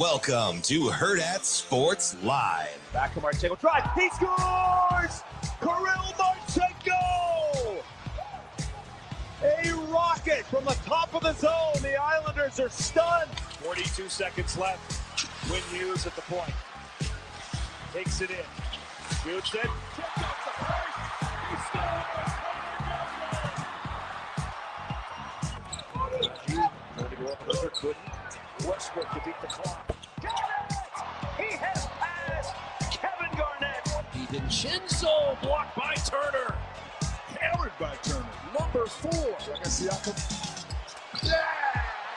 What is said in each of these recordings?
Welcome to Hurrdat Sports Live. Back to Marchenko, drive, he scores! Kirill Marchenko! A rocket from the top of the zone. The Islanders are stunned. 42 seconds left. Quinn Hughes at the point. Takes it in. Shoots it. Tipped off the first. He scores! Trying to go up over, couldn't. Westbrook to beat the clock. Got it! He has passed Kevin Garnett. DiVincenzo blocked by Turner. Hammered by Turner. Number 4. I got Siakam. Yeah!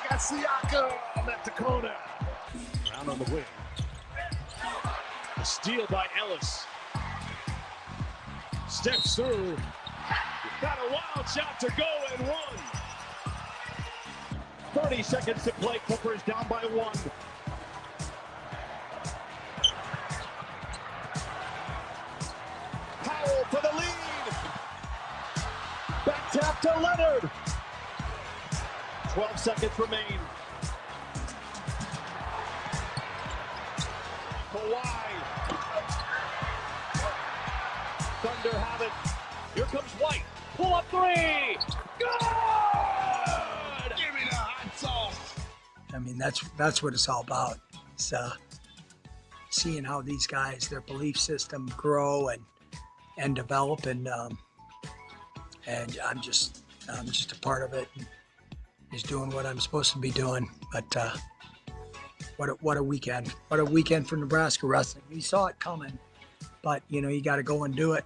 I got Siakam at Dakota. Round on the wing. A steal by Ellis. Steps through. Got a wild shot to go and one. 30 seconds to play. Clippers down by 1. Powell for the lead. Back tap to Leonard. 12 seconds remain. Kawhi. Thunder have it. Here comes White. Pull up 3. Good! Give me the hot sauce. I mean, that's what it's all about. It's seeing how these guys, their belief system grow and develop, and I'm just a part of it. And just doing what I'm supposed to be doing. But what a weekend! What a weekend for Nebraska wrestling. We saw it coming, but you got to go and do it.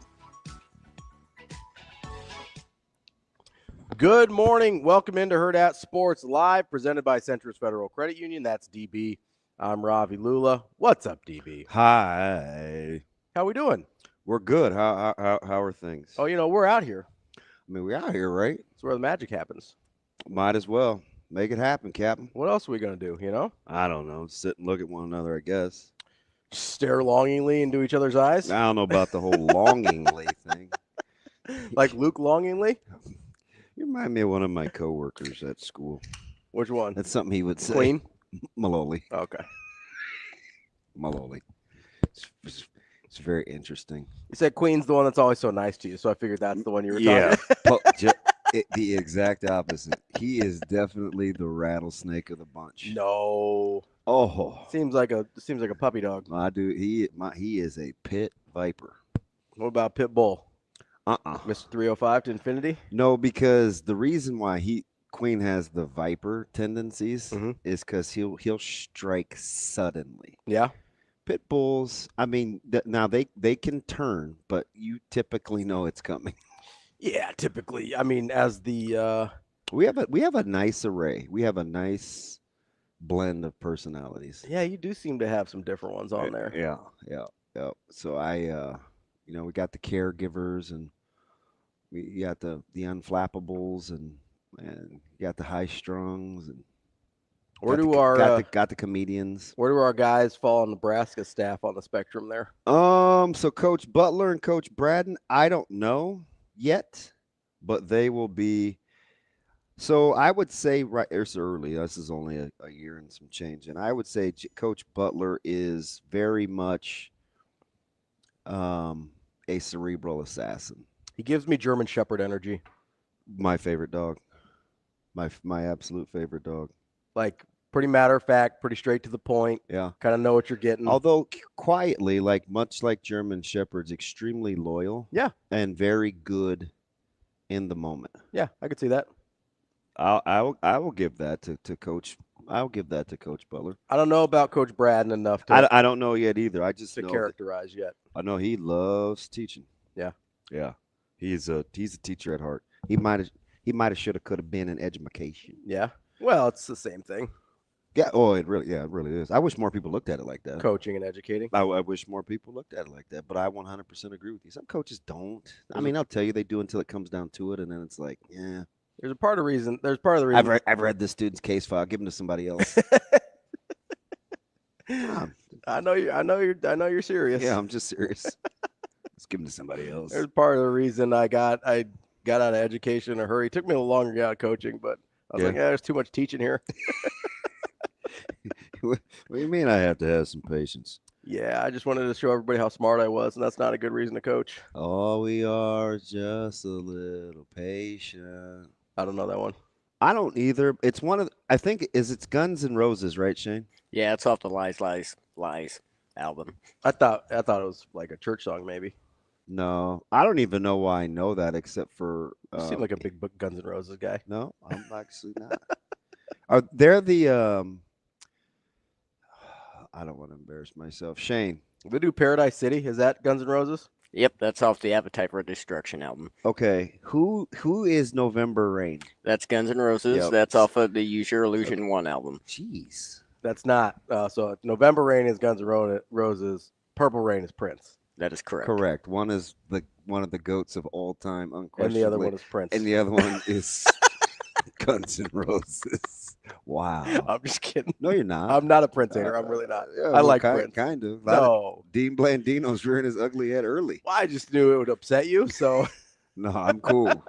Good morning. Welcome into Hurrdat Sports Live, presented by Centris Federal Credit Union. That's DB. I'm Ravi. Lulla. What's up, DB? Hi. How we doing? We're good. How are things? Oh, we're out here. I mean, we're out here, right? It's where the magic happens. Might as well. Make it happen, Captain. What else are we going to do, I don't know. Sit and look at one another, I guess. Stare longingly into each other's eyes? I don't know about the whole longingly thing. Like Luke longingly? You remind me of one of my coworkers at school. Which one? That's something he would say. Queen? Maloli. Okay. Maloli. It's very interesting. You said Queen's the one that's always so nice to you, so I figured that's the one you were talking Yeah. The exact opposite. He is definitely the rattlesnake of the bunch. No. Oh. Seems like a puppy dog. I do. He is a pit viper. What about Pit Bull? Mr. 305 to infinity? No, because the reason why Queen has the viper tendencies is because he'll strike suddenly. Yeah. Pit bulls, I mean, now they can turn, but you typically know it's coming. Yeah, typically. I mean, as the we have a nice array. We have a nice blend of personalities. Yeah, you do seem to have some different ones on there. Yeah. So we got the caregivers, and we got the unflappables, and you got the high strungs, and got the comedians. Where do our guys fall on Nebraska staff on the spectrum there? So Coach Butler and Coach Braden, I don't know yet, but they will be. So I would say it's early. This is only a year and some change, and I would say Coach Butler is very much a cerebral assassin. He gives me German Shepherd energy. My favorite dog. My absolute favorite dog. Like pretty matter of fact, pretty straight to the point. Yeah. Kind of know what you're getting. Although quietly, much like German Shepherds, extremely loyal. Yeah. And very good in the moment. Yeah, I could see that. I will give that to Coach. I'll give that to Coach Butler. I don't know about Coach Braden enough to. I don't know yet either. I just know characterize yet. I know he loves teaching. Yeah. Yeah. He's a teacher at heart. He might have should have could have been in education. Yeah. Well, it's the same thing. Yeah. Oh, it really is. I wish more people looked at it like that. Coaching and educating. I wish more people looked at it like that. But I 100% agree with you. Some coaches don't. I mean, I'll tell you they do until it comes down to it, and then it's like, yeah. There's part of the reason. I've read this student's case file. Give him to somebody else. I know you're serious. Yeah, I'm just serious. Let's give him to somebody else. There's part of the reason I got out of education in a hurry. It took me a little longer to get out of coaching, but I was like, there's too much teaching here. What do you mean I have to have some patience? Yeah, I just wanted to show everybody how smart I was, and that's not a good reason to coach. All we are is just a little patient. I don't know that one. I don't either. It's one of I think it's Guns N' Roses, right, Shane? Yeah, it's off the Lies, Lies, Lies album. I thought it was like a church song, maybe. No, I don't even know why I know that except for You seem like a big Guns N' Roses guy. No, I'm actually not. Are they're the I don't want to embarrass myself. Shane. They do Paradise City. Is that Guns N' Roses? Yep, that's off the Appetite for Destruction album. Okay, who is November Rain? That's Guns N' Roses. Yep. That's off of the Use Your Illusion 1 album. Jeez. That's not. So November Rain is Guns N' Roses. Purple Rain is Prince. That is correct. Correct. One is one of the goats of all time, unquestionably. And the other one is Prince. And the other one is Guns N' Roses. Wow. I'm just kidding. No, you're not. I'm not a Prince hater. I'm really not. Yeah, I like Prince. Kind of. No. Dean Blandino's rearing his ugly head early. Well, I just knew it would upset you, so. No, I'm cool.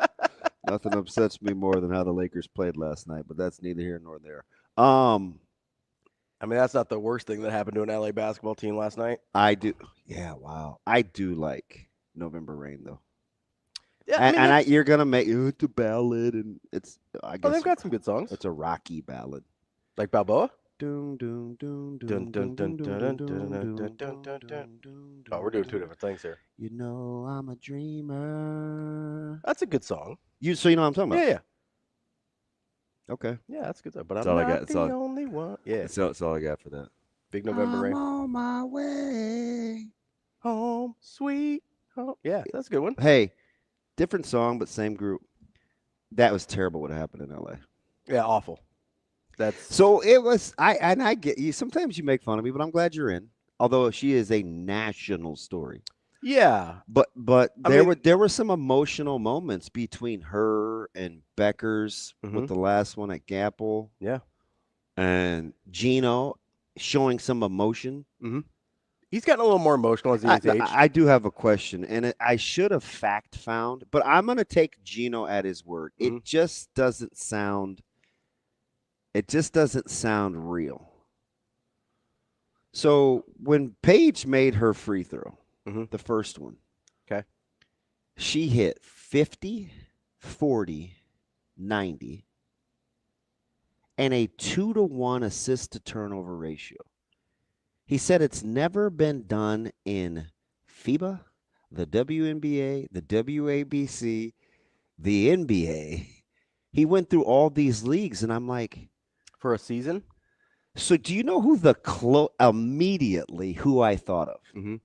Nothing upsets me more than how the Lakers played last night, but that's neither here nor there. I mean, that's not the worst thing that happened to an LA basketball team last night. I do. Yeah, wow. I do like November Rain, though. Yeah, and you're gonna make it's a ballad, and it's. I guess they've got some good songs. It's a rocky ballad, like Balboa. Dun, dun, dun, Dun, dun, dun, dun, dun, dun, dun, dun, dun. Oh, we're doing two different things here. You know I'm a dreamer. That's a good song. So you know what I'm talking about? Yeah. Okay. Yeah, that's a good song. But That's I'm all I not got. That's the all- only one. Yeah. That's all I got for that. Big November Rain. On my way. Home, sweet home. Yeah, that's a good one. Hey, different song, but same group. That was terrible what happened in LA. Yeah, awful. That's So it was I get you. Sometimes you make fun of me, but I'm glad you're in. Although she is a national story. yeah. But there were some emotional moments between her and Becker's with the last one at Gapple. Yeah. And Gino showing some emotion. Mm-hmm. He's gotten a little more emotional as he's aged. I do have a question, and I should have fact found, but I'm going to take Gino at his word. It just doesn't sound. It just doesn't sound real. So when Paige made her free throw, the first one, okay, she hit 50, 40, 90, and a 2-to-1 assist to turnover ratio. He said it's never been done in FIBA, the WNBA, the WABC, the NBA. He went through all these leagues, and I'm like, for a season. So do you know who immediately who I thought of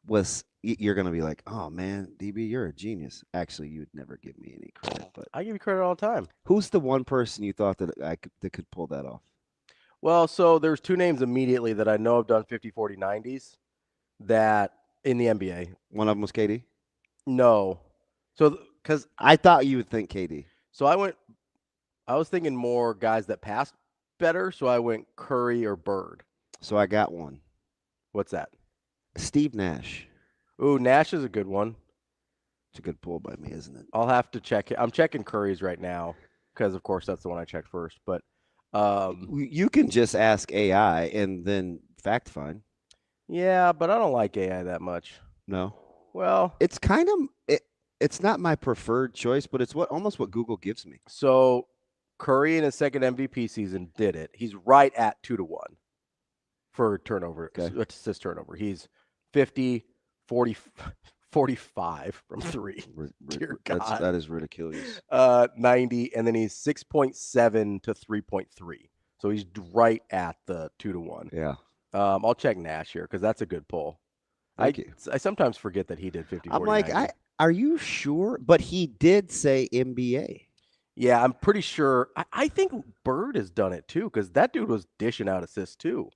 was? You're gonna be like, oh man, DB, you're a genius. Actually, you would never give me any credit, but I give you credit all the time. Who's the one person you thought that that could pull that off? Well, so there's two names immediately that I know have done 50, 40, 90s that in the NBA. One of them was KD? No. So, because I thought you would think KD. So I was thinking more guys that passed better. So I went Curry or Bird. So I got one. What's that? Steve Nash. Ooh, Nash is a good one. It's a good pull by me, isn't it? I'll have to check it. I'm checking Curry's right now because, of course, that's the one I checked first. But you can just ask AI and then fact find. Yeah, but I don't like AI that much. No. Well, it's kind of it's not my preferred choice, but it's almost what Google gives me. So Curry in his second MVP season did it. He's right at 2-to-1 for turnover, assist turnover. He's 50, 40, 45 from three. Dear God. That is ridiculous. 90, and then he's 6.7 to 3.3. So he's right at the 2-to-1. Yeah. I'll check Nash here because that's a good pull. Thank you. I sometimes forget that he did 50, 40, I'm like, 90. are you sure? But he did say NBA. Yeah, I'm pretty sure. I think Bird has done it too because that dude was dishing out assists too.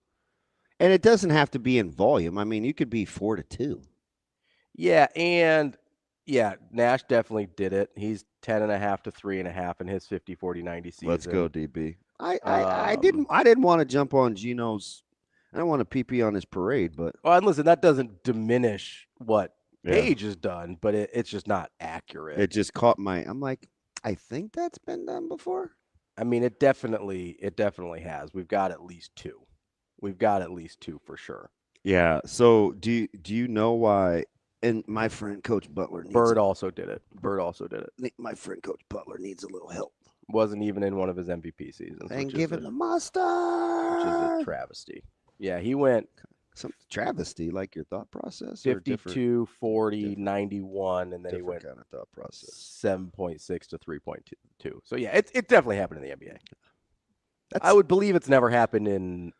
And it doesn't have to be in volume. I mean, you could be 4-2. Yeah, and Nash definitely did it. He's 10.5 to 3.5 in his 50, 40, 90 season. Let's go, DB. I didn't want to jump on Gino's. I don't want to pee on his parade, but and listen, that doesn't diminish what Paige has done, but it's just not accurate. It just caught I'm like, I think that's been done before. I mean, it definitely has. We've got at least two. We've got at least two for sure. Yeah. So do you know why? And my friend Coach Butler needs Bird also did it. my friend Coach Butler needs a little help. Wasn't even in one of his MVP seasons. And giving the mustard. Which is a travesty. Yeah, he went some travesty, like your thought process. 52, 40, 91, and then he went kind of thought process. 7.6 to 3.2. So yeah, it definitely happened in the NBA. I would believe it's never happened in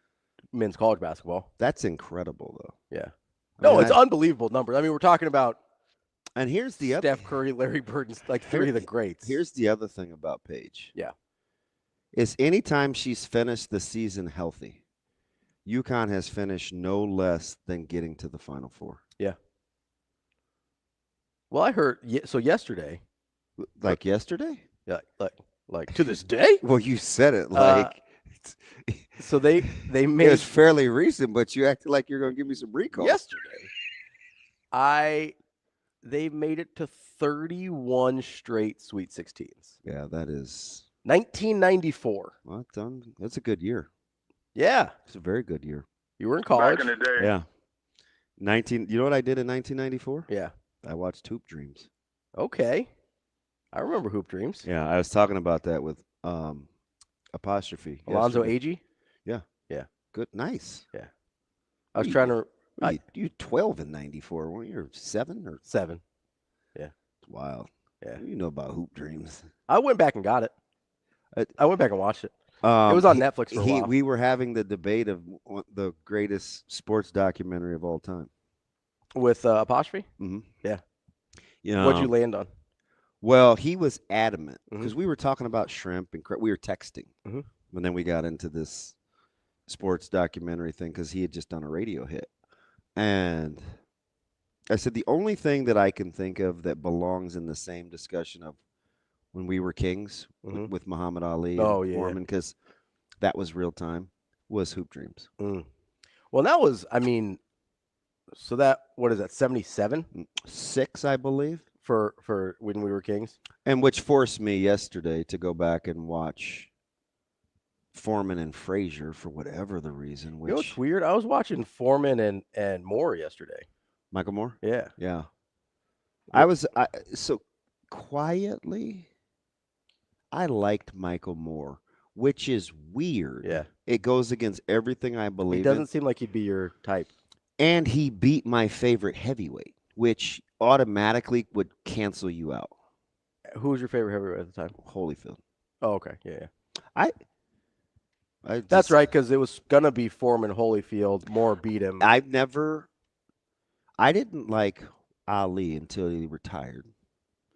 men's college basketball. That's incredible, though. Yeah. It's unbelievable numbers. I mean, we're talking about. And here's the other. Steph Curry, Larry Bird, like three of the greats. Here's the other thing about Paige. Yeah. Is anytime she's finished the season healthy, UConn has finished no less than getting to the Final Four. Yeah. Well, I heard so yesterday. Like yesterday? Yeah, like to this day? Well, you said it like. So they made. It was fairly recent, but you acted like you're going to give me some recall. Yesterday, they made it to 31 straight Sweet 16s. Yeah, that is 1994. Well done. That's a good year. Yeah, it's a very good year. You were in college. Back in the day. Yeah. You know what I did in 1994? Yeah. I watched Hoop Dreams. Okay. I remember Hoop Dreams. Yeah, I was talking about that with apostrophe. Alonzo Agee? Yeah. Yeah. Good. Nice. Yeah. I was trying to. You were 12 in 94, weren't you? 7 or 7. Yeah. It's wild. Yeah. You know about Hoop Dreams. I went back and got it. I went back and watched it. It was on Netflix for a while. We were having the debate of the greatest sports documentary of all time. With apostrophe? Mm-hmm. Yeah. Yeah. What'd you land on? Well, he was adamant because we were talking about shrimp and we were texting. Mm-hmm. And then we got into this sports documentary thing because he had just done a radio hit. And I said, the only thing that I can think of that belongs in the same discussion of when we were kings with Muhammad Ali and Foreman, because that was real time, was Hoop Dreams. Mm. Well, that was, I mean, so that, what is that, 77? 6, I believe. For when we were kings? And which forced me yesterday to go back and watch Foreman and Frazier for whatever the reason. Which, you know what's weird? I was watching Foreman and Moore yesterday. Michael Moore? Yeah. Yeah. So quietly, I liked Michael Moore, which is weird. Yeah. It goes against everything I believe in. He doesn't seem like he'd be your type. And he beat my favorite heavyweight, which automatically would cancel you out. Who was your favorite heavyweight at the time? Holyfield. Oh, okay. Yeah. That's right, because it was going to be Foreman, Holyfield. Moore beat him. I didn't like Ali until he retired.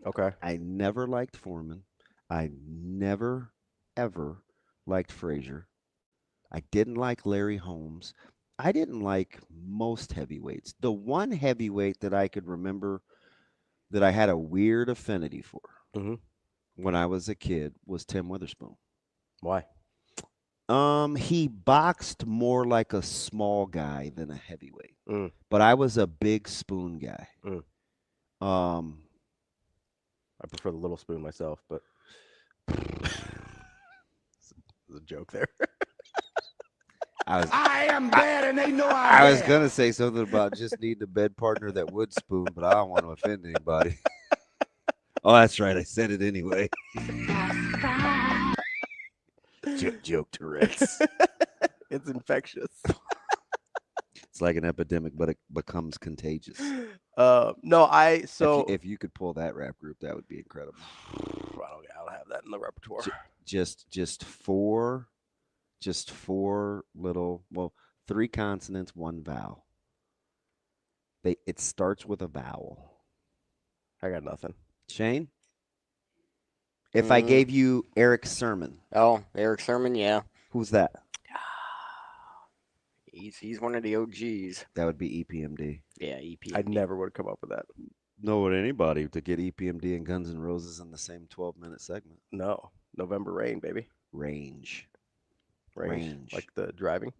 Okay. I never liked Foreman. I never, ever liked Frazier. I didn't like Larry Holmes. I didn't like most heavyweights. The one heavyweight that I could remember that I had a weird affinity for when I was a kid was Tim Witherspoon. Why? He boxed more like a small guy than a heavyweight. But I was a big spoon guy. I prefer the little spoon myself, but there's a joke there. I am bad, and they know I was gonna say something about just needing a bed partner that would spoon, but I don't want to offend anybody. Oh, that's right. I said it anyway. Joke Tourette's. It's infectious. It's like an epidemic, but it becomes contagious. No, if you could pull that rap group, that would be incredible. I don't have that in the repertoire. Just four little, 3 consonants, 1 vowel. It starts with a vowel. I got nothing. Shane? If I gave you Eric Sermon. Oh, Eric Sermon, yeah. Who's that? He's one of the OGs. That would be EPMD. Yeah, EPMD. I never would have come up with that. Know anybody to get EPMD and Guns N' Roses in the same 12-minute segment. No. November Rain, baby. Range. Like the driving.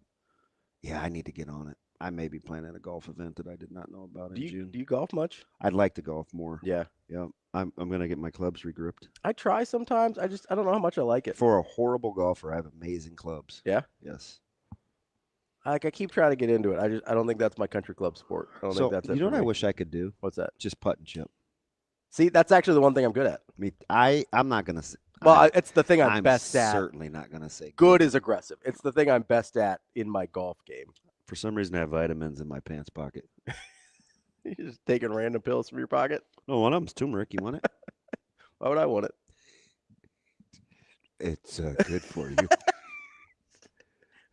Yeah, I need to get on it. I may be playing at a golf event that I did not know about in June. Do you golf much? I'd like to golf more. Yeah. Yeah. I'm gonna get my clubs regrouped. I try sometimes. I don't know how much I like it. For a horrible golfer, I have amazing clubs. Yeah? Yes. I keep trying to get into it. I don't think that's my country club sport. I don't think that's it. You know for what I me. wish I could do? What's that? Just putt and chip. See, that's actually the one thing I'm good at. I'm not gonna say. Well, it's the thing I'm I'm best at. certainly not gonna say Good is aggressive. It's the thing I'm best at in my golf game. For some reason, I have vitamins in my pants pocket. You're just taking random pills from your pocket. No, one of them's turmeric. You want it? Why would I want it? It's good for you.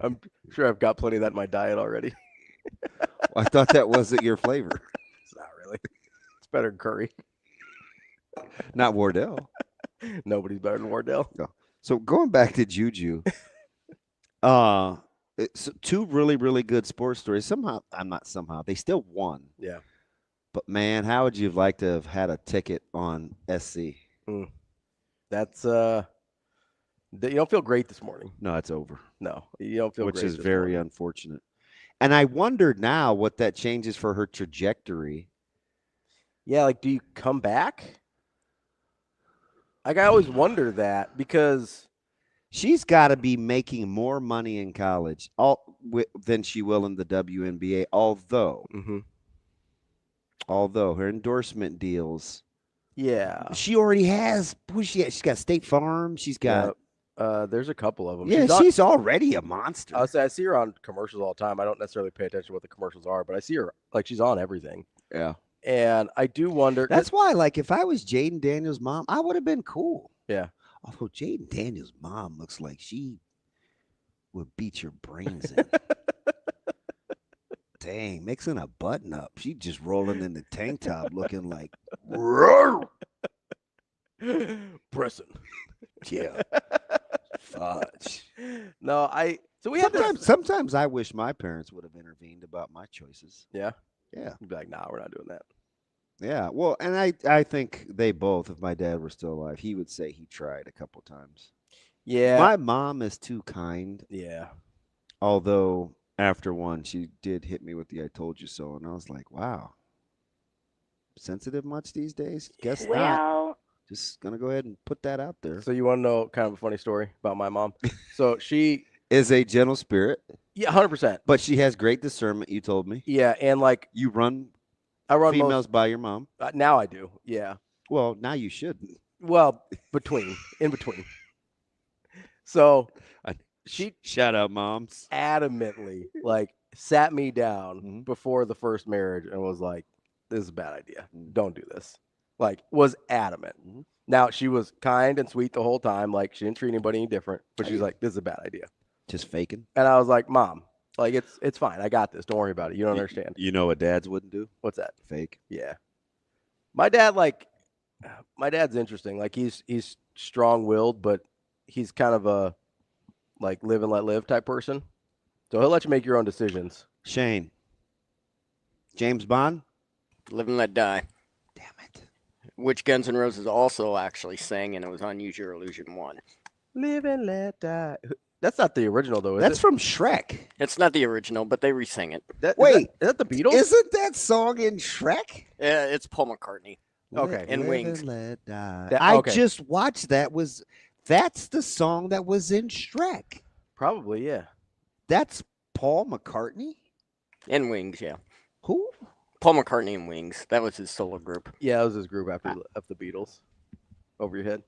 I'm sure I've got plenty of that in my diet already. I thought that wasn't your flavor. It's not really. It's better than curry. Not Wardell. Nobody's better than Wardell. No. So going back to Juju, it's two really, really good sports stories. They still won. Yeah. But man, how would you have liked to have had a ticket on SC? That's you don't feel great this morning. No, it's over. No, you don't feel Which great. is this very morning. unfortunate. And I wonder now what that changes for her trajectory. Yeah, like, do you come back? Like, I always wonder that because She's got to be making more money in college than she will in the WNBA. Although her endorsement deals, she already has. She's got State Farm. She's got. There's a couple of them. Yeah, she's already a monster. I see her on commercials all the time. I don't necessarily pay attention to what the commercials are, but I see her like she's on everything. Yeah. And I do wonder. That's why, like, if I was Jaden Daniels' mom, I would have been cool. Yeah. Although Jaden Daniels' mom looks like she would beat your brains in. Dang, mixing a button up. She just rolling in the tank top looking like pressing. Yeah. Fudge. No, so we sometimes I wish my parents would have intervened about my choices. Yeah. Yeah. You'd be like, nah, we're not doing that. Yeah. Well, and I think they both, if my dad were still alive, he would say he tried a couple times. Yeah. My mom is too kind. Yeah. Although after one, she did hit me with the "I told you so," and I was like, "Wow, sensitive much these days? Guess not." Just gonna go ahead and put that out there. So you want to know kind of a funny story about my mom? So she is a gentle spirit. Yeah, 100%. But she has great discernment. You told me. Yeah, and like I run females by your mom. Now I do. Yeah. Well, now you shouldn't. Well, in between. So she shout out moms adamantly like sat me down before the first marriage and was like, "This is a bad idea. Don't do this." Like, was adamant. Now she was kind and sweet the whole time. Like, she didn't treat anybody any different. But she's like, "This is a bad idea." Just faking. And I was like, "Mom, like it's fine. I got this. Don't worry about it. You don't understand." You know what dads wouldn't do? What's that? Fake. Yeah. My dad's interesting. Like, he's strong-willed, but he's kind of a like live and let live type person. So he'll let you make your own decisions. Shane. James Bond? Live and Let Die. Damn it. Which Guns N' Roses also actually sang, and it was on Use Your Illusion 1. Live and Let Die. That's not the original, though, is That's it? from Shrek. It's not the original, but they re-sing it. Is that the Beatles? Isn't that song in Shrek? Yeah, it's Paul McCartney. Okay. And Wings. Let die. Okay. I just watched that. That's the song that was in Shrek. Probably, yeah. That's Paul McCartney? And Wings, yeah. Who? Paul McCartney and Wings. That was his solo group. Yeah, it was his group after of the Beatles. Over your head.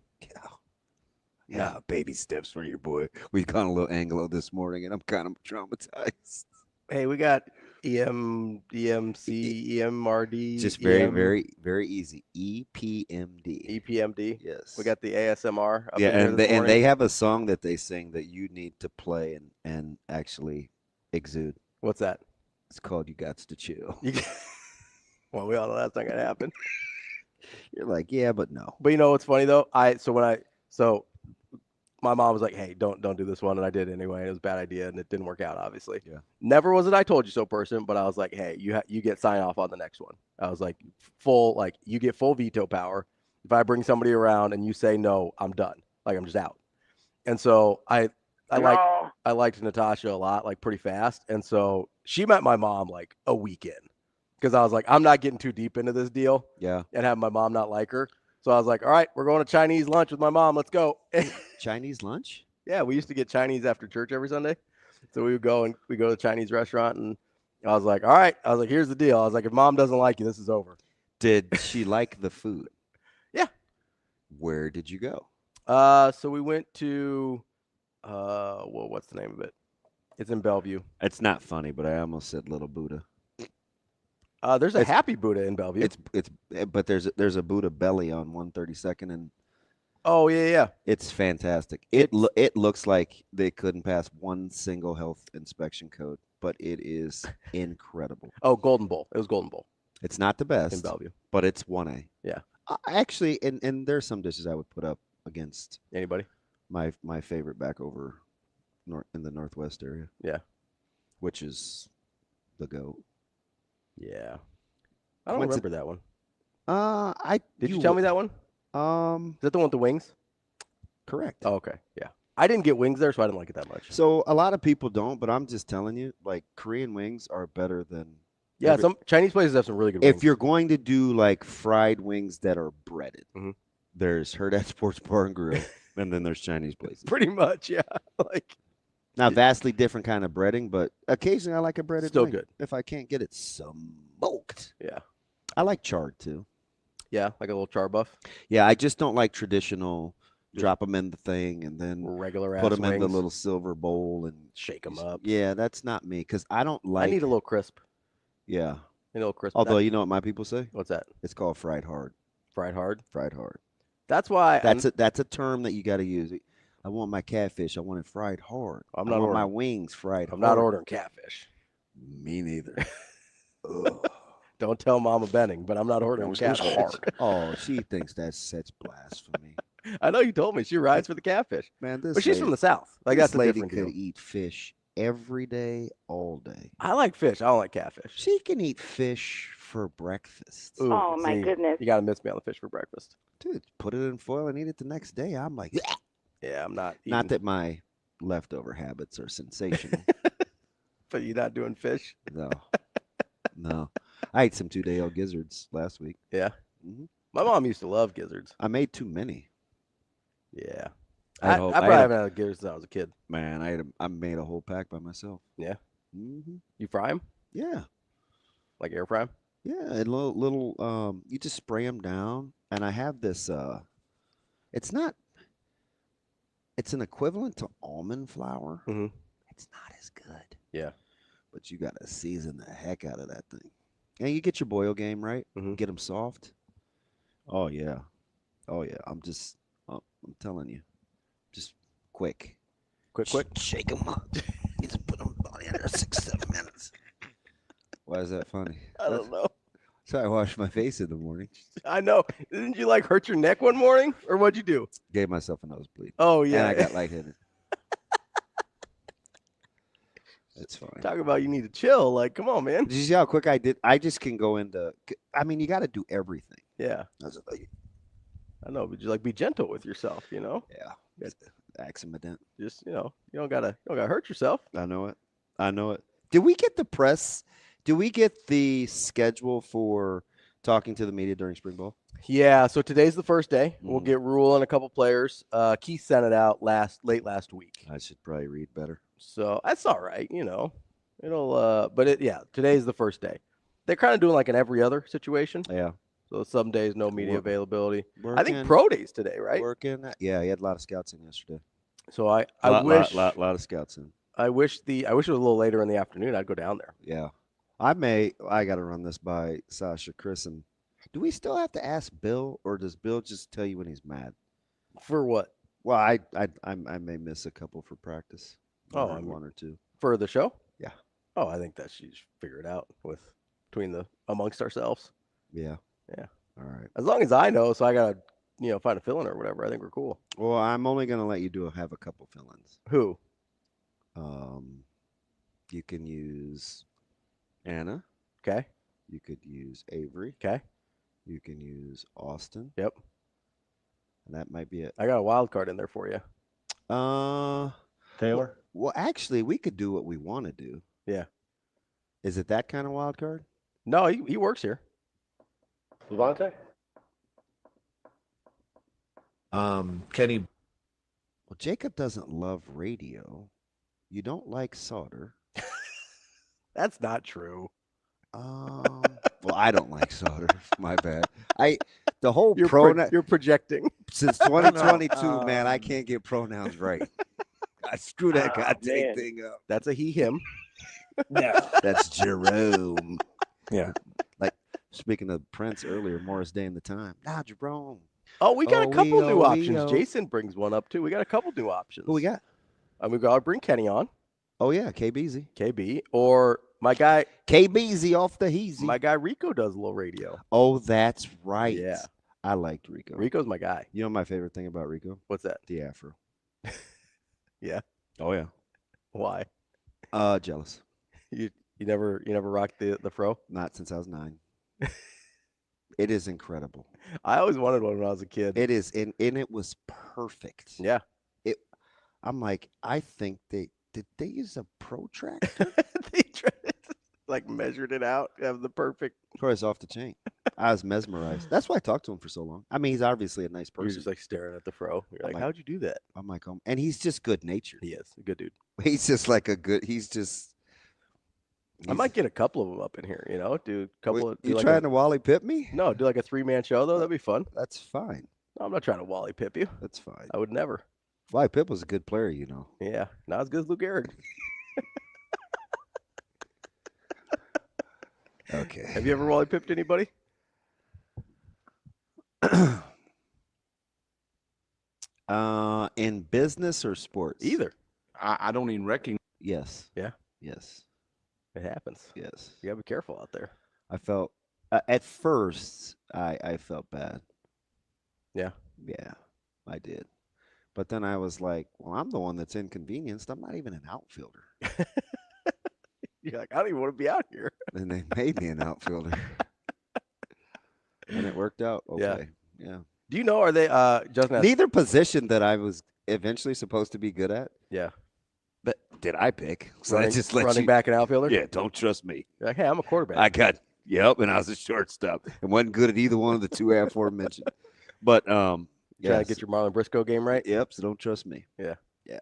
Yeah, baby steps for your boy. We got a little Anglo this morning, and I'm kind of traumatized. Hey, we got EMC, EMRD. Just very, very, very easy. EPMD. EPMD. Yes. We got the ASMR. Yeah, and they have a song that they sing that you need to play and actually exude. What's that? It's called "You Gots to Chill." Well, we all know that's not gonna happen. You're like, yeah, but no. But you know what's funny though? So my mom was like, "Hey, don't do this one," and I did anyway. And it was a bad idea, and it didn't work out. Obviously, Yeah. Never was it "I told you so" person, but I was like, "Hey, you get sign off on the next one." I was like, you get full veto power. If I bring somebody around and you say no, I'm done. Like, I'm just out. And so I I liked Natasha a lot, like pretty fast. And so she met my mom like a week in because I was like, I'm not getting too deep into this deal. Yeah. And have my mom not like her. So I was like, all right, we're going to Chinese lunch with my mom. Let's go. Chinese lunch? Yeah, we used to get Chinese after church every Sunday. So we would go to the Chinese restaurant. And I was like, all right. I was like, here's the deal. I was like, if mom doesn't like you, this is over. Did she like the food? Yeah. Where did you go? So we went to, what's the name of it? It's in Bellevue. It's not funny, but I almost said Little Buddha. There's a Happy Buddha in Bellevue. But there's a Buddha Belly on 132nd, and oh yeah. it's fantastic. It looks like they couldn't pass one single health inspection code, but it is incredible. Oh, Golden Bowl. It was Golden Bowl. It's not the best in Bellevue, but it's 1A. Yeah. Actually, and there's some dishes I would put up against anybody. My favorite back over in the Northwest area. Yeah. Which is the GOAT. Yeah. I don't remember that one. Did you tell me that one? Is that the one with the wings? Correct. Oh, okay. Yeah. I didn't get wings there, so I didn't like it that much. So a lot of people don't, but I'm just telling you, like Korean wings are better than. Yeah, some Chinese places have some really good wings. If you're going to do like fried wings that are breaded, there's Hurrdat Sports Bar and Grill, and then there's Chinese places. Pretty much, yeah. Like now, vastly different kind of breading, but occasionally I like a breaded still wing. Good. If I can't get it smoked. Yeah. I like charred too. Yeah, like a little char buff. Yeah, I just don't like traditional. Drop them in the thing and then regular put them wings. in the little silver bowl and shake them up. Yeah, that's not me because I don't like. I need a little crisp. Yeah, a little crisp. Although you know what my people say? What's that? It's called fried hard. Fried hard. Fried hard. That's why. That's a term that you got to use. I want my catfish. I want it fried hard. I'm not I want ordering my wings fried. I'm not ordering catfish. Me neither. Don't tell Mama Benning, but I'm not ordering catfish. Hard. Oh, she thinks that's such blasphemy. I know you told me she rides for the catfish, man. But she's from the South. Like this that's a lady different could deal. eat fish every day, all day. I like fish. I don't like catfish. She can eat fish for breakfast. Ooh, oh my goodness! You gotta miss me on the fish for breakfast, dude. Put it in foil and eat it the next day. I'm like, yeah, I'm not. Not that my leftover habits are sensational. But you're not doing fish? No, no. I ate some 2-day-old gizzards last week. Yeah. My mom used to love gizzards. I made too many. Yeah. I probably haven't had gizzards since I was a kid. Man, I made a whole pack by myself. Yeah. Mm-hmm. You fry them? Yeah. Like air fry them? Yeah, and little you just spray them down. And I have this it's an equivalent to almond flour. It's not as good. Yeah. But you got to season the heck out of that thing. And you get your boil game right. Get them soft. Oh yeah. Oh yeah. I'm telling you. Just quick. Quick. Shake them up. You just put them on there 6-7 minutes. Why is that funny? I don't know. So I washed my face in the morning. I know. Didn't you like hurt your neck one morning? Or what'd you do? Gave myself a nosebleed. Oh yeah. And I got lightheaded. It's fine. Talk about you need to chill. Like, come on, man. Did you see how quick I did? I just can go into. I mean, you got to do everything. Yeah. I know, but just be gentle with yourself, you know. Yeah. Accident. Just you don't gotta hurt yourself. I know it. Did we get the press? Do we get the schedule for talking to the media during spring ball? Yeah. So today's the first day. We'll get Rule and a couple players. Keith sent it out late last week. I should probably read better. So that's all right, It'll today's the first day. They're kind of doing like an every other situation. Yeah. So some days no media availability. Working, I think pro days today, right? Working. Yeah, he had a lot of scouts in yesterday. So I wish lot of scouts in. I wish it was a little later in the afternoon. I'd go down there. Yeah. I got to run this by Sasha, Chris, and do we still have to ask Bill, or does Bill just tell you when he's mad? For what? Well, I may miss a couple for practice. One or two for the show. Yeah. Oh, I think that she should figure it out amongst ourselves. Yeah. Yeah. All right. As long as I know, so I gotta find a fill-in or whatever. I think we're cool. Well, I'm only gonna let you have a couple fill-ins. Who? You can use Anna. Okay. You could use Avery. Okay. You can use Austin. Yep. And that might be it. I got a wild card in there for you. Taylor? Well, actually, we could do what we want to do. Yeah. Is it that kind of wild card? No, he works here. Levante? Kenny. Well, Jacob doesn't love radio. You don't like Sauter. That's not true. Well, I don't like Sauter. My bad. The whole You're projecting. since 2022, man, I can't get pronouns right. I screw that goddamn thing up. That's a he, him. No. That's Jerome. Yeah. Like speaking of Prince earlier, Morris Day and the Time. Nah, Jerome. Oh, we got a couple new options. oh. Jason brings one up too. We got a couple new options. Who we got? I'll bring Kenny on. Oh yeah, KBZ. KB or my guy. KBZ off the heezy. My guy Rico does a little radio. Oh, that's right. Yeah. I liked Rico. Rico's my guy. You know my favorite thing about Rico? What's that? The afro. Yeah. Oh yeah. Why? Jealous. You never rocked the fro? Not since I was 9. It is incredible. I always wanted one when I was a kid. It is, and it was perfect. Yeah. I'm like, I think did they use a protractor? They tried to, measured it out, have the perfect. Of course, off the chain. I was mesmerized. That's why I talked to him for so long. I mean, he's obviously a nice You're person. just staring at the fro. You're like, like- how'd you do that? I'm like, and he's just good natured. He is a good dude. He's just like he's just. I might get a couple of them up in here. Do a couple of. You trying to Wally Pip me? No, do like a 3-man show though. That'd be fun. That's fine. No, I'm not trying to Wally Pip you. That's fine. I would never. Wally Pip was a good player, Yeah, not as good as Lou Gehrig. Okay. Have you ever Wally Pipped anybody? In business or sports? Either. I don't even recognize. Yes. Yeah. Yes. It happens. Yes. You gotta be careful out there. I felt at first I felt bad. Yeah. Yeah, I did. But then I was like, well, I'm the one that's inconvenienced. I'm not even an outfielder. You're like, I don't even want to be out here. And they made me an outfielder. And it worked out okay. Yeah. Do you know, are they Justin asked, Neither position that I was eventually supposed to be good at, yeah. but did I pick? So running, I just let running you, back and outfielder? Yeah, don't trust me. You're like, hey, I'm a quarterback. And I was a shortstop and wasn't good at either one of the two aforementioned. But Trying to get your Marlon Briscoe game right? Yep, so don't trust me. Yeah. Yeah.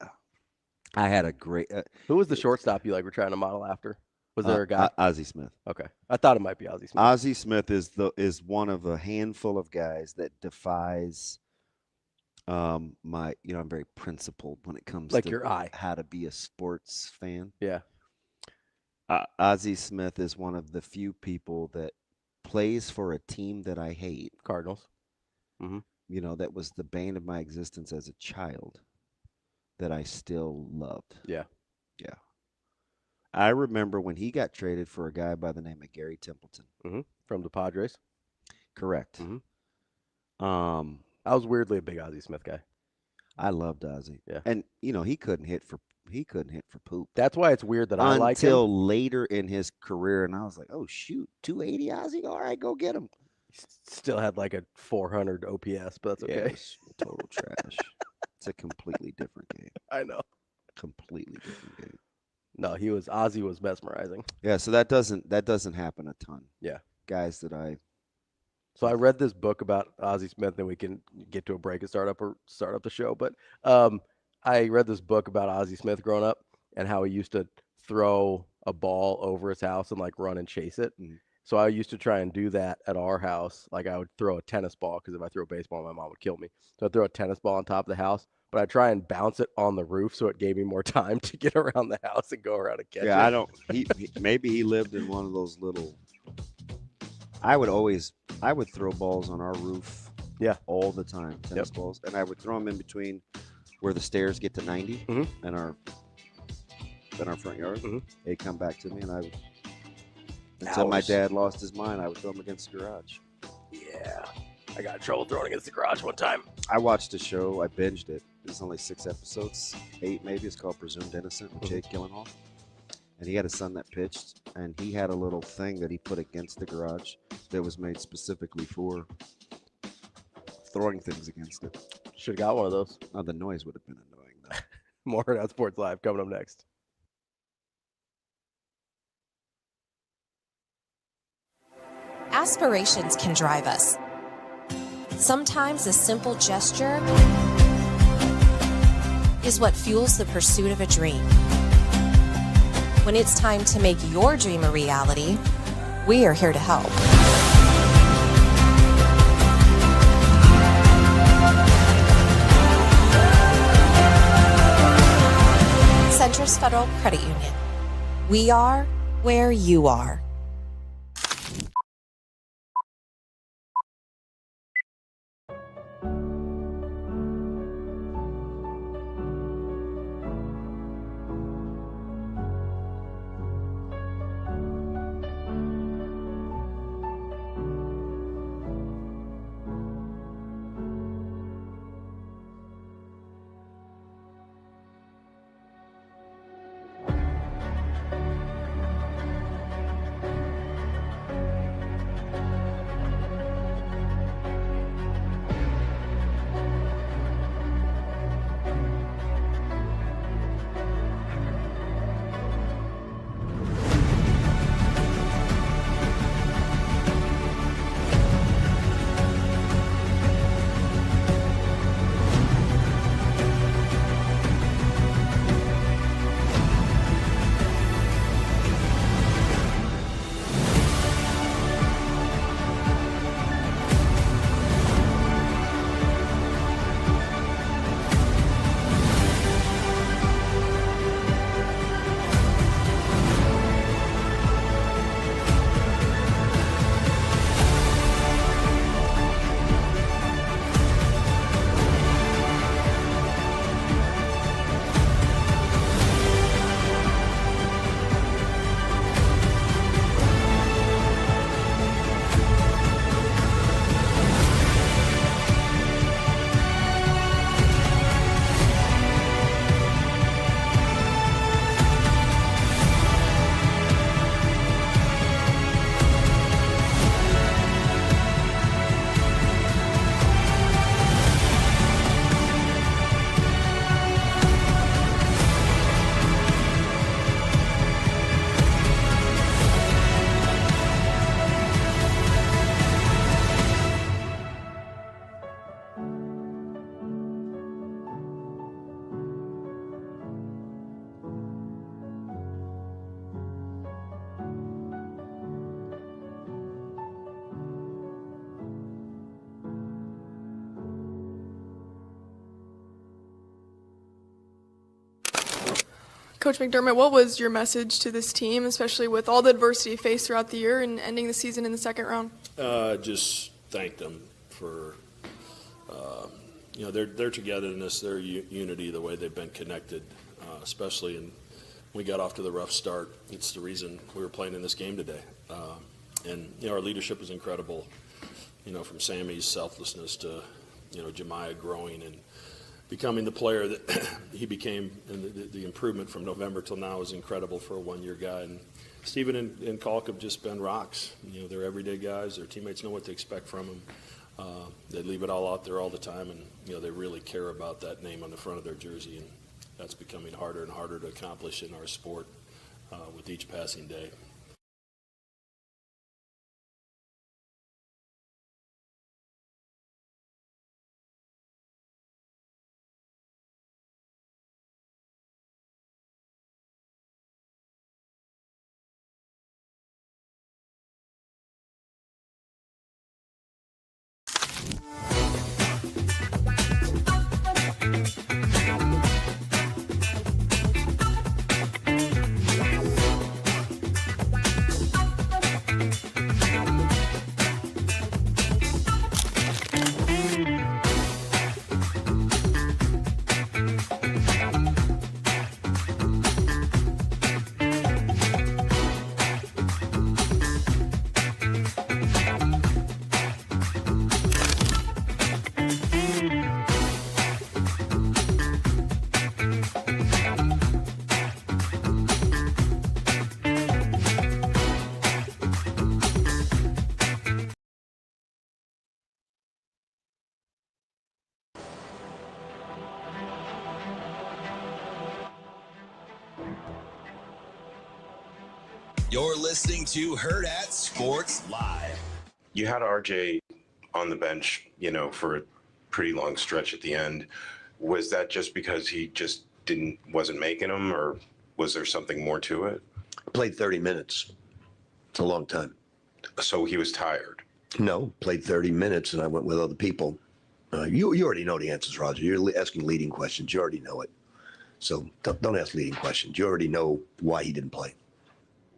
I had a great Who was the shortstop you were trying to model after? Was there a guy? Ozzie Smith. Okay. I thought it might be Ozzie Smith. Ozzie Smith is one of a handful of guys that defies I'm very principled when it comes to your eye. how to be a sports fan. Yeah. Ozzie Smith is one of the few people that plays for a team that I hate. Cardinals. That was the bane of my existence as a child that I still loved. Yeah. Yeah. I remember when he got traded for a guy by the name of Gary Templeton. From the Padres. Correct. I was weirdly a big Ozzie Smith guy. I loved Ozzie. Yeah. And he couldn't hit for poop. That's why it's weird that I like him. Until later in his career, and I was like, oh shoot, 280 Ozzie? All right, go get him. Still had like a 400 OPS, but that's okay. Yes, total trash. It's a completely different game. I know. Completely different game. No, Ozzie was mesmerizing. Yeah, so that doesn't happen a ton. Yeah. Guys that I So I read this book about Ozzie Smith, and we can get to a break and start up the show. But I read this book about Ozzie Smith growing up and how he used to throw a ball over his house and run and chase it. So I used to try and do that at our house. Like I would throw a tennis ball because if I threw a baseball, my mom would kill me. So I'd throw a tennis ball on top of the house, but I'd try and bounce it on the roof so it gave me more time to get around the house and go around and catch it. I don't. Maybe he lived in one of those little. I would throw balls on our roof. Yeah. All the time, tennis balls, and I would throw them in between where the stairs get to 90 and our front yard. They'd come back to me, and I would. Until my dad lost his mind, I would throw them against the garage. Yeah. I got in trouble throwing against the garage one time. I watched a show. I binged it. There's only 6 episodes, 8 maybe. It's called Presumed Innocent with Jake Gyllenhaal. And he had a son that pitched, and he had a little thing that he put against the garage that was made specifically for throwing things against it. Should have got one of those. Oh, the noise would have been annoying, though. More Hurrdat Sports Live coming up next. Aspirations can drive us. Sometimes a simple gesture is what fuels the pursuit of a dream. When it's time to make your dream a reality, we are here to help. Centris Federal Credit Union. We are where you are. Coach McDermott, what was your message to this team, especially with all the adversity faced throughout the year and ending the season in the second round? Just thank them for, their togetherness, their unity, the way they've been connected, especially when we got off to the rough start. It's the reason we were playing in this game today. Our leadership is incredible, from Sammy's selflessness to, Jemiah growing and becoming the player that he became, and the improvement from November till now is incredible for a one-year guy. And Steven and Kalk have just been rocks. They're everyday guys. Their teammates know what to expect from them. They leave it all out there all the time, and they really care about that name on the front of their jersey, and that's becoming harder and harder to accomplish in our sport with each passing day. You're listening to Hurrdat Sports Live. You had RJ on the bench, for a pretty long stretch at the end. Was that just because he just wasn't making them, or was there something more to it? Played 30 minutes. It's a long time. So he was tired? No, played 30 minutes, and I went with other people. You already know the answers, Roger. You're asking leading questions. You already know it. So don't ask leading questions. You already know why he didn't play.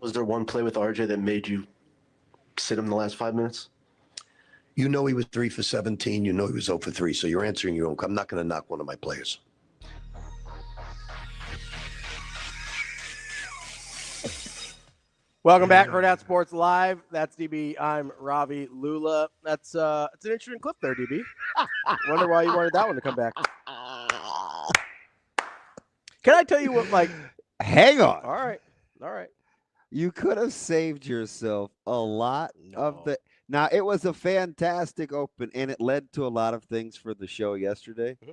Was there one play with RJ that made you sit him the last 5 minutes? You know he was 3 for 17. You know he was 0 for 3. So you're answering your own. I'm not going to knock one of my players. Welcome back, Hurrdat Sports Live. That's DB. I'm Ravi. Lulla. That's it's an interesting clip there, DB. Wonder why you wanted that one to come back. Can I tell you what? Hang on. All right. You could have saved yourself a lot of the. Now, it was a fantastic open, and it led to a lot of things for the show yesterday. Mm-hmm.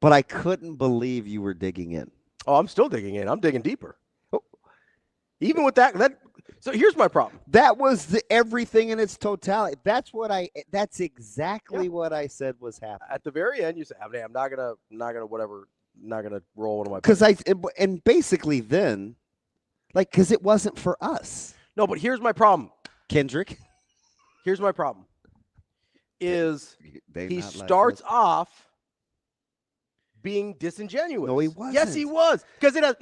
But I couldn't believe you were digging in. Oh, I'm still digging in. I'm digging deeper. Oh. Even with that. So here's my problem. That was everything in its totality. That's exactly what I said was happening. At the very end, you said, "I'm not gonna roll one of my." Because and basically then, because it wasn't for us. No, but here's my problem, Kendrick. Here's my problem. Is he starts off being disingenuous? No, he wasn't. Yes, he was. Because it has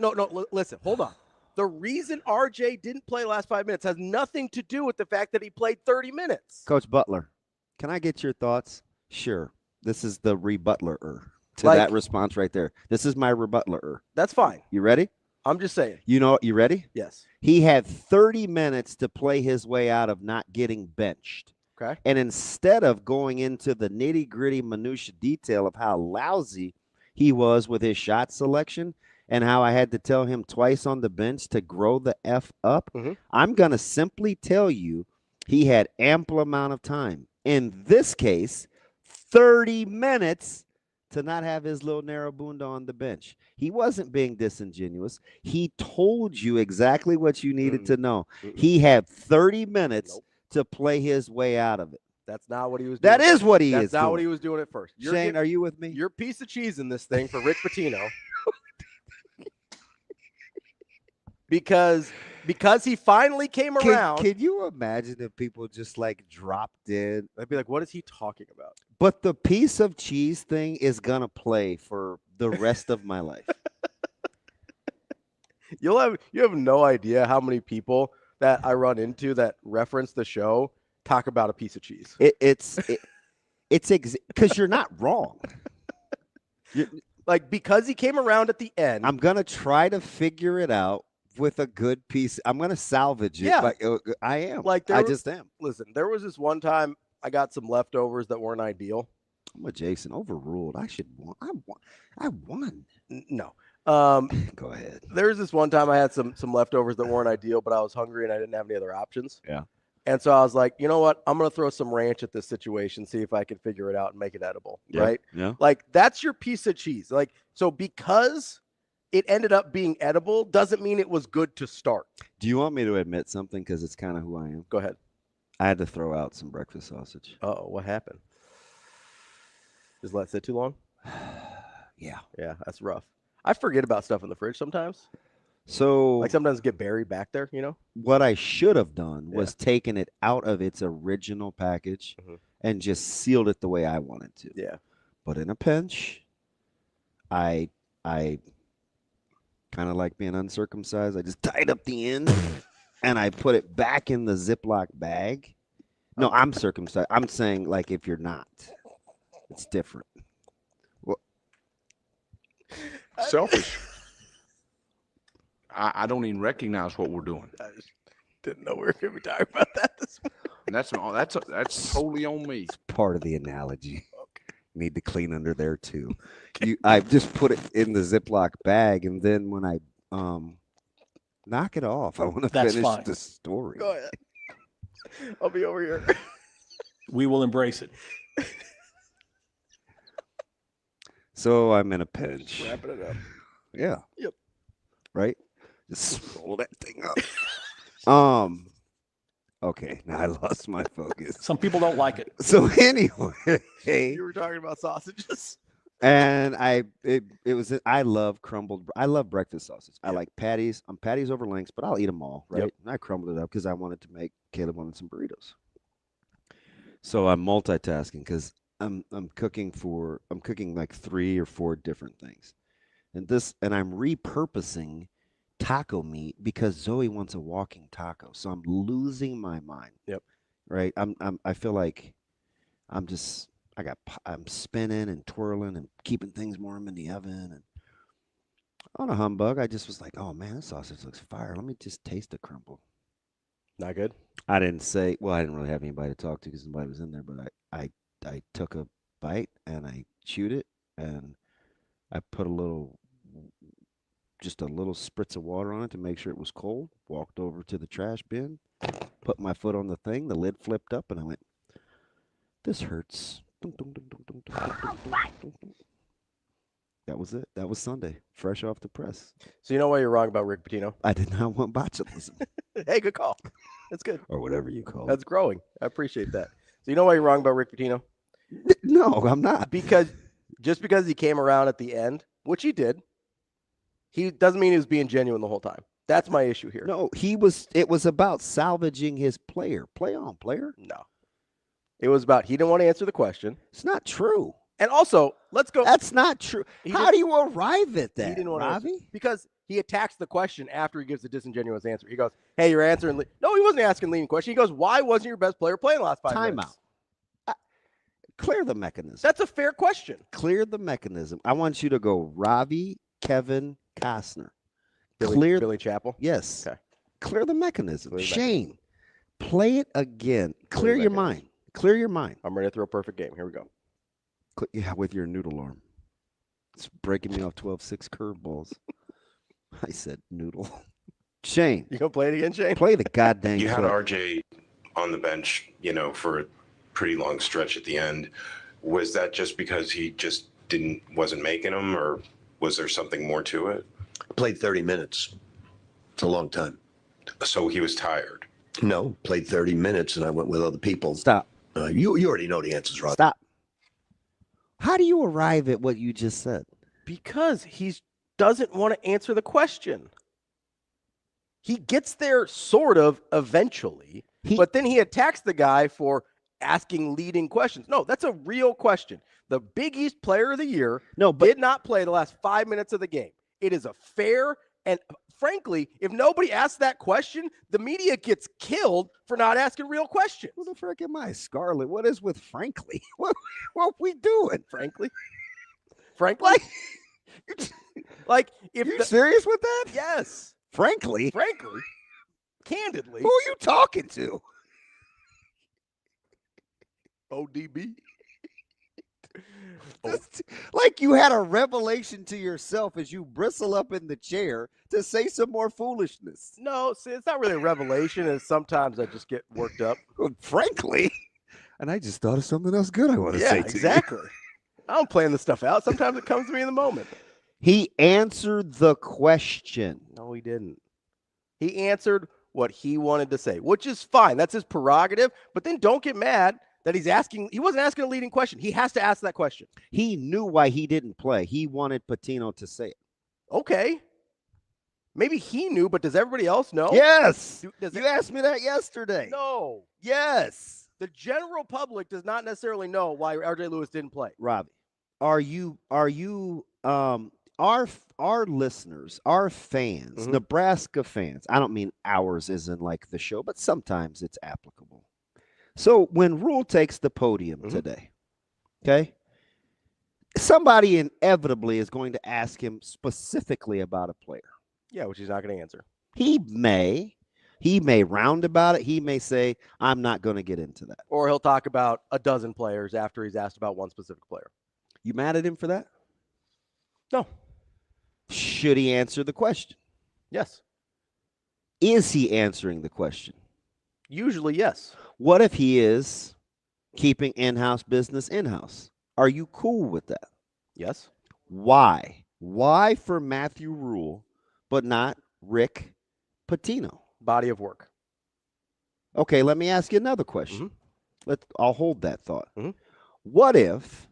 listen, hold on. The reason RJ didn't play last 5 minutes has nothing to do with the fact that he played 30 minutes. Coach Butler, can I get your thoughts? Sure. This is the rebutler to that response right there. This is my rebutler. That's fine. You ready? I'm just saying. You ready? Yes. He had 30 minutes to play his way out of not getting benched. Okay. And instead of going into the nitty-gritty minutia detail of how lousy he was with his shot selection and how I had to tell him twice on the bench to grow the F up, I'm going to simply tell you he had ample amount of time. In this case, 30 minutes to not have his little narrow bunda on the bench. He wasn't being disingenuous. He told you exactly what you needed to know. He had 30 minutes to play his way out of it. That's not what he was doing. That is what he is That's not doing. what he was doing at first. Shane, are you with me? You're a piece of cheese in this thing for Rick Pitino. because he finally came around. Can you imagine if people just dropped in? I'd be like, what is he talking about? But the piece of cheese thing is going to play for the rest of my life. You have no idea how many people that I run into that reference the show talk about a piece of cheese. It's because you're not wrong. Because he came around at the end. I'm going to try to figure it out with a good piece. I'm going to salvage it. Yeah. I am. I just am. Listen, there was this one time I got some leftovers that weren't ideal. I'm with Jason. Overruled. I won. No. Go ahead. There was this one time I had some leftovers that weren't ideal, but I was hungry and I didn't have any other options. Yeah. And so I was like, you know what? I'm going to throw some ranch at this situation, see if I can figure it out and make it edible. Yeah. Right? Yeah. That's your piece of cheese. So because it ended up being edible doesn't mean it was good to start. Do you want me to admit something? Because it's kind of who I am. Go ahead. I had to throw out some breakfast sausage. Uh-oh, what happened? Just let it sit too long? Yeah. Yeah, that's rough. I forget about stuff in the fridge sometimes. So sometimes get buried back there, What I should have done was taken it out of its original package and just sealed it the way I wanted to. Yeah. But in a pinch, I kind of like being uncircumcised. I just tied up the end and I put it back in the Ziploc bag. No, I'm circumcised. I'm saying if you're not, it's different. Well, selfish. I don't even recognize what we're doing. I just didn't know we were going to be talking about that this morning. That's totally on me. It's part of the analogy. Okay. Need to clean under there too. I just put it in the Ziploc bag, and then when I knock it off, I want to finish the story. Go ahead. I'll be over here. We will embrace it. So I'm in a pinch. Wrapping it up. Yeah. Yep. Right? Just roll that thing up. Okay, now I lost my focus. Some people don't like it. So anyway, You were talking about sausages. and I love breakfast sausage. I like patties. I'm patties over links, but I'll eat them all, right? Yep. And I crumbled it up because I wanted to make Caleb wanted some burritos. So I'm multitasking because I'm cooking like 3 or 4 different things, and I'm repurposing taco meat because Zoe wants a walking taco. So I'm losing my mind. Yep. Right. I feel like I'm spinning and twirling and keeping things warm in the oven, and on a humbug, I just was like, oh man, this sausage looks fire. Let me just taste the crumble. Not good. I didn't really have anybody to talk to because nobody was in there, but I took a bite and I chewed it and I put just a little spritz of water on it to make sure it was cold, walked over to the trash bin, put my foot on the thing, the lid flipped up, and I went, this hurts. That was it. That was Sunday, fresh off the press. So you know why you're wrong about Rick Pitino? I did not want botulism. Hey, good call. That's good. Or whatever you call it. That's growing. I appreciate that. So you know why you're wrong about Rick Pitino? No, I'm not. Because he came around at the end, which he did, he doesn't mean he was being genuine the whole time. That's my issue here. No, it was about salvaging his player. Play on, player. No. It was about he didn't want to answer the question. It's not true. And also, let's go. That's not true. How do you arrive at that, He didn't want to Ravi? answer, because he attacks the question after he gives the disingenuous answer. He goes, hey, you're answering. No, he wasn't asking leading question. He goes, why wasn't your best player playing the last 5 minutes? Timeout. Clear the mechanism. That's a fair question. Clear the mechanism. I want you to go Ravi, Kevin, Costner. Billy Chappell? Yes. Okay. Clear the mechanism. Clear the Shane, play it again. Clear your mind. Clear your mind. I'm ready to throw a perfect game. Here we go. Yeah, with your noodle arm. It's breaking me off 12-6 curveballs. I said noodle. Shane. You gonna play it again, Shane? Play the goddamn You had clip. RJ on the bench, for a pretty long stretch at the end. Was that just because he just wasn't making them, or was there something more to it? Played 30 minutes. It's a long time. So he was tired. No, played 30 minutes and I went with other people. Stop. You already know the answers, Rob. Stop. How do you arrive at what you just said? Because he doesn't want to answer the question. He gets there sort of eventually, but then he attacks the guy for asking leading questions. No, that's a real question. The Big East Player of the Year did not play the last 5 minutes of the game. It is a fair, and frankly, if nobody asks that question, the media gets killed for not asking real questions. Who the frick am I, Scarlett? What is with frankly? What we doing? Frankly? Frankly? Like if you serious with that? Yes. Frankly? Candidly. Who are you talking to? ODB. Like you had a revelation to yourself as you bristle up in the chair to say some more foolishness. No, see, it's not really a revelation, and sometimes I just get worked up. Frankly. And I just thought of something else good I want to say to you. Exactly. I don't plan this stuff out. Sometimes it comes to me in the moment. He answered the question. No, he didn't. He answered what he wanted to say, which is fine. That's his prerogative. But then don't get mad that he wasn't asking a leading question. He has to ask that question. He knew why he didn't play. He wanted Pitino to say it. Okay. Maybe he knew, but does everybody else know? Yes. You asked me that yesterday. No. Yes. The general public does not necessarily know why RJ Lewis didn't play. Ravi, are you our listeners, our fans, Nebraska fans, I don't mean ours as in like the show, but sometimes it's applicable. So when Rule takes the podium today, okay, somebody inevitably is going to ask him specifically about a player. Yeah, which he's not going to answer. He may round about it. He may say, I'm not going to get into that. Or he'll talk about a dozen players after he's asked about one specific player. You mad at him for that? No. Should he answer the question? Yes. Is he answering the question? Usually, yes. What if he is keeping in-house business in-house? Are you cool with that? Yes. Why? Why for Matthew Rule, but not Rick Pitino? Body of work. Okay, let me ask you another question. I'll hold that thought. Mm-hmm. What if?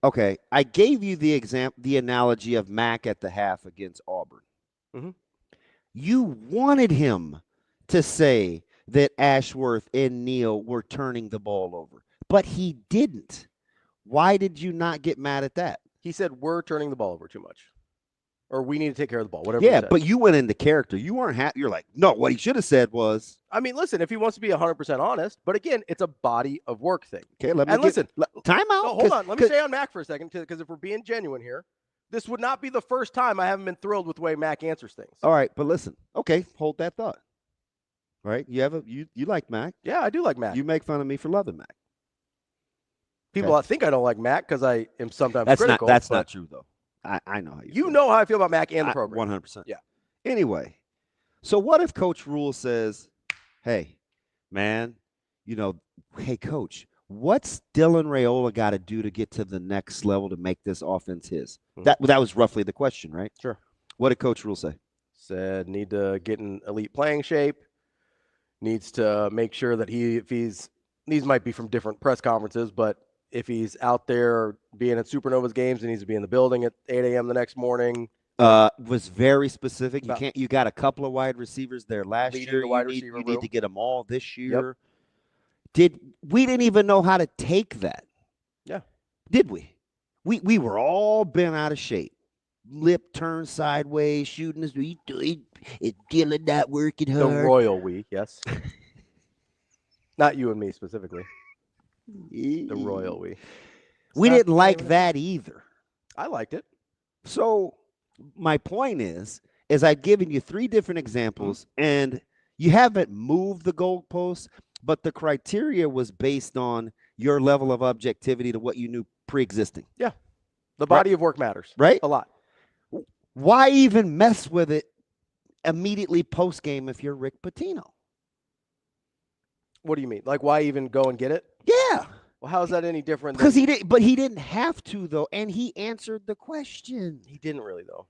Okay, I gave you the analogy of Mac at the half against Auburn. Mm-hmm. You wanted him to say that Ashworth and Neal were turning the ball over, but he didn't. Why did you not get mad at that? He said we're turning the ball over too much, or we need to take care of the ball. Whatever. he said. But you went into character. You weren't happy. You're like, no. What he should have said was. I mean, listen. If he wants to be 100% honest, but again, it's a body of work thing. Okay, let me listen. Time out. No, hold on. Let me stay on Mac for a second, because if we're being genuine here, this would not be the first time I haven't been thrilled with the way Mac answers things. All right, but listen. Okay, hold that thought. Right? You like Mac? Yeah, I do like Mac. You make fun of me for loving Mac. People think I don't like Mac because I am sometimes That's critical. That's not true, though. I know how you feel. know how I feel about Mac and the program. 100%. Yeah. Anyway, so what if Coach Rule says, hey, man, hey, Coach, what's Dylan Raiola got to do to get to the next level to make this offense his? Mm-hmm. That was roughly the question, right? Sure. What did Coach Rule say? Said need to get in elite playing shape, needs to make sure that these might be from different press conferences, but if he's out there being at Supernovas games, he needs to be in the building at 8 a.m. the next morning. Was very specific. You got a couple of wide receivers there last year. You need to get them all this year. Yep. We didn't even know how to take that? Yeah. Did we? We were all bent out of shape. Lip turned sideways, shooting us. It's Dylan not working hard. The royal we, yes. Not you and me specifically. The royal we. We didn't like that either. I liked it. So my point is I've given you 3 different examples, and you haven't moved the goalposts, but the criteria was based on your level of objectivity to what you knew pre-existing. Yeah. The body of work matters. Right? A lot. Why even mess with it immediately post-game if you're Rick Pitino? What do you mean? Like, why even go and get it? Yeah. Well, how is that any different? Because he didn't. But he didn't have to, though, and he answered the question. He didn't really, though.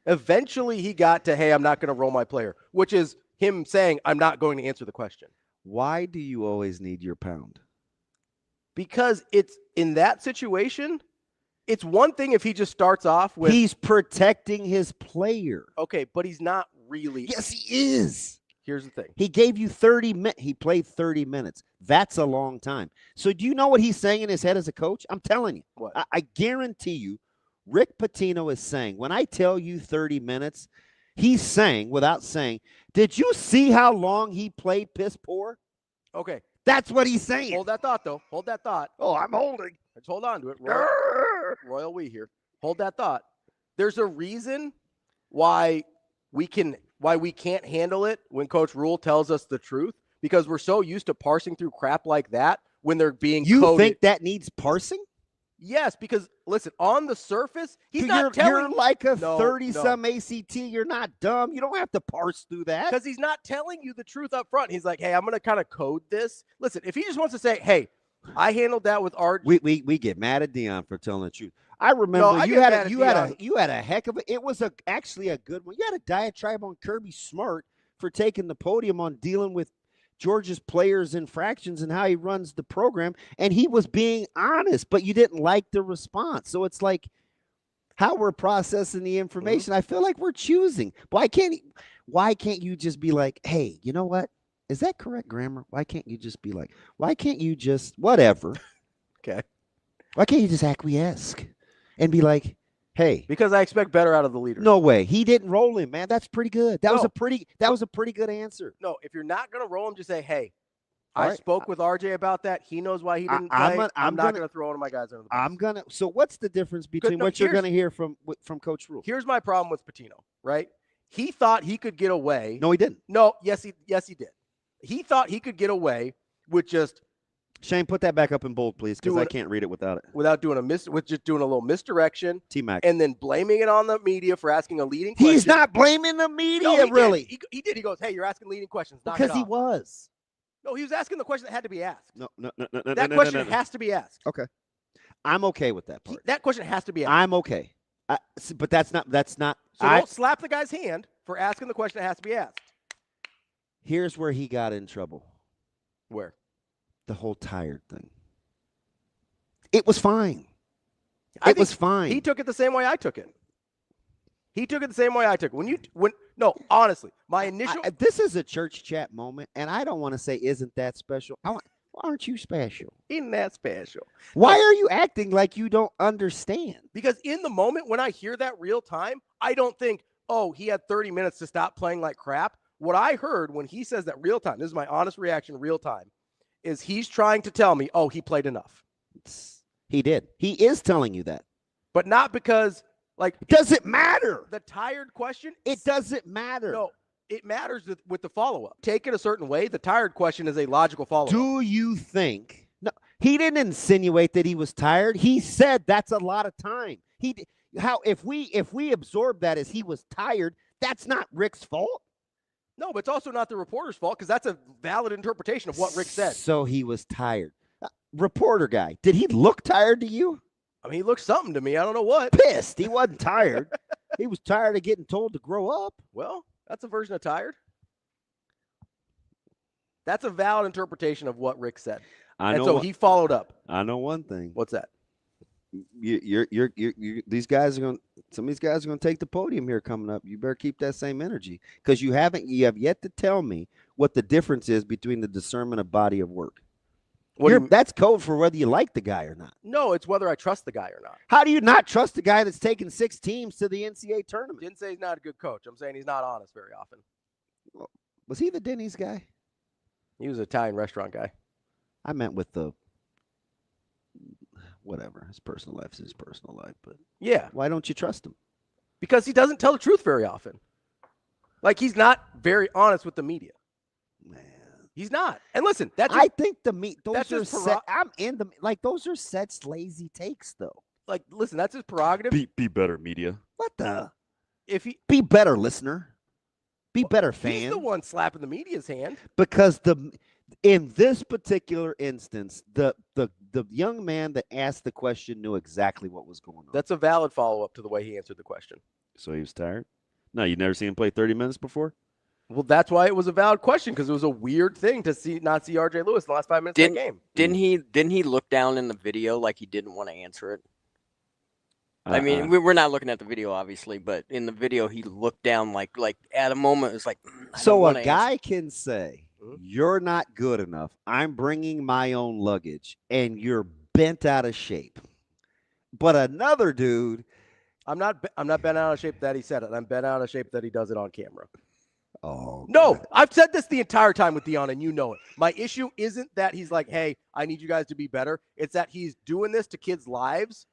Eventually, he got to, hey, I'm not going to roll my player, which is him saying, I'm not going to answer the question. Why do you always need your pound? Because it's in that situation, it's one thing if he just starts off with. He's protecting his player. Okay, but he's not really. Yes, he is. Here's the thing. He gave you 30 minutes. He played 30 minutes. That's a long time. So do you know what he's saying in his head as a coach? I'm telling you. What? I guarantee you, Rick Pitino is saying, when I tell you 30 minutes, he's saying, without saying, did you see how long he played piss poor? Okay. That's what he's saying. Hold that thought, though. Hold that thought. Oh, I'm holding. Let's hold on to it. Royal we here. Hold that thought. There's a reason why we can't handle it when Coach Rule tells us the truth, because we're so used to parsing through crap like that when they're being You coded. think that needs parsing? Yes, because, listen, on the surface, he's not telling. You're like a 30-some ACT. You're not dumb. You don't have to parse through that. Because he's not telling you the truth up front. He's like, hey, I'm going to kind of code this. Listen, if he just wants to say, hey, I handled that with RJ. We get mad at Dion for telling the truth. I remember you had a heck of a. It was actually a good one. You had a diatribe on Kirby Smart for taking the podium on dealing with Georgia's players' infractions and how he runs the program, and he was being honest, but you didn't like the response. So it's like how we're processing the information. I feel like we're choosing. Why can't you just be like, hey, you know what? Is that correct grammar? Why can't you just be like, why can't you just whatever? Okay. Why can't you just acquiesce and be like, hey? Because I expect better out of the leader. No way. He didn't roll him, man. That's pretty good. That was a pretty good answer. No, if you're not going to roll him, just say, hey, I spoke with RJ about that. He knows why he didn't play. I'm not going to throw one of my guys under the bus. So what's the difference between what you're going to hear from Coach Rule? Here's my problem with Pitino, right? He thought he could get away. No, he didn't. No, yes, he did. He thought he could get away with just Shane, put that back up in bold, please, because I can't read it without it. Without doing with just doing a little misdirection. T-Mac. And then blaming it on the media for asking a leading question. He's not blaming the media, really. He did. He goes, hey, you're asking leading questions. Because he was. No, he was asking the question that had to be asked. No. That question has to be asked. Okay. I'm okay with that part. That question has to be asked. I'm okay. But that's not. So don't slap the guy's hand for asking the question that has to be asked. Here's where he got in trouble. Where? The whole tired thing. It was fine. It was fine. He took it the same way I took it. No, honestly, my initial. This is a church chat moment, and I don't want to say, isn't that special? Why aren't you special? Isn't that special? Why are you acting like you don't understand? Because in the moment when I hear that real time, I don't think, oh, he had 30 minutes to stop playing like crap. What I heard when he says that real time, this is my honest reaction real time, is he's trying to tell me, oh, he played enough. He did. He is telling you that. But not because, like. Does it matter? The tired question? It doesn't matter. No, it matters with the follow-up. Take it a certain way. The tired question is a logical follow-up. Do you think? No, he didn't insinuate that he was tired. He said that's a lot of time. If we absorb that as he was tired, that's not Rick's fault. No, but it's also not the reporter's fault because that's a valid interpretation of what Rick said. So he was tired. Reporter guy, did he look tired to you? I mean, he looked something to me. I don't know what. Pissed. He wasn't tired. He was tired of getting told to grow up. Well, that's a version of tired. That's a valid interpretation of what Rick said. He followed up. I know one thing. What's that? These guys are going. Some of these guys are going to take the podium here coming up. You better keep that same energy because you have yet to tell me what the difference is between the discernment of body of work. That's code for whether you like the guy or not. No, it's whether I trust the guy or not. How do you not trust the guy that's taken 6 teams to the NCAA tournament? Didn't say he's not a good coach. I'm saying he's not honest very often. Well, was he the Denny's guy? He was an Italian restaurant guy. I meant with the whatever. His personal life is his personal life. But yeah. Why don't you trust him? Because he doesn't tell the truth very often. Like, he's not very honest with the media. He's not. And listen, I think those are set. I'm in the those are Seth's lazy takes though. Like, listen, that's his prerogative. Be better, media. What the? Be better, listener. Be better, fan. He's the one slapping the media's hand. Because in this particular instance, the young man that asked the question knew exactly what was going on. That's a valid follow-up to the way he answered the question. So he was tired? No, you never seen him play 30 minutes before? Well, that's why it was a valid question, because it was a weird thing to not see RJ Lewis in the last 5 minutes of that game. Didn't he look down in the video like he didn't want to answer it? I mean, we're not looking at the video, obviously, but in the video, he looked down like at a moment, it was like. So a guy can say, you're not good enough. I'm bringing my own luggage, and you're bent out of shape. But another dude. I'm not bent out of shape that he said it. I'm bent out of shape that he does it on camera. Oh, no, God. I've said this the entire time with Dion, and you know it. My issue isn't that he's like, hey, I need you guys to be better. It's that he's doing this to kids' lives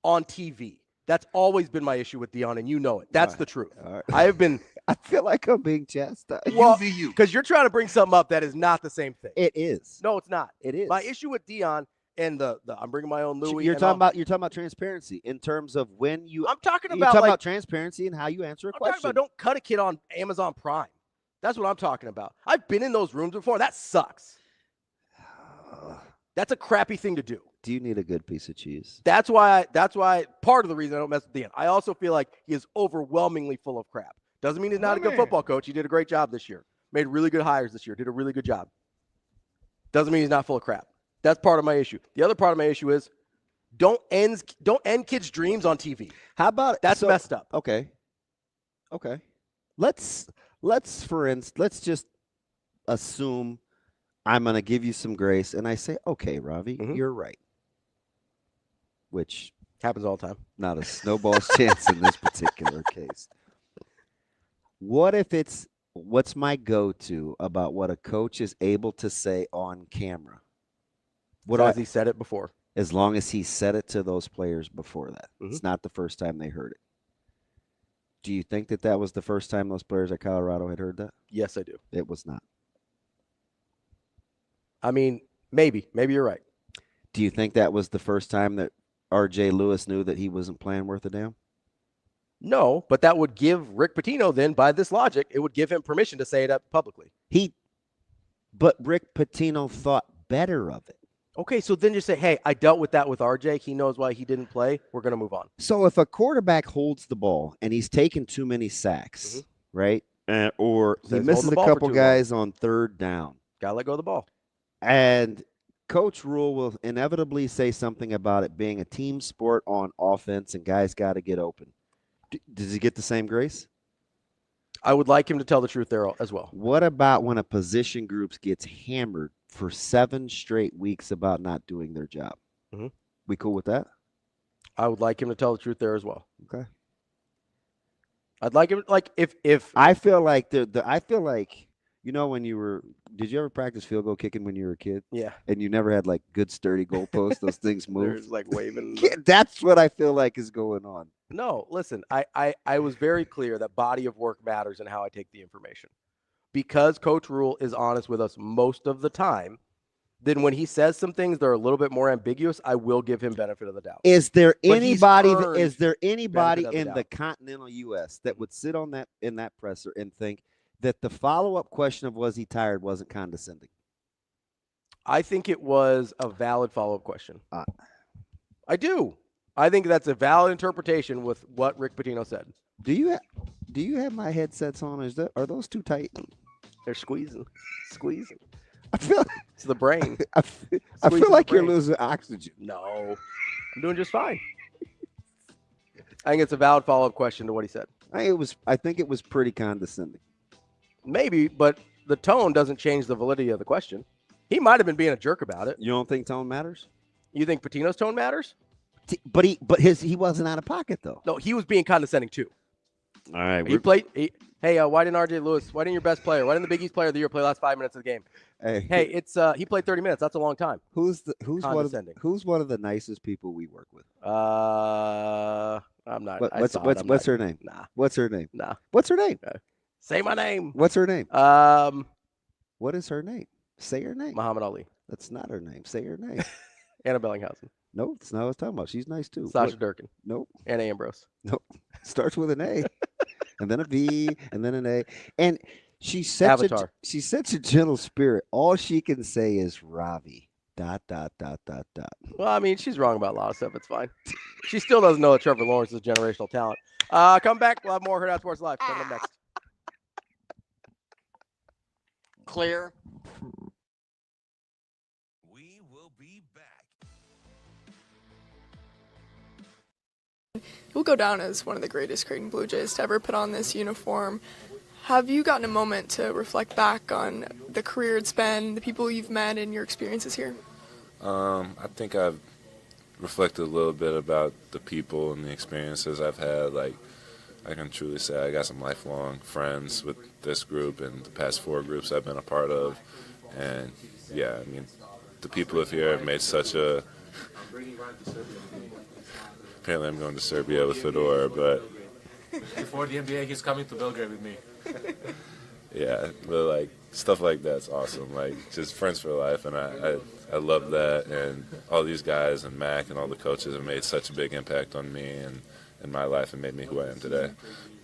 on TV. That's always been my issue with Dion, and you know it. That's the truth. Right. I have been. I feel like I'm being chastised. Well, because you're trying to bring something up that is not the same thing. It is. No, it's not. It is. My issue with Dion and the I'm bringing my own Louis. You're talking about transparency in terms of when you. I'm talking you're about talking about transparency and how you answer a question. Talking about don't cut a kid on Amazon Prime. That's what I'm talking about. I've been in those rooms before. That sucks. That's a crappy thing to do. Do you need a good piece of cheese? That's why part of the reason I don't mess with Dion. I also feel like he is overwhelmingly full of crap. Doesn't mean he's not a good football coach. He did a great job this year. Made really good hires this year. Did a really good job. Doesn't mean he's not full of crap. That's part of my issue. The other part of my issue is don't end kids' dreams on TV. How about that's messed up? Okay. Let's just assume I'm going to give you some grace, and I say, okay, Ravi, you're right. Which happens all the time. Not a snowball's chance in this particular case. What if what's my go-to about what a coach is able to say on camera? Has he said it before? As long as he said it to those players before that. It's not the first time they heard it. Do you think that was the first time those players at Colorado had heard that? Yes, I do. It was not. I mean, maybe. Maybe you're right. Do you think that was the first time that RJ Lewis knew that he wasn't playing worth a damn? No, but that would give Rick Pitino then, by this logic, it would give him permission to say it up publicly. But Rick Pitino thought better of it. Okay, so then just say, hey, I dealt with that with RJ. He knows why he didn't play. We're going to move on. So if a quarterback holds the ball and he's taken too many sacks, right? Or he Says, misses "Hold the a ball for couple too guys on third down. Gotta let go of the ball. And Coach Rule will inevitably say something about it being a team sport on offense and guys got to get open. Does he get the same grace? I would like him to tell the truth there as well. What about when a position group gets hammered for 7 straight weeks about not doing their job? Mm-hmm. We cool with that? I would like him to tell the truth there as well. Okay. I'd like him, like, if I feel like I feel like, you know, when did you ever practice field goal kicking when you were a kid? Yeah. And you never had like good sturdy goalposts, those things move. There's like waving. That's what I feel like is going on. No, listen, I was very clear that body of work matters and how I take the information. Because Coach Rule is honest with us most of the time, then when he says some things that are a little bit more ambiguous, I will give him benefit of the doubt. Is there But anybody he's benefit of the in the doubt. continental US that would sit on that in that presser and think that the follow-up question of was he tired wasn't condescending? I think it was a valid follow-up question. I do. I think that's a valid interpretation with what Rick Pitino said. Do you have my headsets on? Are those too tight? They're squeezing. I feel it's the brain. I feel like you're losing oxygen. No, I'm doing just fine. I think it's a valid follow-up question to what he said. I think it was pretty condescending. Maybe, but the tone doesn't change the validity of the question. He might have been being a jerk about it. You don't think tone matters? You think Pitino's tone matters? But he wasn't out of pocket though. No, he was being condescending too. All right. Why didn't RJ Lewis? Why didn't your best player? Why didn't the Big East player of the year play the last 5 minutes of the game? Hey, it's he played 30 minutes. That's a long time. Who's one of the nicest people we work with? I'm not. What's her name? Nah. What's her name? Nah. What's her name? Say my name. What's her name? What is her name? Say her name. Muhammad Ali. That's not her name. Say her name. Anna Bellinghausen. No, that's not what I was talking about. She's nice too. Sasha Durkin. Nope. Anna Ambrose. Nope. Starts with an A, and then a V, and then an A. And she's such a gentle spirit. All she can say is Ravi. ... Well, I mean, she's wrong about a lot of stuff. It's fine. She still doesn't know that Trevor Lawrence is a generational talent. Come back. We'll have more Hurrdat Sports Live coming up next. Clear. We will be back. He'll go down as one of the greatest Creighton Blue Jays to ever put on this uniform. Have you gotten a moment to reflect back on the career it's been, the people you've met, and your experiences here? I think I've reflected a little bit about the people and the experiences I've had. Like, I can truly say I got some lifelong friends with this group and the past 4 groups I've been a part of. And, yeah, I mean, the people of here have made such a... Apparently I'm going to Serbia with Fedor, but... Before the NBA, he's coming to Belgrade with me. Yeah, but like stuff like that's awesome. Like just friends for life, and I love that. And all these guys and Mac and all the coaches have made such a big impact on me and in my life and made me who I am today.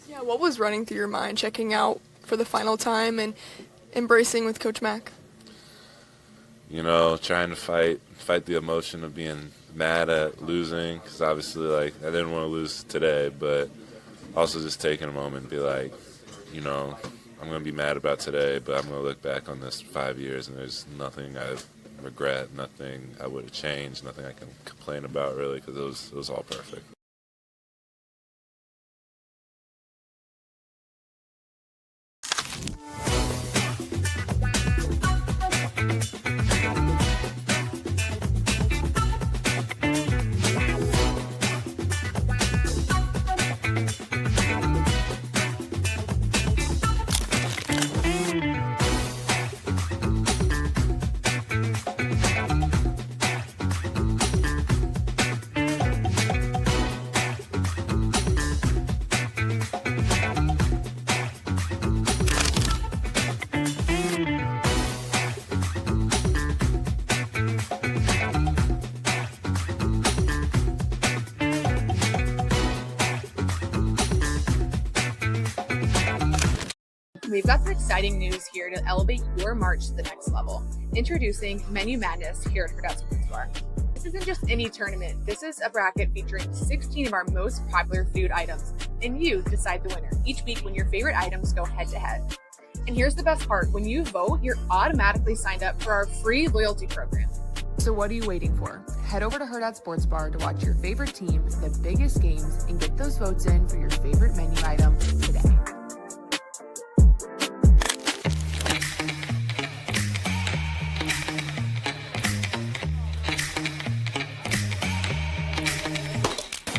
Yeah, what was running through your mind checking out for the final time and embracing with Coach Mac? You know, trying to fight the emotion of being mad at losing, because obviously like I didn't want to lose today, but also just taking a moment and be like, you know, I'm going to be mad about today, but I'm going to look back on this 5 years, and there's nothing I regret, nothing I would have changed, nothing I can complain about, really, because it was all perfect. We've got some exciting news here to elevate your March to the next level. Introducing Menu Madness here at Hurrdat Sports Bar. This isn't just any tournament. This is a bracket featuring 16 of our most popular food items, and you decide the winner each week when your favorite items go head-to-head. And here's the best part. When you vote, you're automatically signed up for our free loyalty program. So what are you waiting for? Head over to Hurrdat Sports Bar to watch your favorite team, the biggest games, and get those votes in for your favorite menu item today.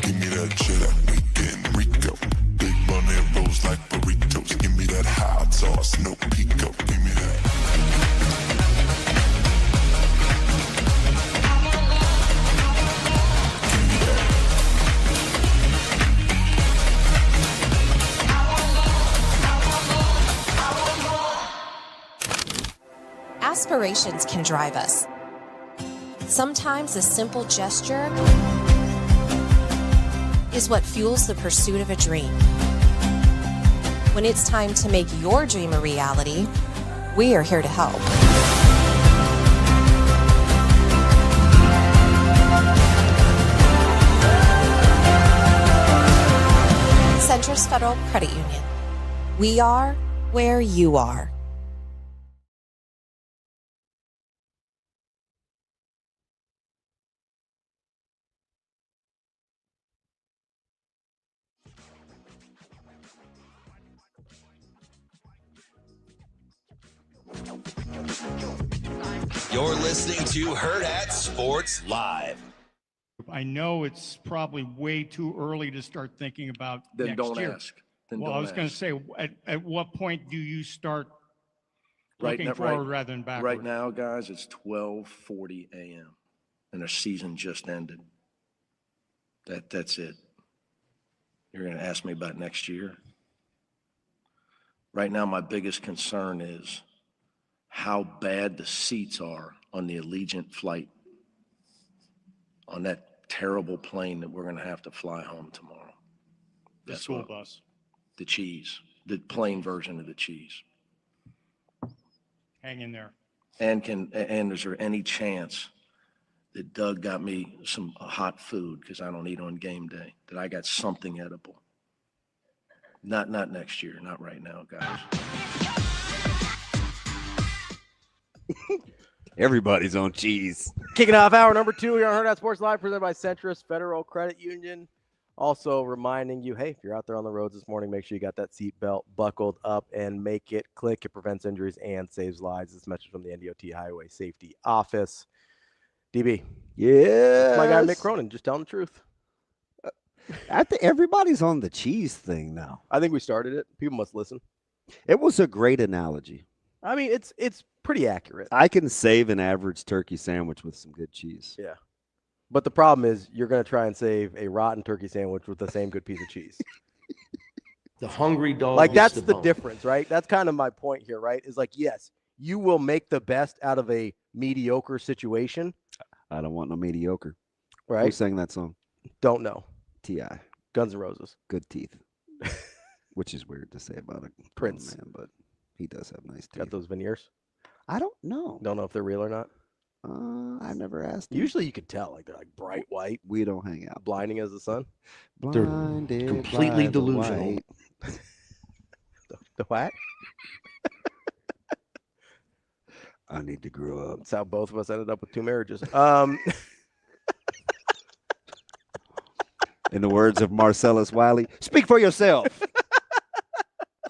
Give me that cheddar, weekend Rico. Big money rolls like burritos. Give me that hot sauce, no pico. Give me that. Aspirations can drive us. Sometimes a simple gesture is what fuels the pursuit of a dream. When it's time to make your dream a reality, we are here to help. Centris Federal Credit Union. We are where you are. You're listening to Hurrdat Sports Live. I know it's probably way too early to start thinking about Then next don't year. ask. Then Well, I don't was going to ask. say, at what point do you start Right looking now, forward rather than backward? Right now, guys, it's 12:40 a.m. and the season just ended. That's it. You're going to ask me about next year? Right now, my biggest concern is how bad the seats are on the Allegiant flight, on that terrible plane that we're going to have to fly home tomorrow. The school bus. The cheese, the plain version of the cheese. Hang in there. And is there any chance that Doug got me some hot food, because I don't eat on game day, that I got something edible? Not next year, not right now, guys. Everybody's on cheese. Kicking off hour number 2 here on Hurrdat Sports Live, presented by Centris Federal Credit Union. Also reminding you, hey, if you're out there on the roads this morning, make sure you got that seatbelt buckled up and make it click. It prevents injuries and saves lives. This message from the NDOT Highway Safety Office. DB. Yeah. It's my guy, Mick Cronin, just telling the truth. I think everybody's on the cheese thing now. I think we started it. People must listen. It was a great analogy. I mean, it's pretty accurate. I can save an average turkey sandwich with some good cheese. Yeah. But the problem is you're going to try and save a rotten turkey sandwich with the same good piece of cheese. The hungry dog. Like, gets that's the bone. difference, right? That's kind of my point here, right? Is like, yes, you will make the best out of a mediocre situation. I don't want no mediocre. Right? Who sang that song? Don't know. T.I. Guns N' Roses. Good teeth. Which is weird to say about a Prince. man, but he does have nice teeth. Got those veneers? I don't know. Don't know if they're real or not. I never asked him. Usually you could tell, like they're like bright white, We don't hang out. blinding as the sun. Blinded completely by the delusional. white. The what? I need to grow up. That's how both of us ended up with 2 marriages. In the words of Marcellus Wiley, speak for yourself.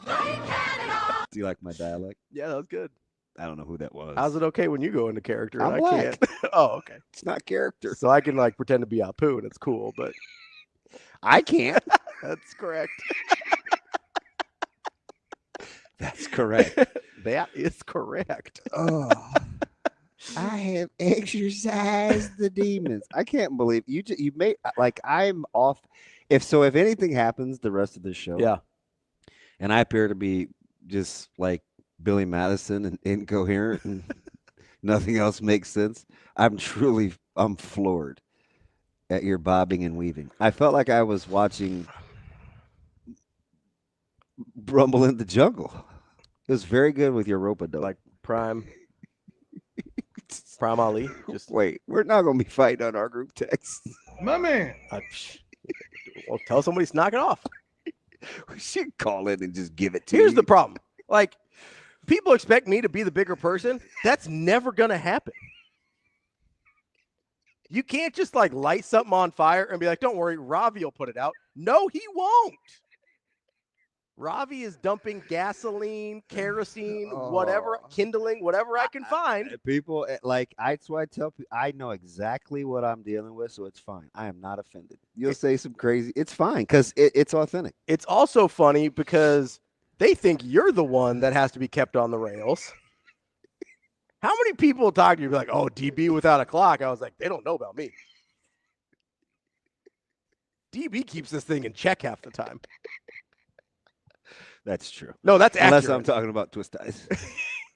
Do you like my dialect? Yeah, that was good. I don't know who that was. How's it okay when you go into character? I'm and I black. can't. Oh, okay. It's not character. So I can like pretend to be Apu and it's cool, but I can't. that's correct. That's correct. That is correct. Oh, I have exercised the demons. I can't believe you made like I'm off. If anything happens the rest of the show, Yeah. and I appear to be just like Billy Madison and incoherent and nothing else makes sense, I'm floored at your bobbing and weaving. I felt like I was watching Rumble in the Jungle. It was very good with your rope-a-dope. Like prime Prime Ali. Just wait. We're not going to be fighting on our group text. My man. Well, tell somebody to knock it off. We should call in and just give it to you. Here's the problem. Like, people expect me to be the bigger person. That's never going to happen. You can't just like light something on fire and be like, don't worry, Ravi will put it out. No, he won't. Ravi is dumping gasoline, kerosene, whatever, kindling, whatever I can find. People, that's why I tell people, I know exactly what I'm dealing with, so it's fine. I am not offended. You'll say some crazy, it's fine, because it's authentic. It's also funny because they think you're the one that has to be kept on the rails. How many people talk to you be like, oh, DB without a clock? I was like, they don't know about me. DB keeps this thing in check half the time. That's true. No, that's accurate. Unless I'm talking about twist ties.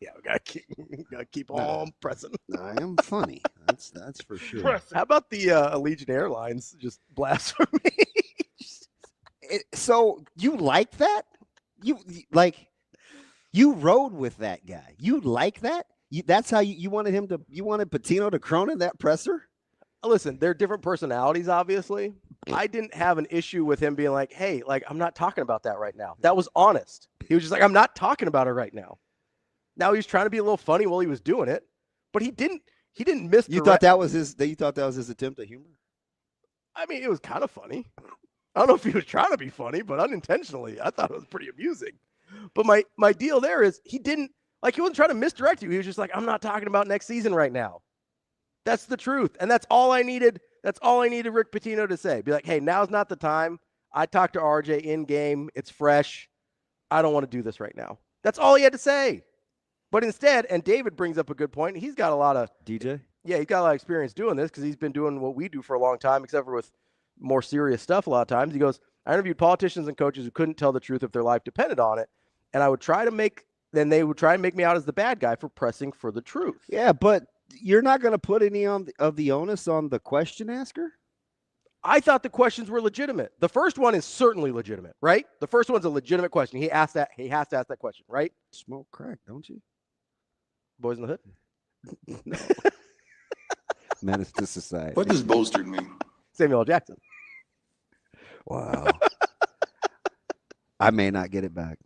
Yeah, we gotta keep on pressing. I am funny. That's for sure. How about the Allegiant Airlines just blasphemy? So you like that? You rode with that guy. You like that? That's how you wanted him to. You wanted Patino to Cronin that presser? Listen, they're different personalities, obviously. I didn't have an issue with him being like, hey, like, I'm not talking about that right now. That was honest. He was just like, I'm not talking about it right now. Now he was trying to be a little funny while he was doing it, but he didn't miss. You thought that was his attempt at humor? I mean, it was kind of funny. I don't know if he was trying to be funny, but unintentionally, I thought it was pretty amusing. But my deal there is he wasn't trying to misdirect you. He was just like, I'm not talking about next season right now. That's the truth. And that's all I needed. That's all I needed Rick Pitino to say. Be like, hey, now's not the time. I talked to RJ in game. It's fresh. I don't want to do this right now. That's all he had to say. But instead, and David brings up a good point. He's got a lot of DJ. Yeah, he's got a lot of experience doing this because he's been doing what we do for a long time, except for with more serious stuff a lot of times. He goes, I interviewed politicians and coaches who couldn't tell the truth if their life depended on it. And they would try and make me out as the bad guy for pressing for the truth. Yeah, but you're not going to put any of the onus on the question asker? I thought the questions were legitimate. The first one is certainly legitimate, right? The first one's a legitimate question. He has to ask that question, right? Smoke crack, don't you? Boys in the Hood? No. Menace to society. What does bolstered mean? Samuel L. Jackson. Wow. I may not get it back.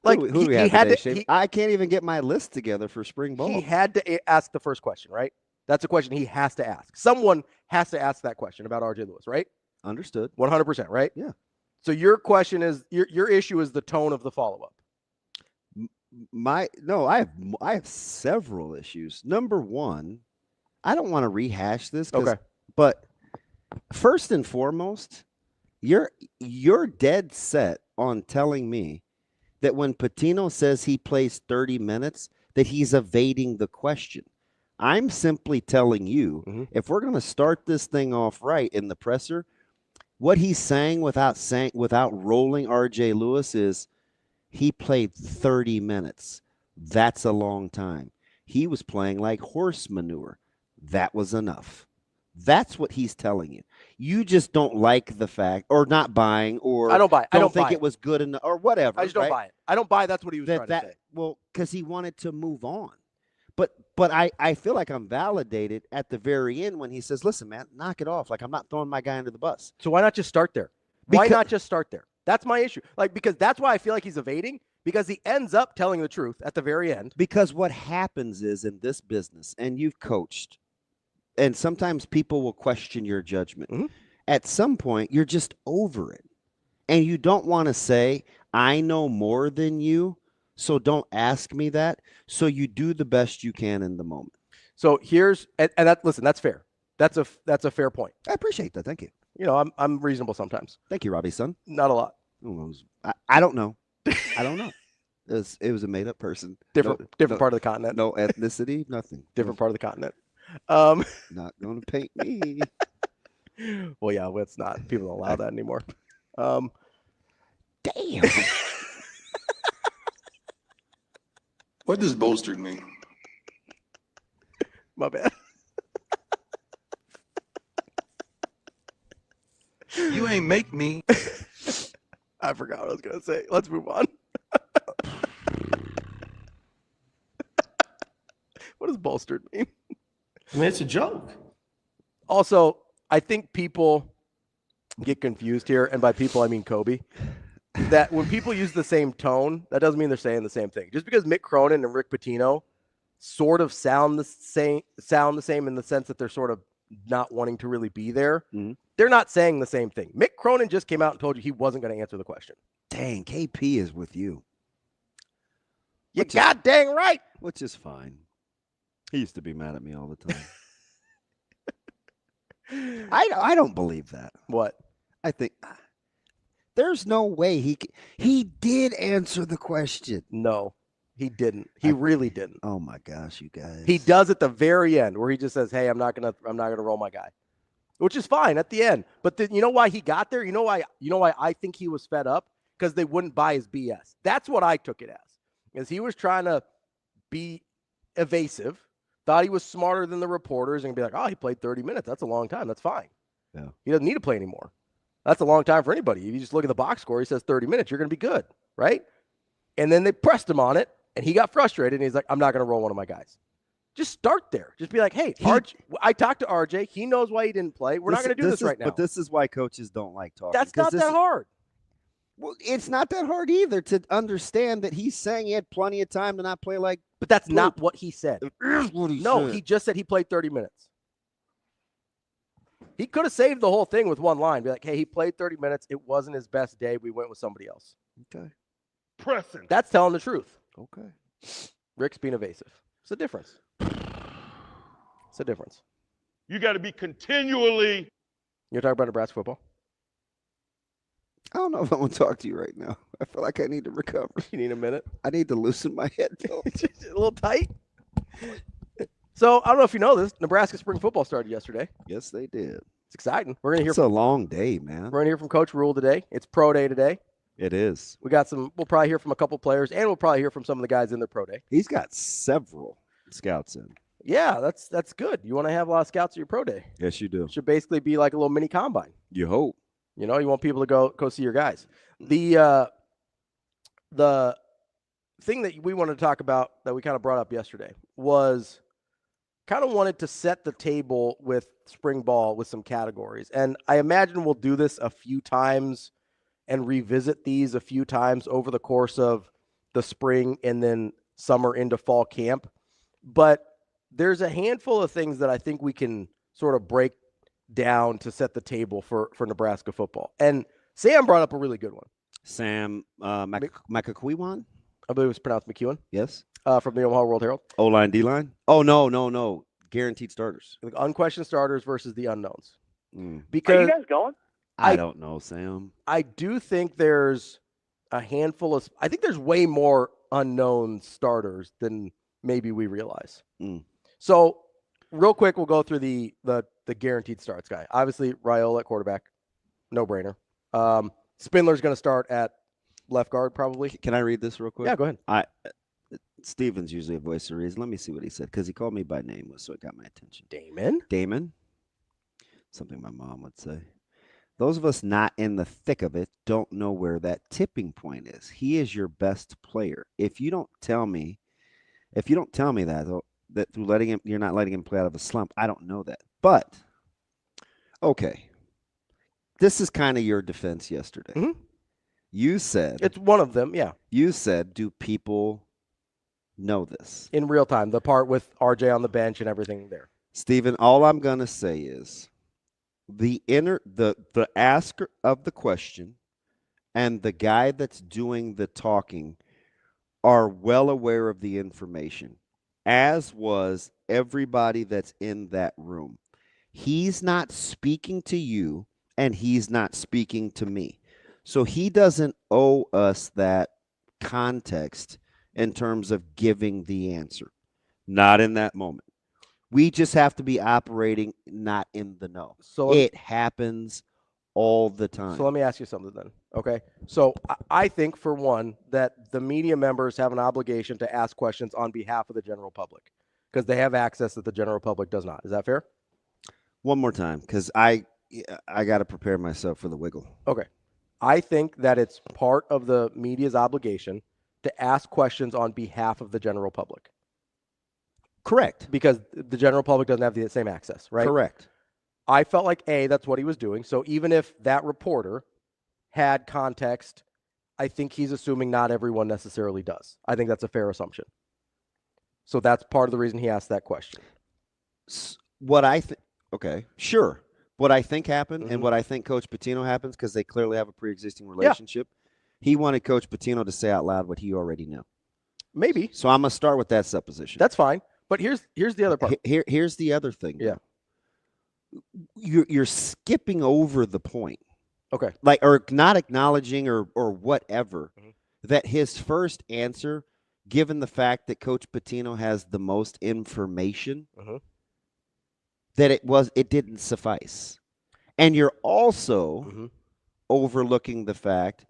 Who do we have today, I can't even get my list together for spring ball. He had to ask the first question, right? That's a question he has to ask. Someone has to ask that question about RJ Lewis, right? Understood. 100%, right? Yeah. So your question is your issue is the tone of the follow-up. I have several issues. Number one, I don't want to rehash this. Okay. But first and foremost, you're dead set on telling me that when Pitino says he plays 30 minutes, that he's evading the question. I'm simply telling you, if we're going to start this thing off right in the presser, what he's saying without rolling RJ Lewis is he played 30 minutes. That's a long time. He was playing like horse manure. That was enough. That's what he's telling you. You just don't like the fact, or not buying, or I don't buy it. I don't think buy it was good enough, or whatever. I just don't buy it. I don't buy that's what he was trying to say. Well, because he wanted to move on. But I feel like I'm validated at the very end when he says, listen, man, knock it off. Like, I'm not throwing my guy under the bus. So why not just start there? Why not just start there? That's my issue. Because that's why I feel like he's evading, because he ends up telling the truth at the very end. Because what happens is in this business, and you've coached, and sometimes people will question your judgment. At some point, you're just over it. And you don't want to say, I know more than you, so don't ask me that. So you do the best you can in the moment. So listen, that's fair. That's a fair point. I appreciate that. Thank you. You know, I'm reasonable sometimes. Thank you, Robbie's son. Not a lot. I don't know. I don't know. It was a made up person. Different part of the continent. No ethnicity, nothing. Different part of the continent. Not going to paint me. Well, yeah, it's not. People don't allow that anymore. Damn. What does bolstered mean? My bad. You ain't make me. I forgot what I was going to say. Let's move on. What does bolstered mean? I mean, it's a joke. Also, I think people get confused here, and by people I mean Kobe. That when people use the same tone, that doesn't mean they're saying the same thing. Just because Mick Cronin and Rick Pitino sort of sound the same in the sense that they're sort of not wanting to really be there, they're not saying the same thing. Mick Cronin just came out and told you he wasn't going to answer the question. Dang, KP is with you. You got dang right. Which is fine. He used to be mad at me all the time. I don't believe that. What? I think there's no way he did answer the question. No, he didn't. He really didn't. Oh my gosh, you guys. He does at the very end where he just says, "Hey, I'm not gonna roll my guy," which is fine at the end. But you know why he got there? You know why I think he was fed up? Because they wouldn't buy his BS. That's what I took it as. Because he was trying to be evasive, thought he was smarter than the reporters, and be like, "Oh, he played 30 minutes. That's a long time. That's fine. Yeah. He doesn't need to play anymore. That's a long time for anybody. If you just look at the box score, he says 30 minutes. You're going to be good, right?" And then they pressed him on it, and he got frustrated, and he's like, "I'm not going to roll one of my guys." Just start there. Just be like, "Hey, I talked to RJ. He knows why he didn't play. We're not going to do this right now." But this is why coaches don't like talking. That's not that hard. Well, it's not that hard either to understand that he's saying he had plenty of time to not play like. But that's not what he said. It is what he said. He just said he played 30 minutes. He could have saved the whole thing with one line. Be like, "Hey, he played 30 minutes. It wasn't his best day. We went with somebody else." Okay. Pressing. That's telling the truth. Okay. Rick's being evasive. It's a difference. It's a difference. You got to be continually. You're talking about Nebraska football? I don't know if I want to talk to you right now. I feel like I need to recover. You need a minute? I need to loosen my head. It's just a little tight. So I don't know if you know this. Nebraska spring football started yesterday. Yes, they did. It's exciting. We're gonna hear. It's a long day, man. We're gonna hear from Coach Rule today. It's pro day today. It is. We got some. We'll probably hear from a couple players, and we'll probably hear from some of the guys in their pro day. He's got several scouts in. Yeah, that's good. You want to have a lot of scouts at your pro day. Yes, you do. It should basically be like a little mini combine. You hope. You know, you want people to go see your guys. The thing that we wanted to talk about that we kind of brought up yesterday was kind of wanted to set the table with spring ball with some categories. And I imagine we'll do this a few times and revisit these a few times over the course of the spring and then summer into fall camp. But there's a handful of things that I think we can sort of break down to set the table for Nebraska football. And Sam brought up a really good one. Sam McEwen? I believe it was pronounced McEwen. Yes. From the Omaha World Herald. O-line, D-line? Oh, no. Guaranteed starters. Like unquestioned starters versus the unknowns. Because are you guys going? I don't know, Sam. I do think there's a handful of – I think there's way more unknown starters than maybe we realize. So real quick, we'll go through the guaranteed starts guy. Obviously, Raiola at quarterback. No-brainer. Spindler's going to start at left guard probably. Can I read this real quick? Yeah, go ahead. Steven's usually a voice of reason. Let me see what he said because he called me by name, so it got my attention. Damon? Something my mom would say. Those of us not in the thick of it don't know where that tipping point is. He is your best player. If you don't tell me that through you're not letting him play out of a slump, I don't know that. But okay. This is kind of your defense yesterday. Mm-hmm. You said it's one of them, yeah. You said, do people know this? In real time, the part with RJ on the bench and everything there. Steven, all I'm gonna say is the asker of the question and the guy that's doing the talking are well aware of the information, as was everybody that's in that room. He's not speaking to you. And he's not speaking to me. So he doesn't owe us that context in terms of giving the answer. Not in that moment. We just have to be operating not in the know. So it happens all the time. So let me ask you something then. Okay. So I think, for one, that the media members have an obligation to ask questions on behalf of the general public because they have access that the general public does not. Is that fair? One more time, because I got to prepare myself for the wiggle. Okay. I think that it's part of the media's obligation to ask questions on behalf of the general public. Correct. Because the general public doesn't have the same access, right? Correct. I felt like, that's what he was doing. So even if that reporter had context, I think he's assuming not everyone necessarily does. I think that's a fair assumption. So that's part of the reason he asked that question. What I think, okay, sure. What I think happened and what I think Coach Pitino happens, because they clearly have a pre-existing relationship, he wanted Coach Pitino to say out loud what he already knew. Maybe. So I'm going to start with that supposition. That's fine. But here's the other part. Here's the other thing. Yeah. You're skipping over the point. Okay. Like, or not acknowledging or whatever, that his first answer, given the fact that Coach Pitino has the most information, that it didn't suffice. And you're also overlooking the fact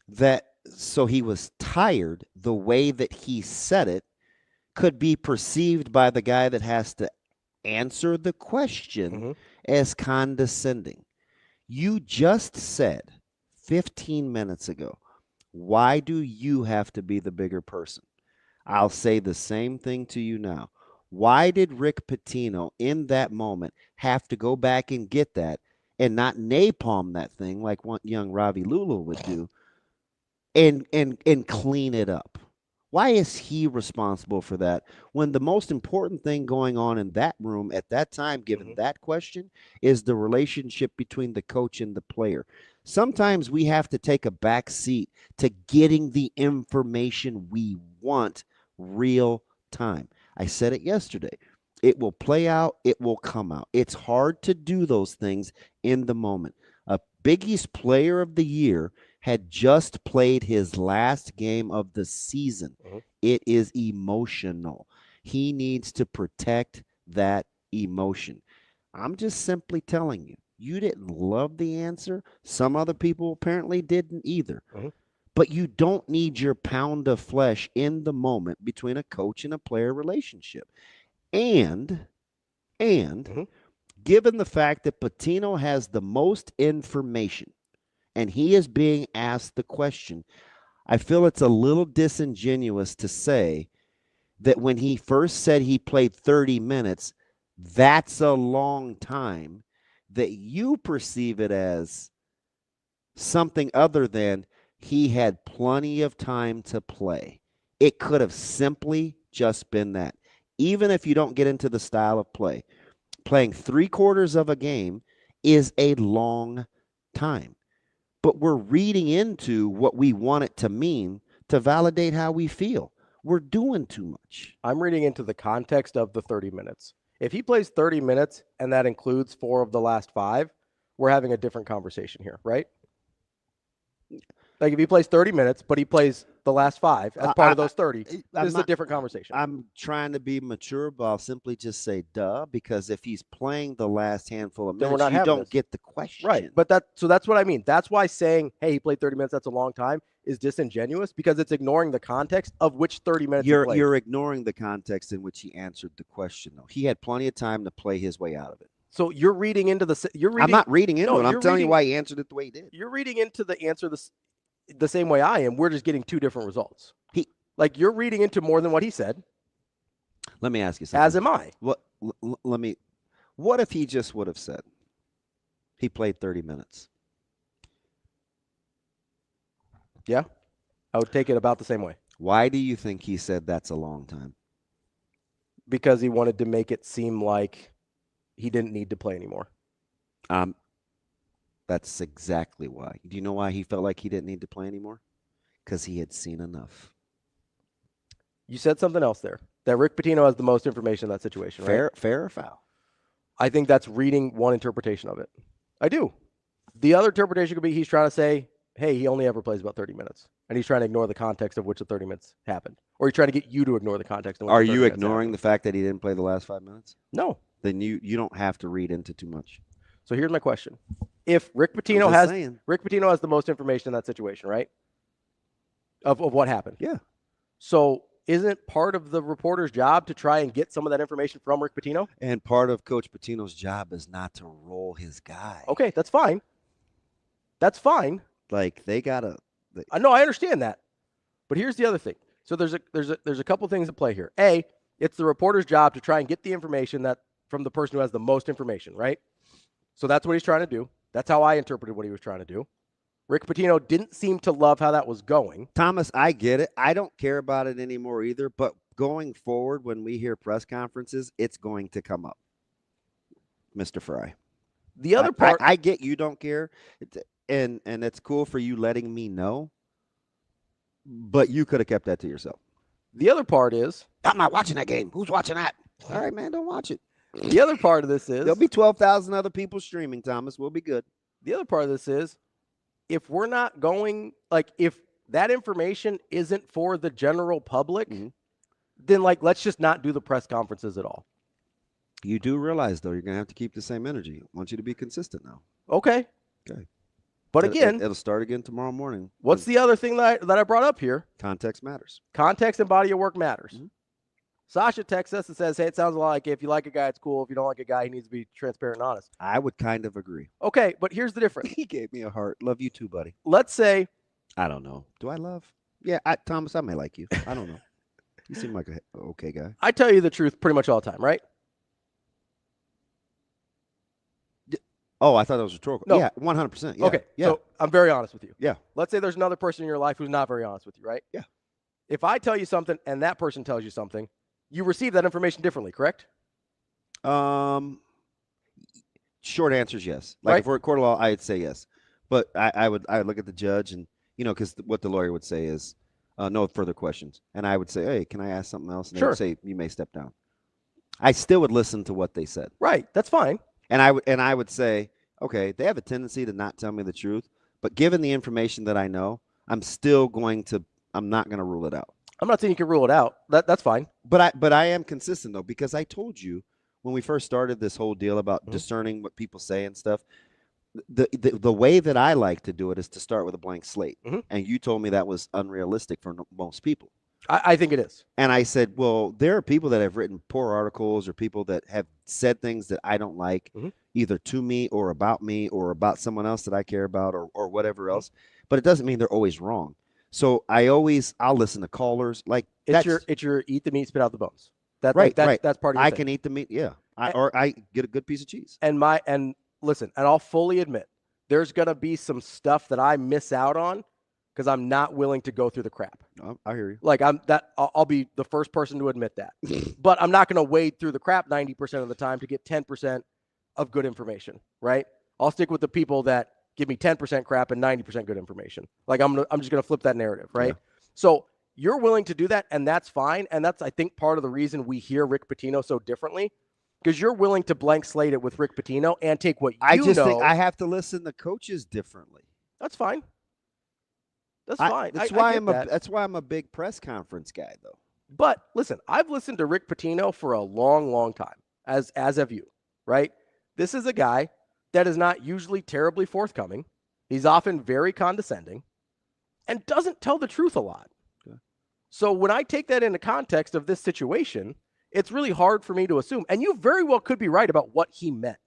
that so he was tired, the way that he said it could be perceived by the guy that has to answer the question as condescending. You just said 15 minutes ago, why do you have to be the bigger person? I'll say the same thing to you now. Why did Rick Pitino in that moment have to go back and get that and not napalm that thing like one young Ravi Lulla would do and clean it up? Why is he responsible for that when the most important thing going on in that room at that time, given that question, is the relationship between the coach and the player? Sometimes we have to take a back seat to getting the information we want real time. I said it yesterday. It will play out. It will come out. It's hard to do those things in the moment. A Big East Player of the Year had just played his last game of the season. It is emotional. He needs to protect that emotion. I'm just simply telling you, you didn't love the answer. Some other people apparently didn't either. But you don't need your pound of flesh in the moment between a coach and a player relationship. And given the fact that Pitino has the most information and he is being asked the question, I feel it's a little disingenuous to say that when he first said he played 30 minutes, that's a long time, that you perceive it as something other than he had plenty of time to play. It could have simply just been that. Even if you don't get into the style of play, playing 3/4 of a game is a long time. But we're reading into what we want it to mean to validate how we feel. We're doing too much. I'm reading into the context of the 30 minutes. If he plays 30 minutes and that includes 4 of the last 5, we're having a different conversation here, right? Like if he plays 30 minutes, but he plays the last 5 as part of those 30, this is a different conversation. I'm trying to be mature, but I'll simply just say duh, because if he's playing the last handful of minutes, you don't get the question. Right, but that's what I mean. That's why saying, hey, he played 30 minutes, that's a long time, is disingenuous, because it's ignoring the context of which 30 minutes he played. You're ignoring the context in which he answered the question, though. He had plenty of time to play his way out of it. So you're reading into I'm not reading into it. I'm telling you why he answered it the way he did. You're reading into the answer the same way I am. We're just getting 2 different results. You're reading into more than what he said. Let me ask you something. As am I. What if he just would have said he played 30 minutes? Yeah, I would take it about the same way. Why do you think he said that's a long time? Because he wanted to make it seem like he didn't need to play anymore. That's exactly why. Do you know why he felt like he didn't need to play anymore? Because he had seen enough. You said something else there, that Rick Pitino has the most information in that situation, right? Fair or foul? I think that's reading one interpretation of it. I do. The other interpretation could be he's trying to say, hey, he only ever plays about 30 minutes. And he's trying to ignore the context of which the 30 minutes happened. Or he's trying to get you to ignore the context. Are you ignoring the fact that he didn't play the last 5 minutes? No. Then you don't have to read into too much. So here's my question. If Rick Pitino has the most information in that situation, right? Of what happened. Yeah. So isn't part of the reporter's job to try and get some of that information from Rick Pitino? And part of Coach Pitino's job is not to roll his guy. Okay, that's fine. That's fine. Like they gotta. I know, I understand that. But here's the other thing. So there's a couple things at play here. A, It's the reporter's job to try and get the information that from the person who has the most information, right? So that's what he's trying to do. That's how I interpreted what he was trying to do. Rick Pitino didn't seem to love how that was going. Thomas, I get it. I don't care about it anymore either, but going forward, when we hear press conferences, it's going to come up, Mr. Fry. The other part, I get you don't care, and it's cool for you letting me know, but you could have kept that to yourself. The other part is, I'm not watching that game. Who's watching that? All right, man, don't watch it. The other part of this is, there'll be 12,000 other people streaming, Thomas. We'll be good. The other part of this is, if we're not going, like, if that information isn't for the general public, then, like, let's just not do the press conferences at all. You do realize, though, you're going to have to keep the same energy. I want you to be consistent now. Okay. But again, it'll start again tomorrow morning. What's the other thing that I brought up here? Context matters. Context and body of work matters. Sasha texts us and says, hey, it sounds a lot like if you like a guy, it's cool. If you don't like a guy, he needs to be transparent and honest. I would kind of agree. Okay, but here's the difference. He gave me a heart. Love you too, buddy. Let's say. I don't know. Do I love? Yeah, Thomas, I may like you. I don't know. You seem like a okay guy. I tell you the truth pretty much all the time, right? Oh, I thought that was rhetorical. No. Yeah, 100%. Yeah. Okay, yeah. so I'm very honest with you. Yeah. Let's say there's another person in your life who's not very honest with you, right? Yeah. If I tell you something and that person tells you something, you receive that information differently, correct? Short answer is yes. Like Right. if we're at court of law, I'd say yes. But I would look at the judge and, because what the lawyer would say is no further questions. And I would say, hey, can I ask something else? And they would say, you may step down. I still would listen to what they said. Right. That's fine. And I would say, okay, they have a tendency to not tell me the truth, but given the information that I know, I'm not going to rule it out. I'm not saying you can rule it out. That's fine. But I am consistent though, because I told you when we first started this whole deal about discerning what people say and stuff, the way that I like to do it is to start with a blank slate. And you told me that was unrealistic for most people. I think it is. And I said, well, there are people that have written poor articles or people that have said things that I don't like, either to me or about someone else that I care about or whatever else. But it doesn't mean they're always wrong. So I'll listen to callers. Like it's your eat the meat, spit out the bones. That's right. That's part of your I thing. can eat the meat. Yeah. Or I get a good piece of cheese. And listen, and I'll fully admit there's going to be some stuff that I miss out on because I'm not willing to go through the crap. I hear you. Like I'll be the first person to admit that. But I'm not going to wade through the crap 90% of the time to get 10% of good information, right? I'll stick with the people that give me 10% crap and 90% good information. Like I'm just going to flip that narrative, right? Yeah. So you're willing to do that, and that's fine. And that's, I think, part of the reason we hear Rick Pitino so differently, because you're willing to blank slate it with Rick Pitino and take what you know. think I have to listen to coaches differently. That's fine. That's fine. That's why I'm a big press conference guy, though. But listen, I've listened to Rick Pitino for a long, long time, as have you, right? This is a guy that is not usually terribly forthcoming. He's often very condescending and doesn't tell the truth a lot. Okay. So when I take that into context of this situation, it's really hard for me to assume. And you very well could be right about what he meant.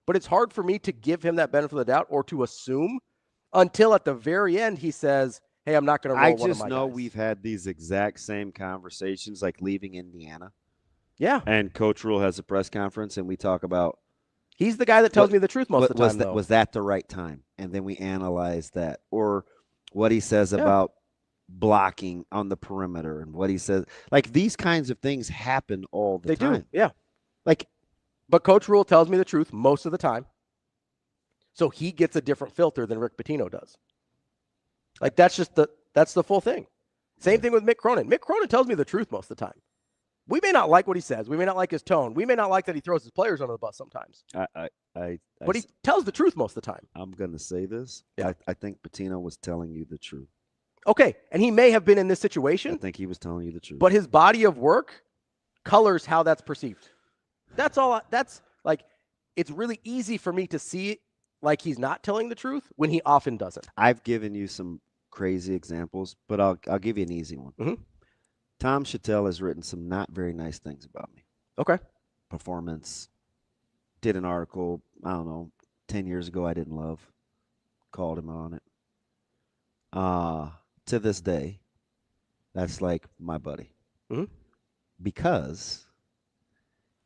But it's hard for me to give him that benefit of the doubt or to assume until at the very end he says, hey, I'm not going to roll one of my guys. I just know we've had these exact same conversations, like leaving Indiana. Yeah. And Coach Rule has a press conference, and we talk about. He's the guy that tells me the truth most of the time, though. Was that the right time? And then we analyze that. Or what he says about blocking on the perimeter and what he says. Like, these kinds of things happen all the time. They do, yeah. Like, but Coach Rule tells me the truth most of the time. So he gets a different filter than Rick Pitino does. Like, that's the full thing. Same thing with Mick Cronin. Mick Cronin tells me the truth most of the time. We may not like what he says. We may not like his tone. We may not like that he throws his players under the bus sometimes. But he tells the truth most of the time. I'm going to say this. Yeah. I think Pitino was telling you the truth. Okay, and he may have been in this situation. I think he was telling you the truth. But his body of work colors how that's perceived. That's all. That's like, it's really easy for me to see it like he's not telling the truth when he often doesn't. I've given you some crazy examples, but I'll give you an easy one. Mm-hmm. Tom Chattel has written some not very nice things about me. Okay. Performance. Did an article, 10 years ago I didn't love. Called him on it. To this day, that's like my buddy. Mm-hmm. because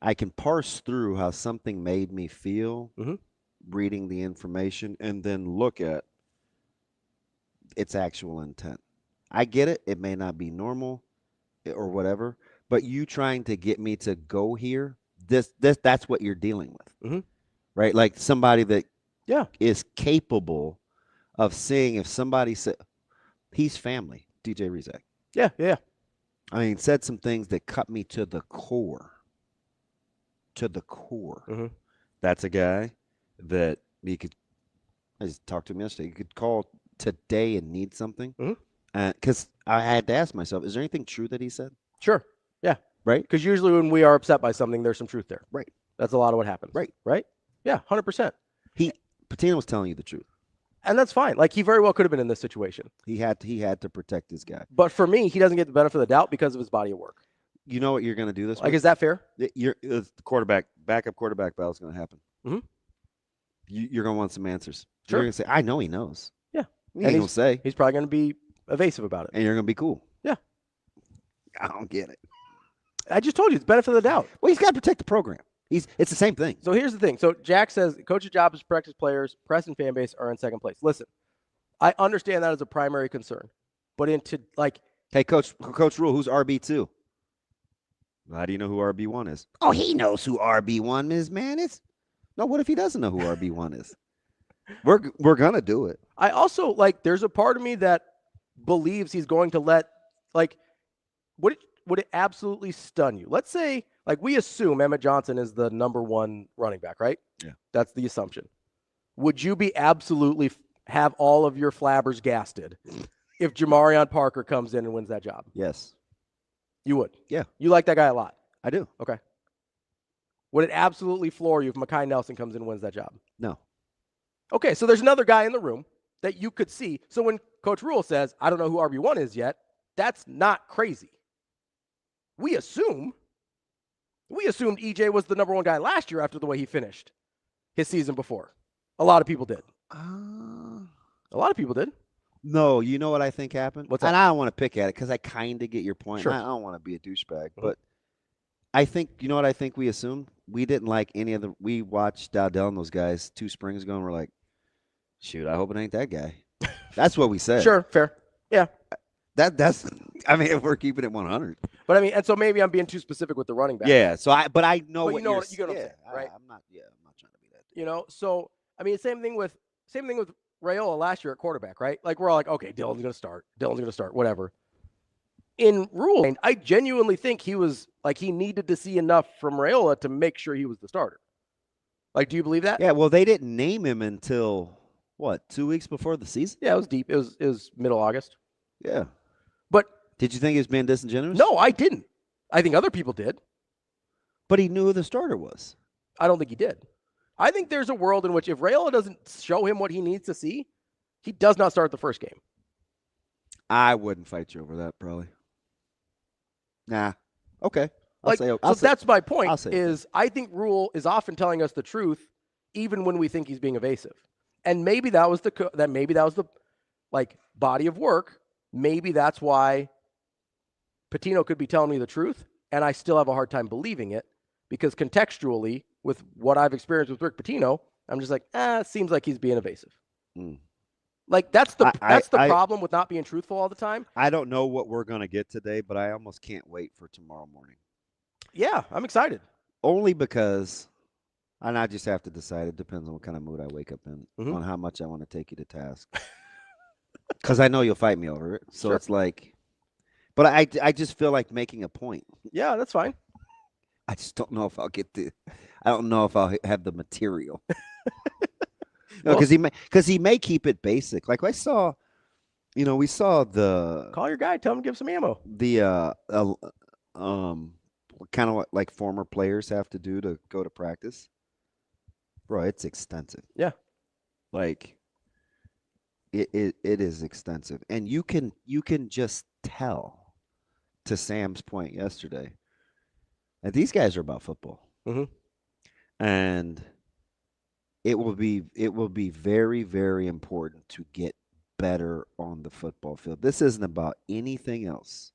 I can parse through how something made me feel reading the information and then look at its actual intent. I get it. It may not be normal or whatever, but you trying to get me to go here, that's what you're dealing with, right? Like somebody that is capable of seeing if somebody said he's family, DJ Rizak. Yeah. I mean, said some things that cut me to the core. That's a guy that you could, I just talked to him yesterday, you could call today and need something. Because I had to ask myself, is there anything true that he said? Sure. Yeah. Right? Because usually when we are upset by something, there's some truth there. Right. That's a lot of what happens. Right? Yeah, 100%. Patino was telling you the truth. And that's fine. Like, he very well could have been in this situation. He had to protect his guy. But for me, he doesn't get the benefit of the doubt because of his body of work. You know what you're going to do this Like, with? is that fair? The backup quarterback battle is going to happen. You're going to want some answers. Sure. You're going to say, I know he knows. Yeah. He ain't going to say. He's probably going to be evasive about it. And you're going to be cool. Yeah. I don't get it. I just told you, it's benefit of the doubt. Well, he's got to protect the program. It's the same thing. So here's the thing. So Jack says, coach's job is to protect his players. Press and fan base are in second place. Listen, I understand that as a primary concern. But hey, Coach Rule, who's RB2? How do you know who RB1 is? Oh, he knows who RB1 is, man. No, what if he doesn't know who RB1 is? We're going to do it. I also, there's a part of me that believes he's going to let, would it absolutely stun you? Let's say, we assume Emmett Johnson is the number one running back, right? Yeah. That's the assumption. Would you be absolutely have all of your flabbers gasted if Jamarion Parker comes in and wins that job? Yes. You would? Yeah. You like that guy a lot? I do. Okay. Would it absolutely floor you if Mekhi Nelson comes in and wins that job? No. Okay, so there's another guy in the room that you could see. So when Coach Rule says, I don't know who RB1 is yet, that's not crazy. We assumed EJ was the number one guy last year after the way he finished his season before. A lot of people did. A lot of people did. No, you know what I think happened? What's that? And I don't want to pick at it because I kind of get your point. Sure. I don't want to be a douchebag. But I think, you know what I think we assumed? We didn't like any of we watched Dowdell and those guys 2 springs ago and we're like, shoot, I hope it ain't that guy. That's what we said. Sure, fair. Yeah. That's, I mean, if we're keeping it 100. But I mean, and so maybe I'm being too specific with the running back. Yeah. So I know but what you know you're what I'm saying, right? I'm not trying to be that. You know, so I mean, same thing with Raiola last year at quarterback, right? Like, we're all like, okay, Dylan's going to start, whatever. In Rule, I genuinely think he was he needed to see enough from Raiola to make sure he was the starter. Like, do you believe that? Yeah. Well, they didn't name him until what, 2 weeks before the season? Yeah, it was deep. It was middle August. Yeah. But did you think he was being disingenuous? No, I didn't. I think other people did. But he knew who the starter was. I don't think he did. I think there's a world in which if Raiola doesn't show him what he needs to see, he does not start the first game. I wouldn't fight you over that, probably. Nah. Okay. That's my point. I think Rule is often telling us the truth, even when we think he's being evasive. And maybe that was the body of work. Maybe that's why Patino could be telling me the truth, and I still have a hard time believing it because contextually, with what I've experienced with Rick Pitino, I'm just like, it seems like he's being evasive. That's the problem with not being truthful all the time. I don't know what we're going to get today, but I almost can't wait for tomorrow morning. Yeah, I'm excited. Only because, and I just have to decide, it depends on what kind of mood I wake up in, on how much I want to take you to task. Because I know you'll fight me over it. So It's like, but I just feel like making a point. Yeah, that's fine. I just don't know if I don't know if I'll have the material. No, because he may keep it basic. Like I saw, we saw the call your guy, tell him to give some ammo. The kind of what like former players have to do to go to practice. Bro, it's extensive. Yeah, like it is extensive, and you can just tell. To Sam's point yesterday, that these guys are about football, and it will be very, very important to get better on the football field. This isn't about anything else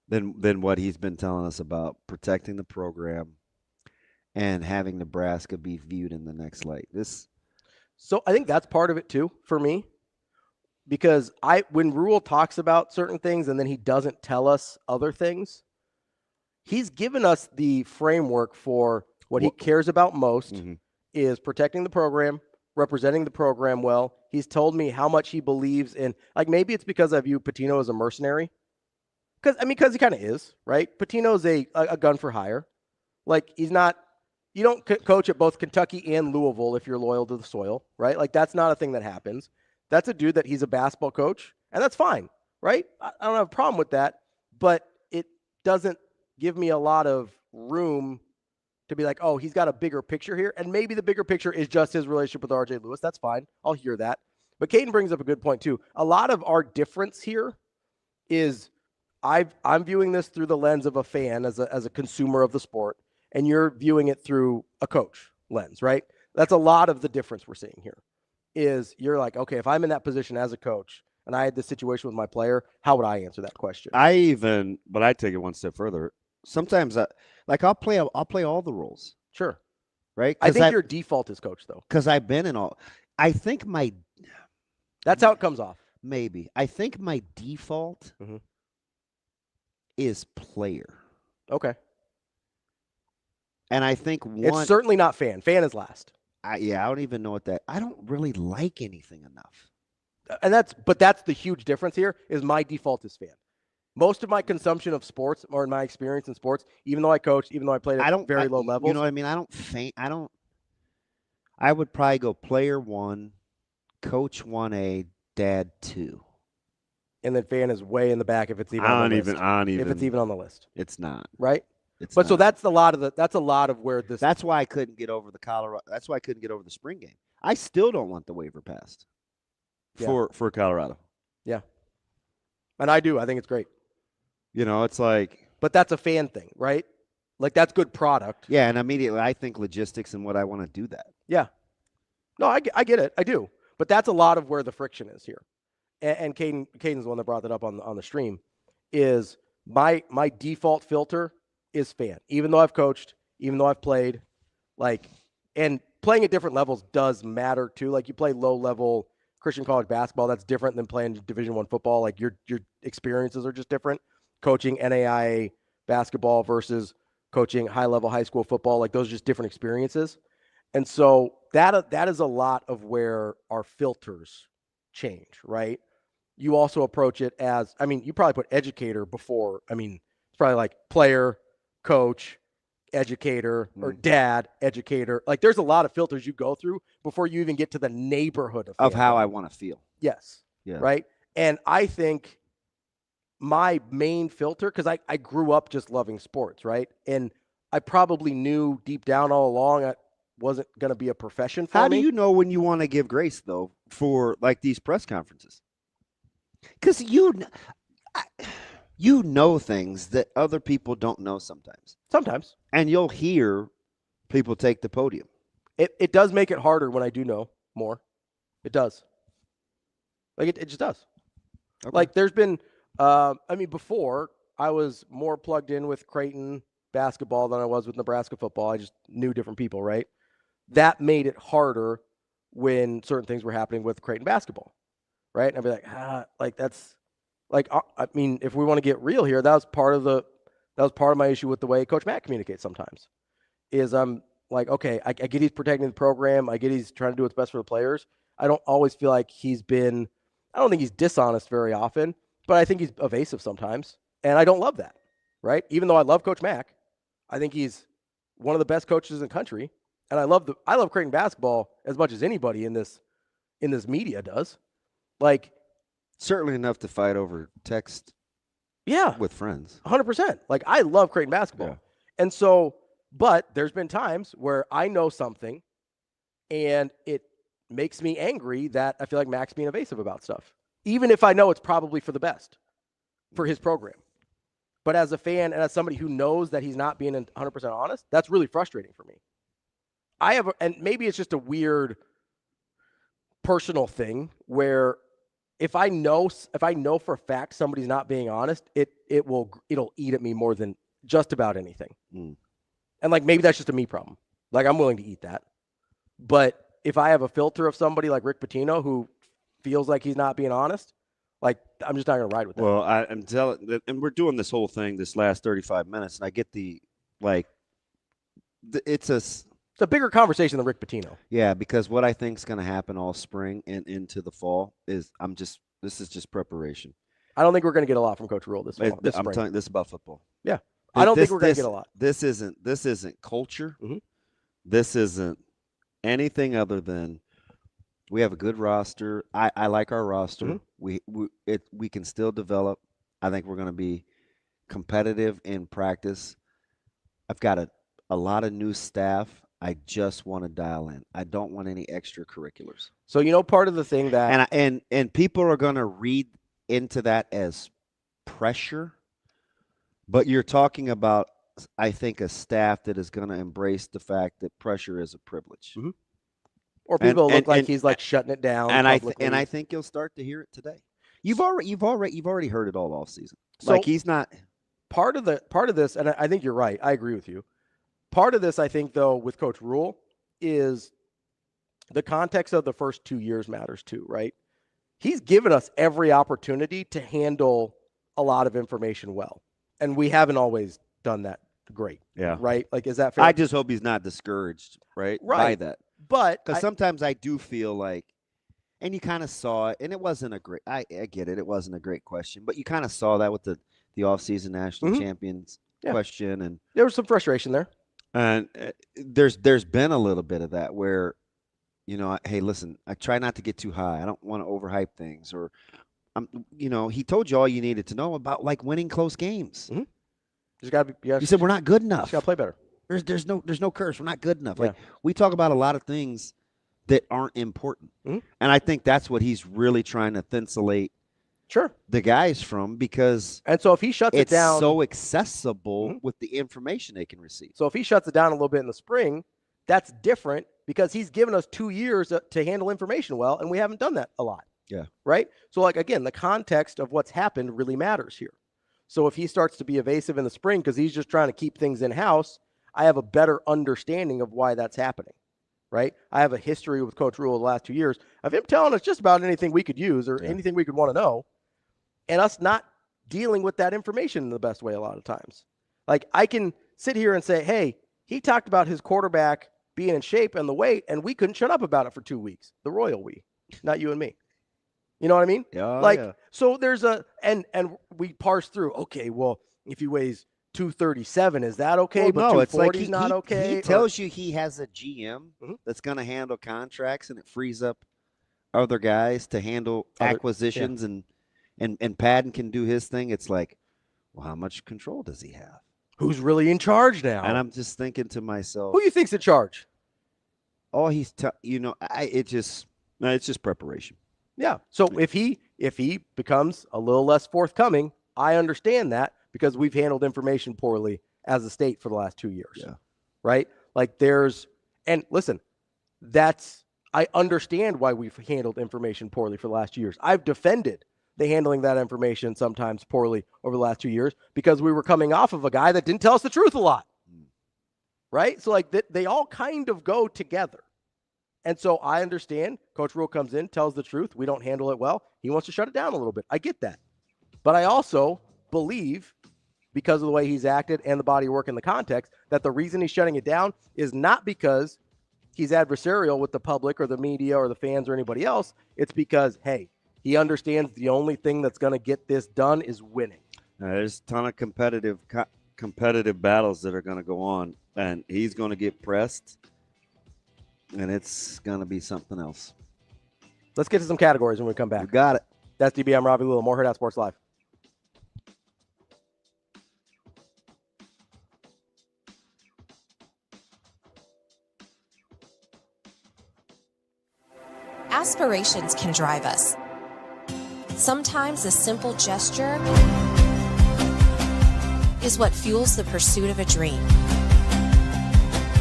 than what he's been telling us about protecting the program and having Nebraska be viewed in the next light. So I think that's part of it too for me, because when Rule talks about certain things and then he doesn't tell us other things, he's given us the framework for what he cares about most is protecting the program, representing the program well. He's told me how much he believes in, like, maybe it's because I view Pitino as a mercenary. Because he kind of is, right? Pitino's a gun for hire. Like, he's not, you don't coach at both Kentucky and Louisville if you're loyal to the soil, right? Like, that's not a thing that happens. That's a dude that he's a basketball coach, and that's fine, right? I don't have a problem with that, but it doesn't give me a lot of room to be like, oh, he's got a bigger picture here, and maybe the bigger picture is just his relationship with R.J. Lewis. That's fine. I'll hear that. But Caden brings up a good point, too. A lot of our difference here is I'm viewing this through the lens of a fan as a consumer of the sport, and you're viewing it through a coach lens, right? That's a lot of the difference we're seeing here. Is you're like, okay, if I'm in that position as a coach and I had this situation with my player, how would I answer that question? But I take it one step further. Sometimes I'll play all the roles. Sure. Right? I think your default is coach, though. Because I've been in all. I think that's how it comes off. Maybe. I think my default is player. Okay. And I think it's certainly not fan. Fan is last. I don't even know what that. I don't really like anything enough. And that's the huge difference here is my default is fan. Most of my consumption of sports or in my experience in sports, even though I coached, even though I played at very low levels. You know what I mean? I would probably go player 1, coach 1A, dad 2. And then fan is way in the back if it's even on the list. If it's even on the list. It's not. Right? Not. So that's a lot of where this. That's why I couldn't get over the Colorado. That's why I couldn't get over the spring game. I still don't want the waiver passed for Colorado. Yeah. And I do. I think it's great. It's like. But that's a fan thing, right? Like, that's good product. Yeah, and immediately I think logistics and what I want to do that. Yeah. No, I get it. I do. But that's a lot of where the friction is here. And Caden's the one that brought that up on the stream, is my default filter is fan. Even though I've coached, even though I've played, and playing at different levels does matter too. Like, you play low-level Christian college basketball, that's different than playing Division I football. Like, your experiences are just different. Coaching NAIA basketball versus coaching high-level high school football, like, those are just different experiences. And so that is a lot of where our filters change, right? You also approach it as, you probably put educator before. It's probably like player, coach, educator, or dad, educator. Like, there's a lot of filters you go through before you even get to the neighborhood of how I want to feel. Yes. Yeah. Right. And I think my main filter, because I grew up just loving sports, right? And I probably knew deep down all along I wasn't going to be a profession for me. How do you know when you want to give grace, though, for like these press conferences? Because you know things that other people don't know sometimes. Sometimes. And you'll hear people take the podium. It does make it harder when I do know more. It does. Like, it just does. Okay. Like, there's been, before, I was more plugged in with Creighton basketball than I was with Nebraska football. I just knew different people, right? That made it harder when certain things were happening with Creighton basketball, right? And I'd be like, that's, like, if we want to get real here, that was part of my issue with the way Coach Matt communicates sometimes. Is I'm like, okay, I get he's protecting the program. I get he's trying to do what's best for the players. I don't always feel like I don't think he's dishonest very often, but I think he's evasive sometimes. And I don't love that, right? Even though I love Coach Mack, I think he's one of the best coaches in the country. And I love Creighton basketball as much as anybody in this media does. Like, certainly enough to fight over text. Yeah. With friends. 100%. Like, I love Creighton basketball. Yeah. And so, but there's been times where I know something and it makes me angry that I feel like Mac's being evasive about stuff, even if I know it's probably for the best for his program. But as a fan and as somebody who knows that he's not being 100% honest, that's really frustrating for me. And maybe it's just a weird personal thing where if I know for a fact somebody's not being honest, it'll eat at me more than just about anything. And like maybe that's just a me problem. Like I'm willing to eat that. But if I have a filter of somebody like Rick Pitino who feels like he's not being honest, like I'm just not going to ride with that. Well, I'm telling, and we're doing this whole thing this last 35 minutes, and I get it's a bigger conversation than Rick Pitino. Yeah, because what I think is going to happen all spring and into the fall is this is just preparation. I don't think we're going to get a lot from Coach Rule this fall. I'm telling you, this is about football. Yeah. I don't think we're going to get a lot. This isn't culture. This isn't anything other than we have a good roster. I like our roster. We can still develop. I think we're going to be competitive in practice. I've got a lot of new staff. I just want to dial in. I don't want any extracurriculars. So part of the thing that and people are going to read into that as pressure. But you're talking about, I think, a staff that is going to embrace the fact that pressure is a privilege. Or people look like he's like shutting it down. And I think you'll start to hear it today. You've already heard it all off season. So like he's not part of this, and I think you're right. I agree with you. Part of this, I think, though, with Coach Rule is the context of the first 2 years matters too, right? He's given us every opportunity to handle a lot of information well. And we haven't always done that great. Yeah. Right? Like, is that fair? I just hope he's not discouraged, right? By that. But because sometimes I do feel like, and you kind of saw it, and it wasn't a great, I get it. It wasn't a great question, but you kind of saw that with the offseason national champions question. And there was some frustration there. And there's been a little bit of that where, hey, listen, I try not to get too high. I don't want to overhype things, or he told you all you needed to know about like winning close games. There's got to be. You said we're not good enough. Just got to play better. There's no curse. We're not good enough. Like we talk about a lot of things that aren't important, and I think that's what he's really trying to thinsulate. The guys from, because and so if he shuts it down, it's so accessible with the information they can receive. So if he shuts it down a little bit in the spring, that's different because he's given us 2 years to handle information well, and we haven't done that a lot. Yeah. Right? So, like, again, the context of what's happened really matters here. So if he starts to be evasive in the spring because he's just trying to keep things in-house, I have a better understanding of why that's happening, right? I have a history with Coach Rule the last 2 years of him telling us just about anything we could use or anything we could want to know, and us not dealing with that information in the best way a lot of times. Like, I can sit here and say, hey, he talked about his quarterback being in shape and the weight, and we couldn't shut up about it for 2 weeks. The royal we, not you and me. You know what I mean? Yeah. So there's and we parse through, okay, well, if he weighs 237, is that okay? Well, but no, 240 it's like is not okay. He tells you he has a GM that's going to handle contracts, and it frees up other guys to handle acquisitions, and Padden can do his thing. It's like, well, how much control does he have? Who's really in charge now? And I'm just thinking to myself, who you think's in charge? Oh, he's it's just preparation. Yeah. So if he becomes a little less forthcoming, I understand that because we've handled information poorly as a state for the last 2 years. Yeah. Right? Like and listen, I understand why we've handled information poorly for the last 2 years. I've defended the handling that information sometimes poorly over the last 2 years because we were coming off of a guy that didn't tell us the truth a lot. Right? So like they all kind of go together. And so I understand Coach Rule comes in, tells the truth. We don't handle it well. He wants to shut it down a little bit. I get that. But I also believe, because of the way he's acted and the body of work in the context, that the reason he's shutting it down is not because he's adversarial with the public or the media or the fans or anybody else. It's because, hey, he understands the only thing that's going to get this done is winning. Now, there's a ton of competitive battles that are going to go on, and he's going to get pressed. And it's going to be something else. Let's get to some categories when we come back. You got it. That's DB. I'm Ravi Lulla. More Hurrdat Sports Live. Aspirations can drive us. Sometimes a simple gesture is what fuels the pursuit of a dream.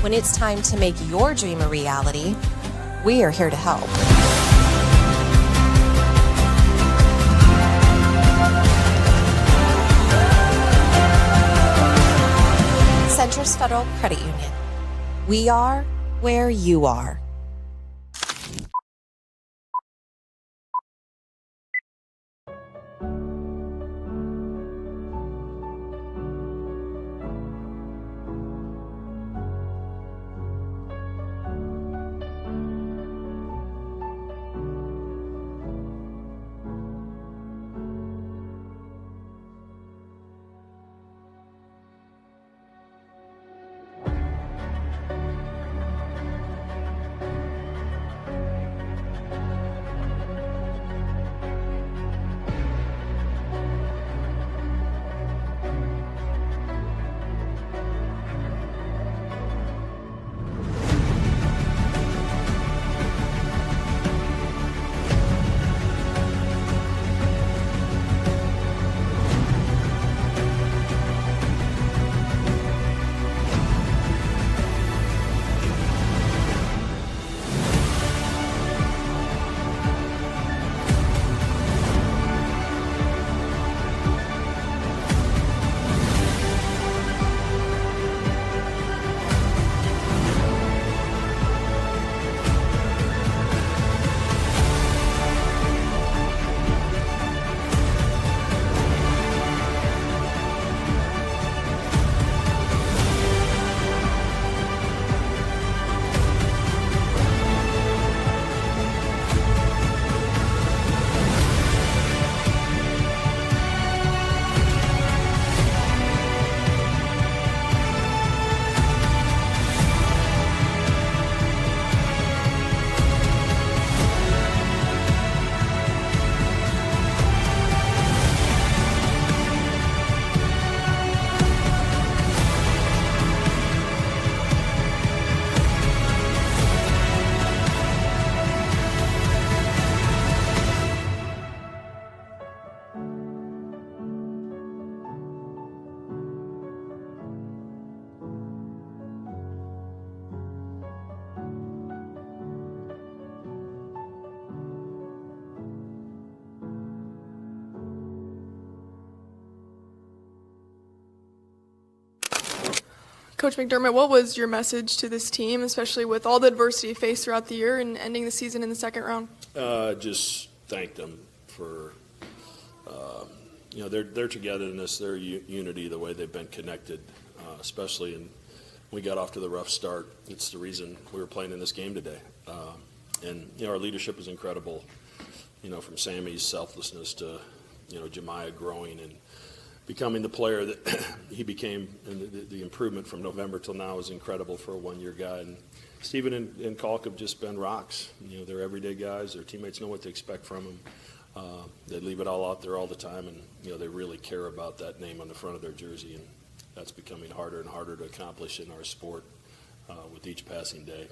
When it's time to make your dream a reality, we are here to help. Federal Credit Union. We are where you are. Coach McDermott, what was your message to this team, especially with all the adversity faced throughout the year and ending the season in the second round? Just thank them for, their togetherness, their unity, the way they've been connected, especially when we got off to the rough start. It's the reason we were playing in this game today. Our leadership is incredible, from Sammy's selflessness to, Jemiah growing and becoming the player that he became, and the improvement from November till now is incredible for a one-year guy. And Steven and Kalk have just been rocks. They're everyday guys. Their teammates know what to expect from them. They leave it all out there all the time, and they really care about that name on the front of their jersey, and that's becoming harder and harder to accomplish in our sport with each passing day.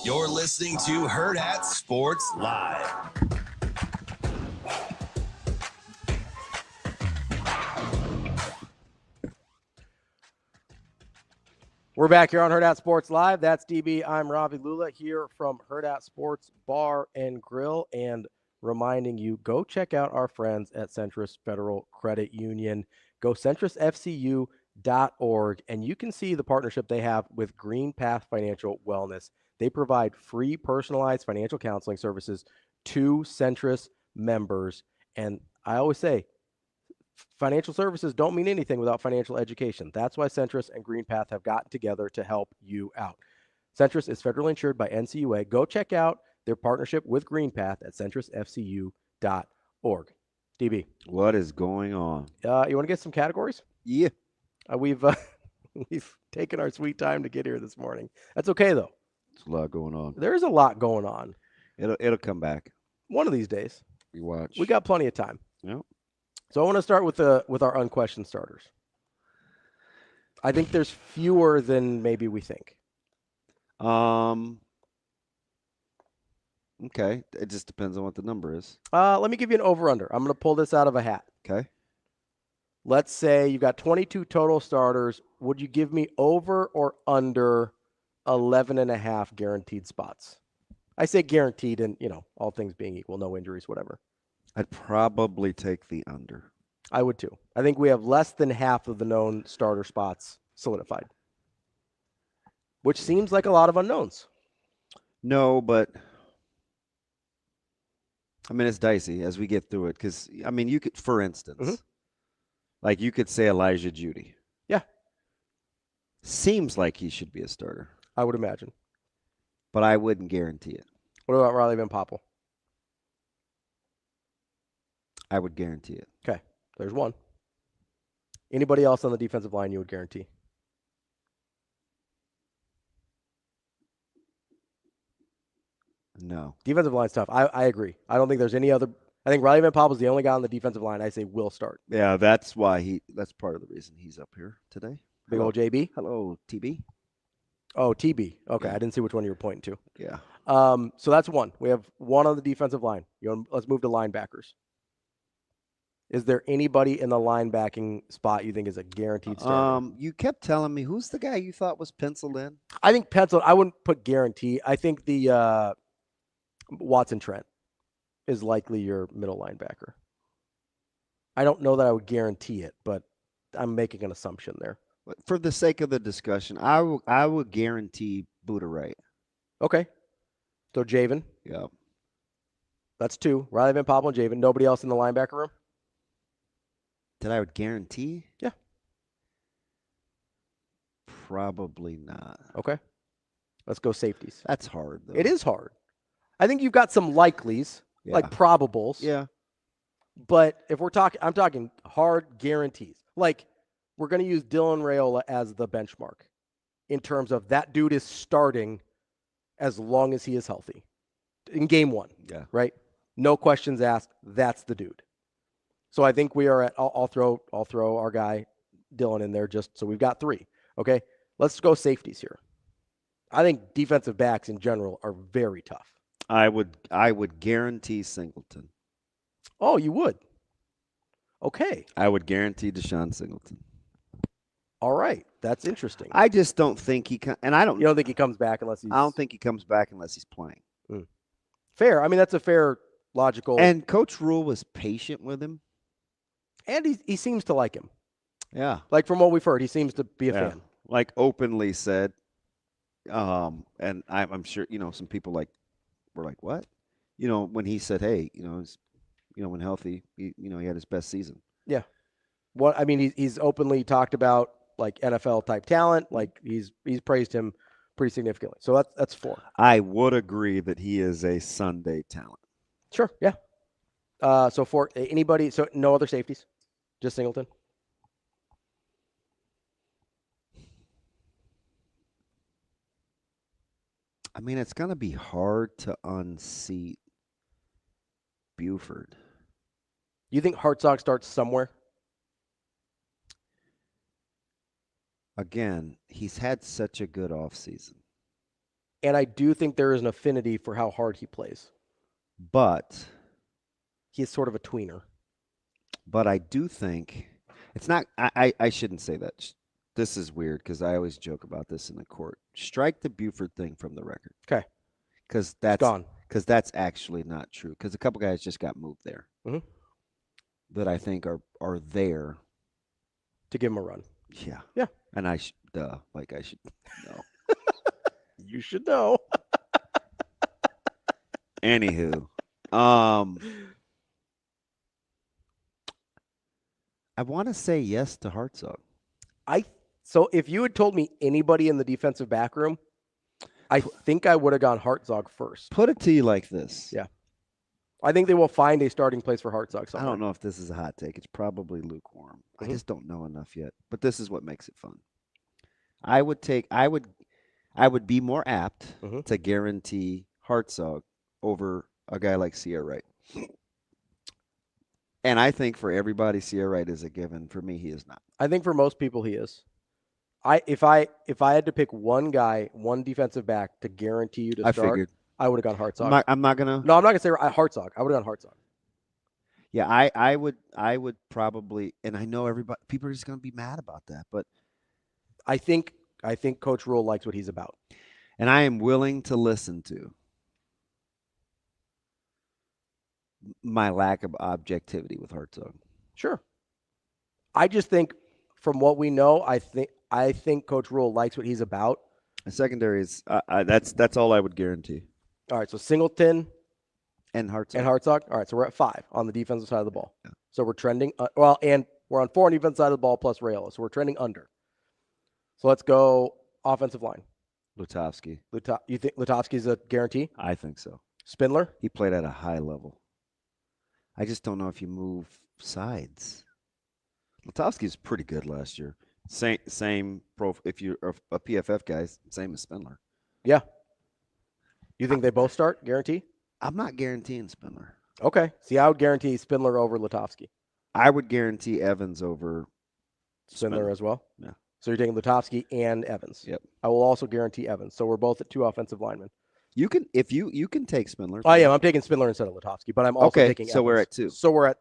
You're listening to Hurrdat Sports Live. We're back here on Hurrdat Sports Live. That's DB. I'm Ravi Lulla here from Hurrdat Sports Bar and Grill, and reminding you, go check out our friends at Centris Federal Credit Union. Go centrisfcu.com and you can see the partnership they have with Green Path Financial Wellness. They provide free personalized financial counseling services to Centris members. And I always say, financial services don't mean anything without financial education. That's why Centris and Green Path have gotten together to help you out. Centris is federally insured by NCUA. Go check out their partnership with Green Path at centrisfcu.org. DB. What is going on? You want to get some categories? Yeah. We've taken our sweet time to get here this morning. That's okay, though. There's a lot going on. There's a lot going on. It'll come back. One of these days. You watch. We got plenty of time. Yep. So I want to start with our unquestioned starters. I think there's fewer than maybe we think. Okay. It just depends on what the number is. Let me give you an over-under. I'm going to pull this out of a hat. Okay. Let's say you've got 22 total starters. Would you give me over or under 11.5 guaranteed spots? I say guaranteed and, all things being equal, no injuries, whatever. I'd probably take the under. I would too. I think we have less than half of the known starter spots solidified, which seems like a lot of unknowns. No, but it's dicey as we get through it because, you could, for instance, like you could say Elijah Judy. Yeah. Seems like he should be a starter. I would imagine. But I wouldn't guarantee it. What about Riley Van Poppel? I would guarantee it. Okay, there's one. Anybody else on the defensive line you would guarantee? No. Defensive line's tough. I agree. I don't think there's any other. I think Riley Van Poppel's the only guy on the defensive line I say will start. Yeah, that's why that's part of the reason he's up here today. Big old JB? Hello, TB. Oh, TB. Okay, Yeah. I didn't see which one you were pointing to. Yeah. So that's one. We have one on the defensive line. Let's move to linebackers. Is there anybody in the linebacking spot you think is a guaranteed starter? You kept telling me who's the guy you thought was penciled in? I think penciled. I wouldn't put guarantee. I think the Watson Trent is likely your middle linebacker. I don't know that I would guarantee it, but I'm making an assumption there. For the sake of the discussion, I would guarantee Buda Wright. Okay. So Javen. Yeah. That's two. Riley Van Poppel and Javen. Nobody else in the linebacker room? That I would guarantee? Yeah. Probably not. Okay. Let's go safeties. That's hard, though. It is hard. I think you've got some likelies, like probables. Yeah. But if I'm talking hard guarantees. Like, we're going to use Dylan Raiola as the benchmark in terms of that dude is starting as long as he is healthy in game one. Yeah. Right? No questions asked. That's the dude. So I think we are at, I'll throw our guy Dylan in there just so we've got three. Okay. Let's go safeties here. I think defensive backs in general are very tough. I would guarantee Singleton. Oh, you would? Okay. I would guarantee Deshaun Singleton. All right. That's interesting. I just don't think he can, and I don't. You don't think he comes back unless he's. I don't think he comes back unless he's playing. Fair. I mean, that's a fair, logical. And Coach Rule was patient with him. And he seems to like him. Yeah. Like from what we've heard, he seems to be a fan. Like openly said, and I'm sure, some people were like, what? When he said, hey, when healthy, he had his best season. Yeah. What I mean, he's openly talked about like NFL type talent. Like he's praised him pretty significantly. So that's four. I would agree that he is a Sunday talent. Sure. Yeah. So for anybody, so no other safeties, just Singleton. I mean, it's going to be hard to unseat Buford. You think Hartzog starts somewhere? Again, he's had such a good offseason. And I do think there is an affinity for how hard he plays. But he's sort of a tweener. But I do think it's not I shouldn't say that. This is weird because I always joke about this in the court. Strike the Buford thing from the record. Okay. Because that's gone. Because that's actually not true. Because a couple guys just got moved there that I think are there to give him a run. Yeah. Yeah. And I should know. You should know. Anywho, I want to say yes to Hartzog. So if you had told me anybody in the defensive back room, I think I would have gone Hartzog first. Put it to you like this. Yeah. I think they will find a starting place for Hartzog somewhere. I don't know if this is a hot take. It's probably lukewarm. Mm-hmm. I just don't know enough yet. But this is what makes it fun. I would be more apt to guarantee Hartzog over a guy like Sierra Wright. And I think for everybody, Sierra Wright is a given. For me, he is not. I think for most people, he is. If I had to pick one guy, one defensive back to guarantee you to start, I would have gone Hartzog. I'm not gonna. No, I'm not gonna say Hartzog. I would have gone Hartzog. Yeah, I would probably, and I know people are just gonna be mad about that, but I think Coach Rule likes what he's about, and I am willing to listen to my lack of objectivity with Hartzog. Sure. I just think from what we know, I think Coach Rule likes what he's about. The secondary is that's all I would guarantee. All right, so Singleton and Hartzog. All right, so we're at 5 on the defensive side of the ball. Yeah. So we're trending and we're on 4 on the defensive side of the ball plus Rayola, so we're trending under. So let's go offensive line. Lutovsky. You think Lutovsky's a guarantee? I think so. Spindler? He played at a high level. I just don't know if you move sides. Lutovsky's pretty good last year. Same pro. If you're a PFF guy, same as Spindler. Yeah. You think they both start? Guarantee? I'm not guaranteeing Spindler. Okay. See, I would guarantee Spindler over Lutovsky. I would guarantee Evans over Spindler as well? Yeah. So you're taking Lutovsky and Evans. Yep. I will also guarantee Evans. So we're both at 2 offensive linemen. You can you can take Spindler. I am. I'm taking Spindler instead of Lutovsky, but I'm also taking Evans. So we're at 2. So we're at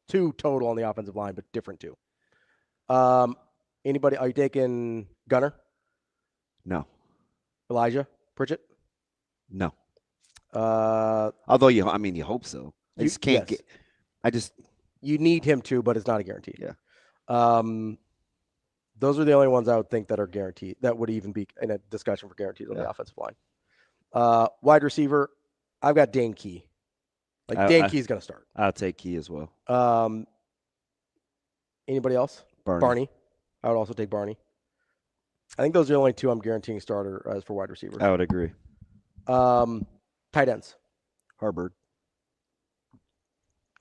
2 total on the offensive line, but different 2. Anybody? Are you taking Gunner? No. Elijah Pritchett? No. Although you hope so. I just can't get. You need him to, but it's not a guarantee. Yeah. Those are the only ones I would think that are guaranteed. That would even be in a discussion for guarantees on the offensive line. Wide receiver, I've got Dane Key. Dane Key's going to start. I'll take Key as well. Anybody else? Barney. I would also take Barney. I think those are the only 2 I'm guaranteeing starter as for wide receivers. I would agree. Tight ends. Harburg.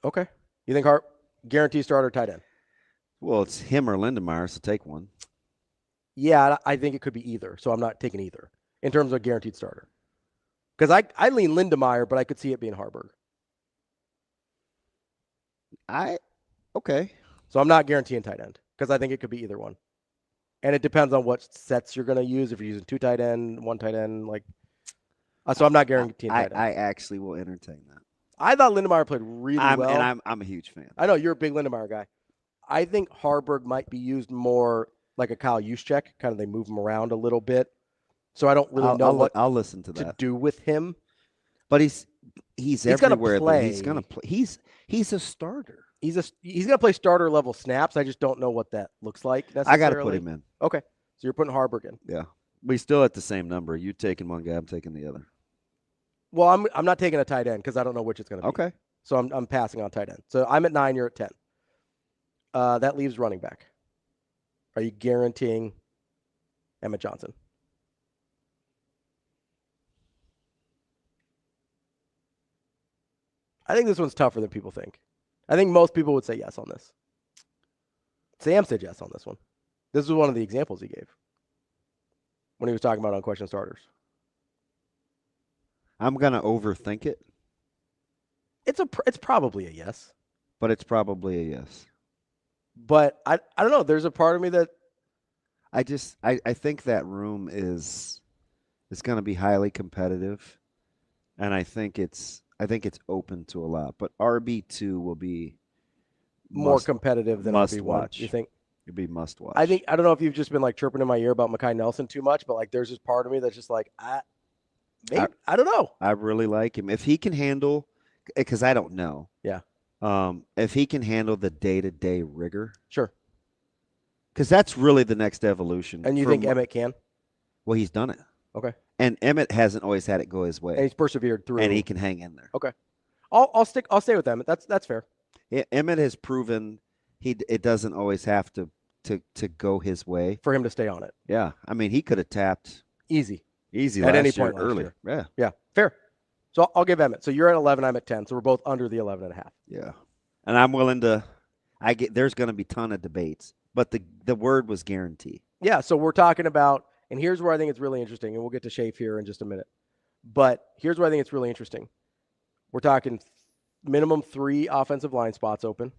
Okay. You think guarantee starter tight end? Well, it's him or Lindemeyer, so take one. Yeah, I think it could be either, so I'm not taking either in terms of guaranteed starter. Because I lean Lindemeyer, but I could see it being Harburg. Okay. So I'm not guaranteeing tight end because I think it could be either one. And it depends on what sets you're going to use. If you're using 2 tight end, 1 tight end, so I'm not guaranteeing tight end. I actually will entertain that. I thought Lindemeyer played really well. And I'm a huge fan. I know you're a big Lindemeyer guy. I think Harburg might be used more like a Kyle Juszczyk. Kind of they move him around a little bit. So I don't really know what I'll listen to to do with him. But he's everywhere. Play. He's going to play. He's a starter. He's going to play starter level snaps. I just don't know what that looks like necessarily. I got to put him in. Okay. So you're putting Harburg in. Yeah. We still at the same number. You taking one guy, I'm taking the other. Well, I'm not taking a tight end because I don't know which it's going to be. Okay. So I'm passing on tight end. So I'm at 9, you're at 10. That leaves running back. Are you guaranteeing Emmett Johnson? I think this one's tougher than people think. I think most people would say yes on this. Sam said yes on this one. This was one of the examples he gave when he was talking about unquestioned starters. I'm going to overthink it. It's probably a yes. But it's probably a yes. But I don't know. There's a part of me that I think that room is going to be highly competitive, and I think it's open to a lot. But RB2 will be more competitive than must RB1. Watch. You think? It'd be must watch. I don't know if you've just been chirping in my ear about Mekhi Nelson too much, but there's this part of me that's just I don't know. I really like him if he can handle, because I don't know. Yeah. If he can handle the day-to-day rigor, sure. Because that's really the next evolution. And you think Emmett can? Well, he's done it. Okay. And Emmett hasn't always had it go his way. And he's persevered through. And he can hang in there. Okay. I'll stay with Emmett. That's fair. Emmett has proven it doesn't always have to go his way for him to stay on it. Yeah. I mean, he could have tapped easy at any point early. Yeah. Yeah. Fair. So I'll give Emmett. So you're at 11, I'm at 10. So we're both under the 11.5. Yeah. And I'm willing to there's going to be a ton of debates, but the word was guarantee. Yeah, so we're talking about, and here's where I think it's really interesting, and we'll get to Schaefer here in just a minute. But here's where I think it's really interesting. We're talking minimum 3 offensive line spots open.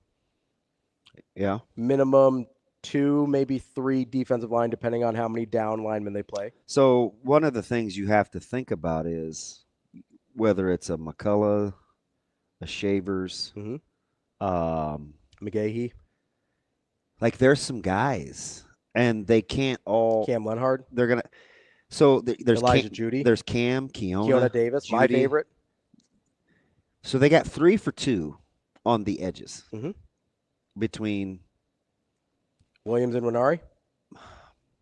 Yeah. Minimum 2, maybe 3 defensive line, depending on how many down linemen they play. So one of the things you have to think about is whether it's a McCullough, a Shavers, McGahee. Like there's some guys, and they can't all. Cam Lenhard. They're gonna. So there's Elijah Judy. There's Keona Davis, Judy. my favorite. So they got 3 for 2 on the edges between Williams and Winari.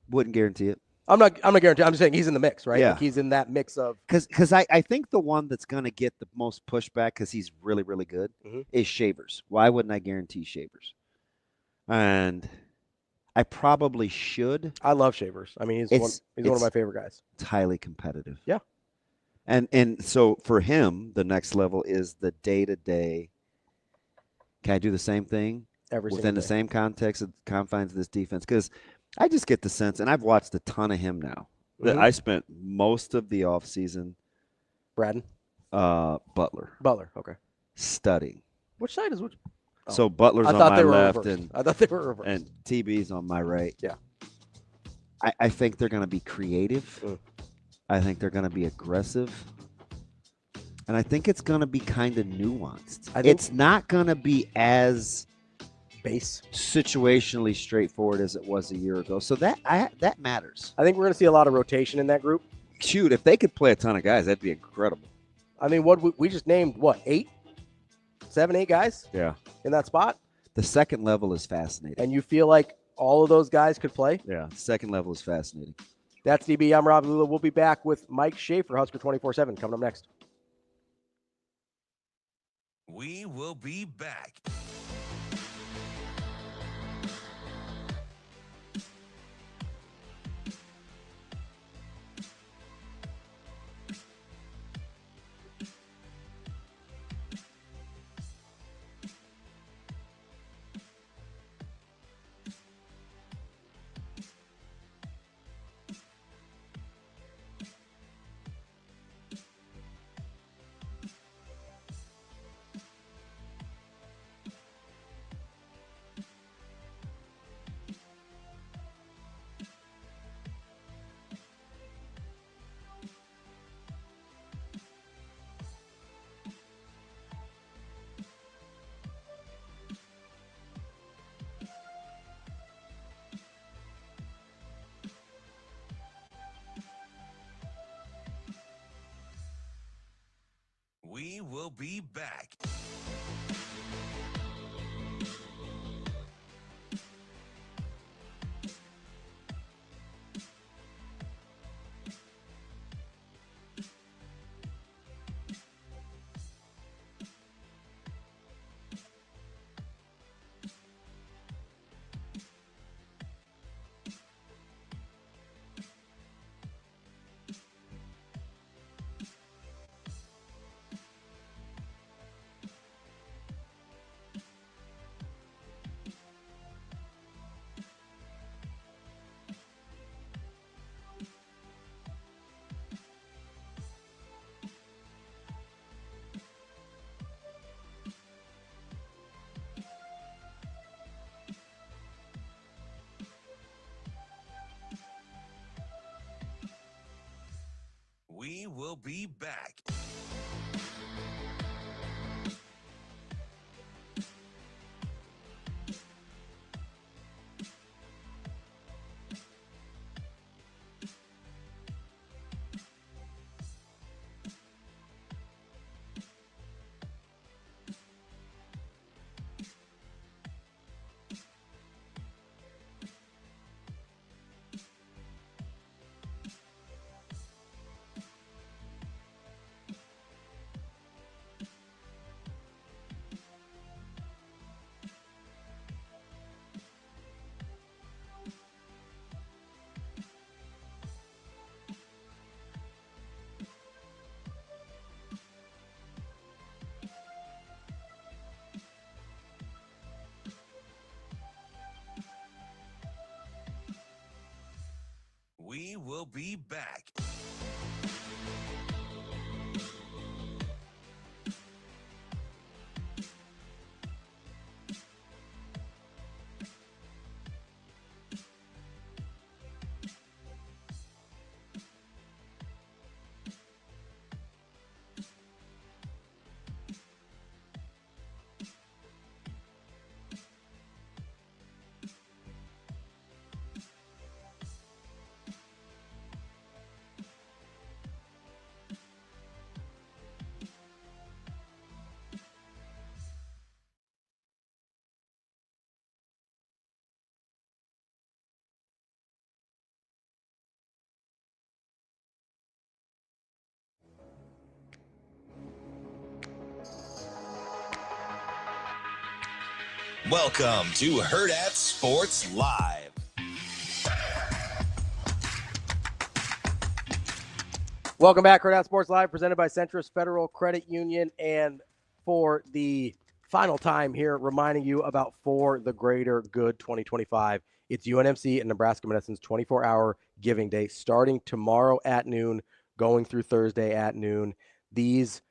Wouldn't guarantee it. I'm not guaranteeing. I'm just saying he's in the mix, right? Yeah. Like he's in that mix of because I think the one that's going to get the most pushback because he's really, really good is Shavers. Why wouldn't I guarantee Shavers? And I probably should. I love Shavers. I mean, he's one of my favorite guys. It's highly competitive. Yeah. And so for him, the next level is the day-to-day. Can I do the same thing within the same context of confines of this defense? Because I just get the sense, and I've watched a ton of him now. That I spent most of the offseason. Braden? Butler. Butler, okay. Studying. Which side is which? Oh. So Butler's I on thought my they were left, reversed. and I thought they were reversed. And TB's on my right. Yeah. I think they're going to be creative. I think they're going to be aggressive. And I think it's going to be kind of nuanced. It's not going to be as base situationally straightforward as it was a year ago. So that matters. I think we're going to see a lot of rotation in that group. Shoot, if they could play a ton of guys, that'd be incredible. I mean, we just named, 7, 8 guys? Yeah. In that spot? The second level is fascinating. And you feel like all of those guys could play? Yeah, second level is fascinating. That's DB. I'm Ravi Lulla. We'll be back with Mike Schaefer, Husker 24/7, coming up next. We will be back. We will be back. We will be back. be back. Welcome to Hurrdat Sports Live. Welcome back, Hurrdat Sports Live, presented by Centris Federal Credit Union. And for the final time here, reminding you about For the Greater Good 2025. It's UNMC and Nebraska Medicine's 24-hour giving day, starting tomorrow at noon, going through Thursday at noon. These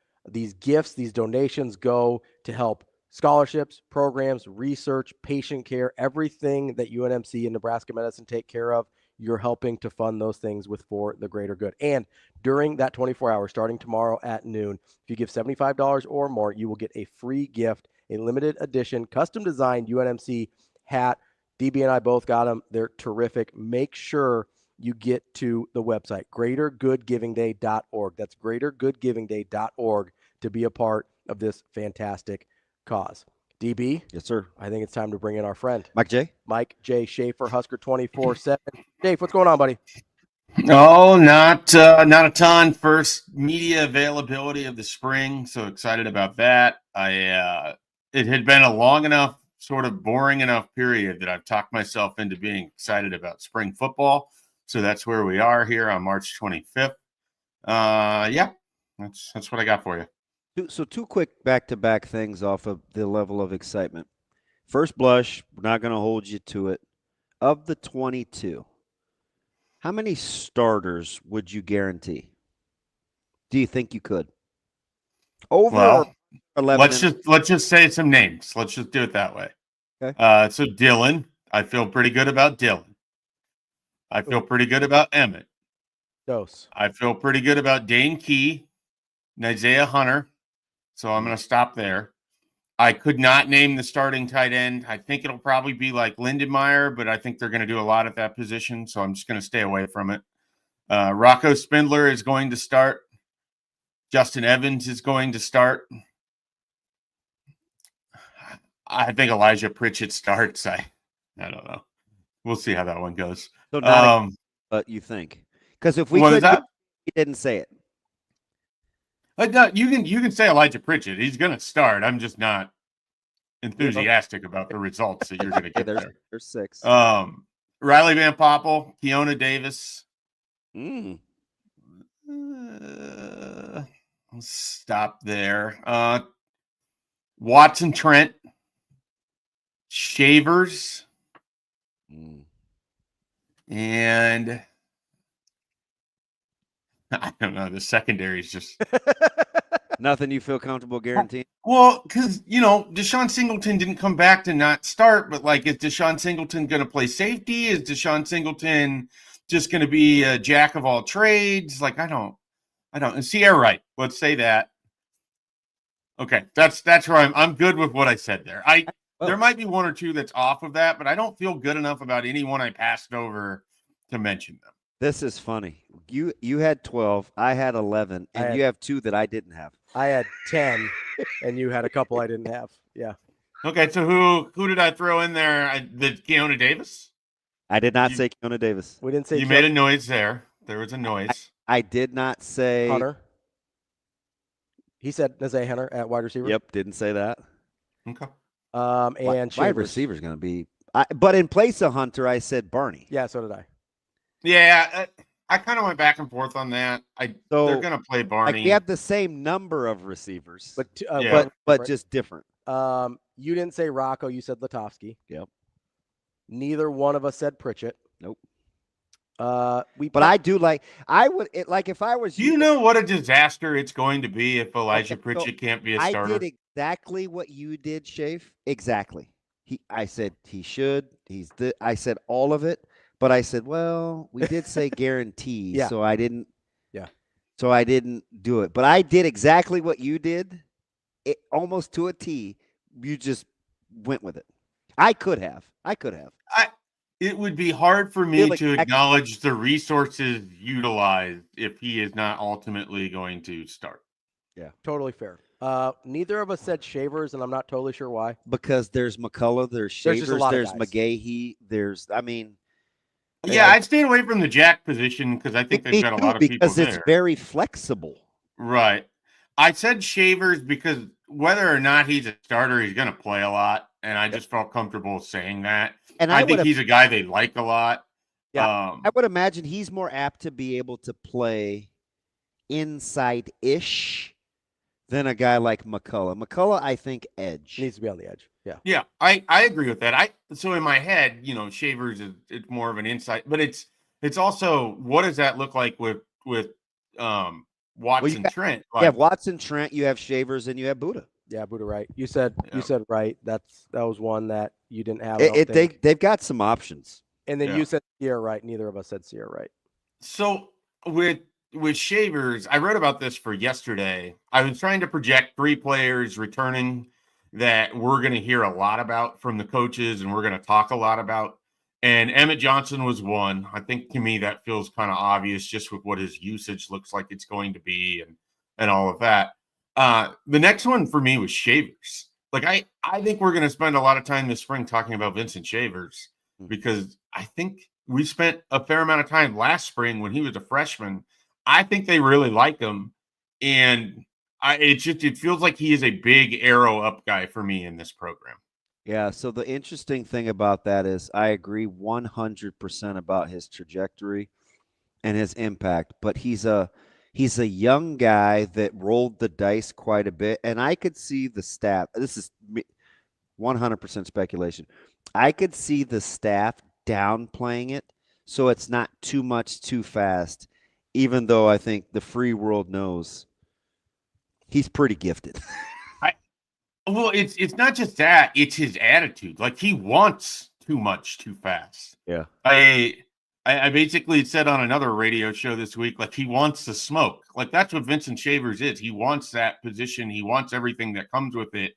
gifts, these donations go to help scholarships, programs, research, patient care, everything that UNMC and Nebraska Medicine take care of. You're helping to fund those things with For the Greater Good. And during that 24 hours, starting tomorrow at noon, if you give $75 or more, you will get a free gift, a limited edition, custom designed UNMC hat. DB and I both got them. They're terrific. Make sure you get to the website, greatergoodgivingday.org. That's greatergoodgivingday.org to be a part of this fantastic cause. DB? Yes, sir. I think it's time to bring in our friend. Mike J. Schaefer, Husker 24/7. Dave, what's going on, buddy? Oh, not a ton. First media availability of the spring, so excited about that. It had been a long enough, sort of boring enough period that I've talked myself into being excited about spring football. So that's where we are here on March 25th. Yeah, that's what I got for you. So two quick back-to-back things off of the level of excitement. First blush, we're not going to hold you to it. Of the 22, how many starters would you guarantee? Do you think you could? Over 11. Let's just say some names. Let's just do it that way. Okay. So Dylan, I feel pretty good about Dylan. I feel pretty good about Emmett. I feel pretty good about Dane Key and Isaiah Hunter. So I'm going to stop there. I could not name the starting tight end. I think it'll probably be like Lindenmeyer, but I think they're going to do a lot at that position, so I'm just going to stay away from it. Rocco Spindler is going to start. Justin Evans is going to start. I think Elijah Pritchett starts. I don't know. We'll see how that one goes. So not but you think. Because if we could, he didn't say it. No, you can say Elijah Pritchett. He's going to start. I'm just not enthusiastic about the results that you're going to get there. There's 6. Riley Van Poppel, Keona Davis. I'll stop there. Watson Trent. Shavers. And I don't know. The secondary is just nothing you feel comfortable guaranteeing. Well, because Deshaun Singleton didn't come back to not start, but is Deshaun Singleton going to play safety? Is Deshaun Singleton just going to be a jack of all trades? I don't. And Sierra Wright. Let's say that. Okay, that's where I'm good with what I said there. There might be one or two that's off of that, but I don't feel good enough about anyone I passed over to mention them. This is funny. You had 12, I had 11, and you have 2 that I didn't have. I had 10, and you had a couple I didn't have. Yeah. Okay, so who did I throw in there? Did Keona Davis? I did not say Keona Davis. We didn't say you made a noise there. There was a noise. I did not say Hunter. He said Isaiah Hunter at wide receiver. Yep, didn't say that. Okay. And wide receiver is going to be. But in place of Hunter, I said Barney. Yeah, so did I. Yeah, I kind of went back and forth on that. They're going to play Barney. We have the same number of receivers, but just different. You didn't say Rocco. You said Latovsky. Yep. Neither one of us said Pritchett. Nope. But I do like. If I was Do you know what a disaster it's going to be if Elijah Okay, Pritchett can't be a I starter? did exactly what you did, Schaefer. Exactly. I said he should. I said all of it, but I said, well, we did say guarantee, Yeah. so I didn't. Yeah. So I didn't do it, but I did exactly what you did, almost to a T. You just went with it. I could have. It would be hard for me Really, to acknowledge the resources utilized if he is not ultimately going to start. Yeah. Totally fair. Neither of us said Shavers, and I'm not totally sure why. Because there's McCullough, there's There's just a Shavers, lot of there's guys. McGahee, Yeah, I'd stay away from the jack position because I think they've got a lot of people because there. it's very flexible. Right. I said Shavers because whether or not he's a starter, he's going to play a lot, and I just felt comfortable saying that. And I think he's a guy they like a lot. Yeah, I would imagine he's more apt to be able to play inside-ish than a guy like McCullough. McCullough, I think, edge. Needs to be on the edge. Yeah. Yeah, I agree with that. So in my head, Shavers it's more of an insight, but it's also what does that look like with Watson Trent? You have Watson Trent, you have Shavers, and you have Buddha. Yeah, Buddha Wright. You said right. That was one that you didn't have. They've got some options. And then you said Sierra Wright. Neither of us said Sierra Wright. So with Shavers, I wrote about this for yesterday. I was trying to project 3 players returning that we're going to hear a lot about from the coaches and we're going to talk a lot about. And Emmett Johnson was one. I think to me that feels kind of obvious just with what his usage looks like it's going to be and all of that. The next one for me was Shavers. Like I think we're going to spend a lot of time this spring talking about Vincent Shavers because I think we spent a fair amount of time last spring when he was a freshman. I think they really like him. And it feels like he is a big arrow up guy for me in this program. Yeah, so the interesting thing about that is I agree 100% about his trajectory and his impact, but he's a young guy that rolled the dice quite a bit, and I could see the staff. This is 100% speculation. I could see the staff downplaying it so it's not too much too fast, even though I think the free world knows he's pretty gifted. Well, it's not just that; it's his attitude. Like he wants too much too fast. Yeah. I basically said on another radio show this week, like he wants the smoke. Like that's what Vincent Shavers is. He wants that position. He wants everything that comes with it.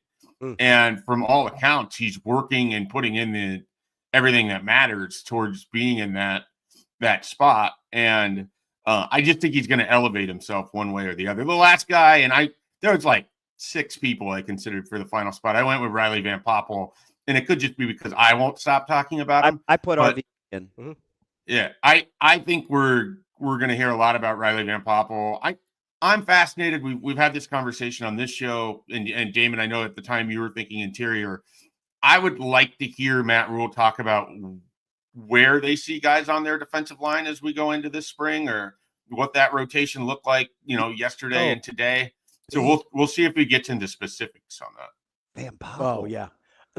And from all accounts, he's working and putting in everything that matters towards being in that spot. And I just think he's going to elevate himself one way or the other. The last guy, and there was like 6 people I considered for the final spot. I went with Riley Van Poppel, and it could just be because I won't stop talking about him. I put RV in. Mm-hmm. Yeah, I think we're going to hear a lot about Riley Van Poppel. I'm fascinated. We've had this conversation on this show, and Damon, I know at the time you were thinking interior. I would like to hear Matt Rule talk about where they see guys on their defensive line as we go into this spring, or what that rotation looked like, yesterday and today. So we'll see if he gets into specifics on that. Van Poppel. Oh yeah.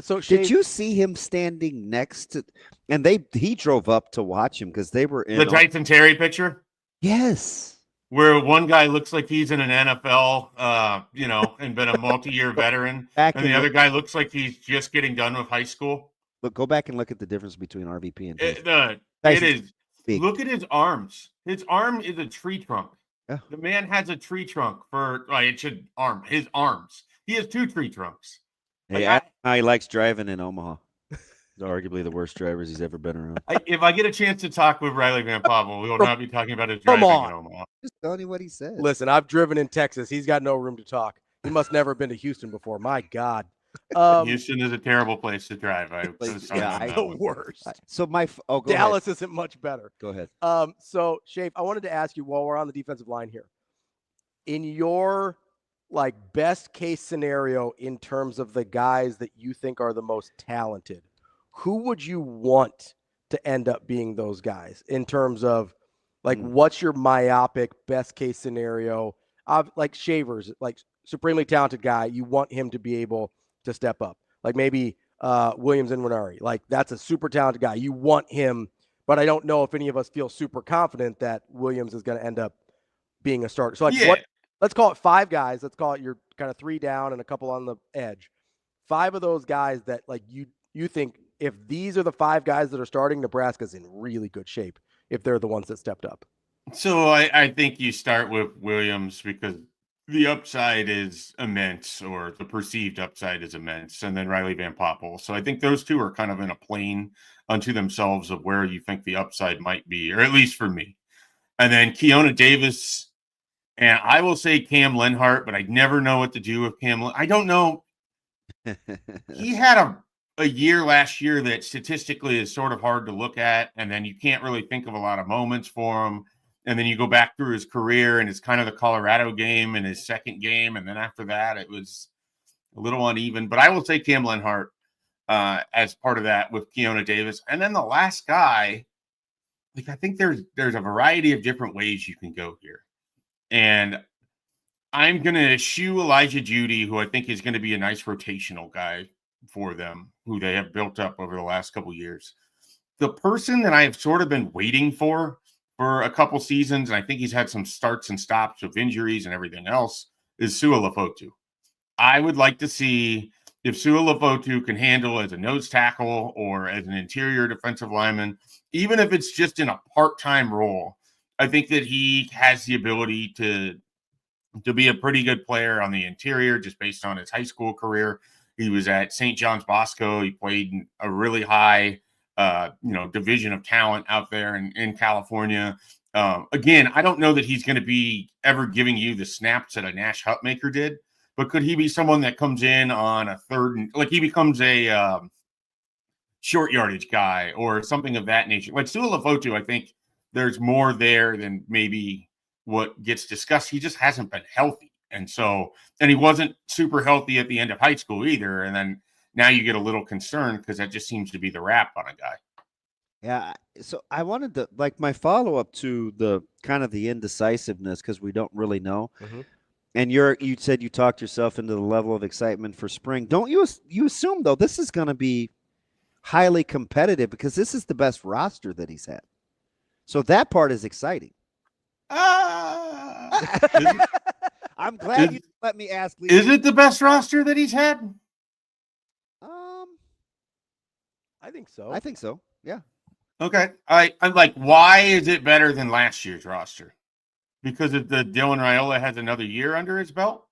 So did you see him standing next to? And he drove up to watch him because they were in the Tyson Terry picture. Yes, where one guy looks like he's in an NFL, and been a multi-year veteran, and the other guy looks like he's just getting done with high school. Look, go back and look at the difference between RVP and it is. Big. Look at his arms. His arm is a tree trunk. Yeah. The man has a tree trunk his arms. He has 2 tree trunks. Hey, he likes driving in Omaha. He's arguably the worst drivers he's ever been around. If I get a chance to talk with Riley Van Poppel, we will not be talking about his driving in Omaha. Just telling you what he said. Listen, I've driven in Texas. He's got no room to talk. He must never have been to Houston before. My God. Houston is a terrible place to drive. The worst. So go Dallas ahead. isn't much better. Go ahead. So Schaefer, I wanted to ask you while we're on the defensive line here, in your best case scenario in terms of the guys that you think are the most talented, who would you want to end up being those guys in terms of what's your myopic best case scenario of Shavers, supremely talented guy, you want him to be able to step up, maybe Williams and Renari, that's a super talented guy, you want him, but I don't know if any of us feel super confident that Williams is going to end up being a starter. So let's call it 5 guys. Let's call it your kind of 3 down and a couple on the edge. 5 of those guys that like you think if these are the 5 guys that are starting, Nebraska's in really good shape if they're the ones that stepped up. So I think you start with Williams because the upside is immense, or the perceived upside is immense, and then Riley Van Poppel. So I think those 2 are kind of in a plane unto themselves of where you think the upside might be, or at least for me. And then Keona Davis, and I will say Cam Lenhart, but I never know what to do with Cam. I don't know. He had a year last year that statistically is sort of hard to look at, and then you can't really think of a lot of moments for him. And then you go back through his career, and it's kind of the Colorado game and his second game. And then after that, it was a little uneven. But I will say Cam Lenhart as part of that with Keona Davis. And then the last guy, like I think there's a variety of different ways you can go here. And I'm going to eschew Elijah Judy, who I think is going to be a nice rotational guy for them, who they have built up over the last couple of years. The person that I have sort of been waiting for a couple seasons, and I think he's had some starts and stops with injuries and everything else, is Sua Lefotu. I would like to see if Sua Lefotu can handle as a nose tackle or as an interior defensive lineman, even if it's just in a part-time role. I think that he has the ability to be a pretty good player on the interior just based on his high school career. He was at St. John's Bosco. He played in a really high division of talent out there in California. Again, I don't know that he's going to be ever giving you the snaps that a Nash Hutmaker did, but could he be someone that comes in on a third and like he becomes a short yardage guy or something of that nature? Like Sua Lefotu, I think there's more there than maybe what gets discussed. He just hasn't been healthy. And he wasn't super healthy at the end of high school either. And then now you get a little concerned because that just seems to be the rap on a guy. Yeah. So I wanted to, like, my follow-up to the kind of the indecisiveness, because we don't really know. Mm-hmm. And you said you talked yourself into the level of excitement for spring. Don't you assume, though, this is going to be highly competitive because this is the best roster that he's had. So that part is exciting. I'm glad you let me ask. Is it the best roster that he's had? I think so. I think so. Yeah. Okay. I'm like, why is it better than last year's roster? Because of the Dylan Raiola has another year under his belt?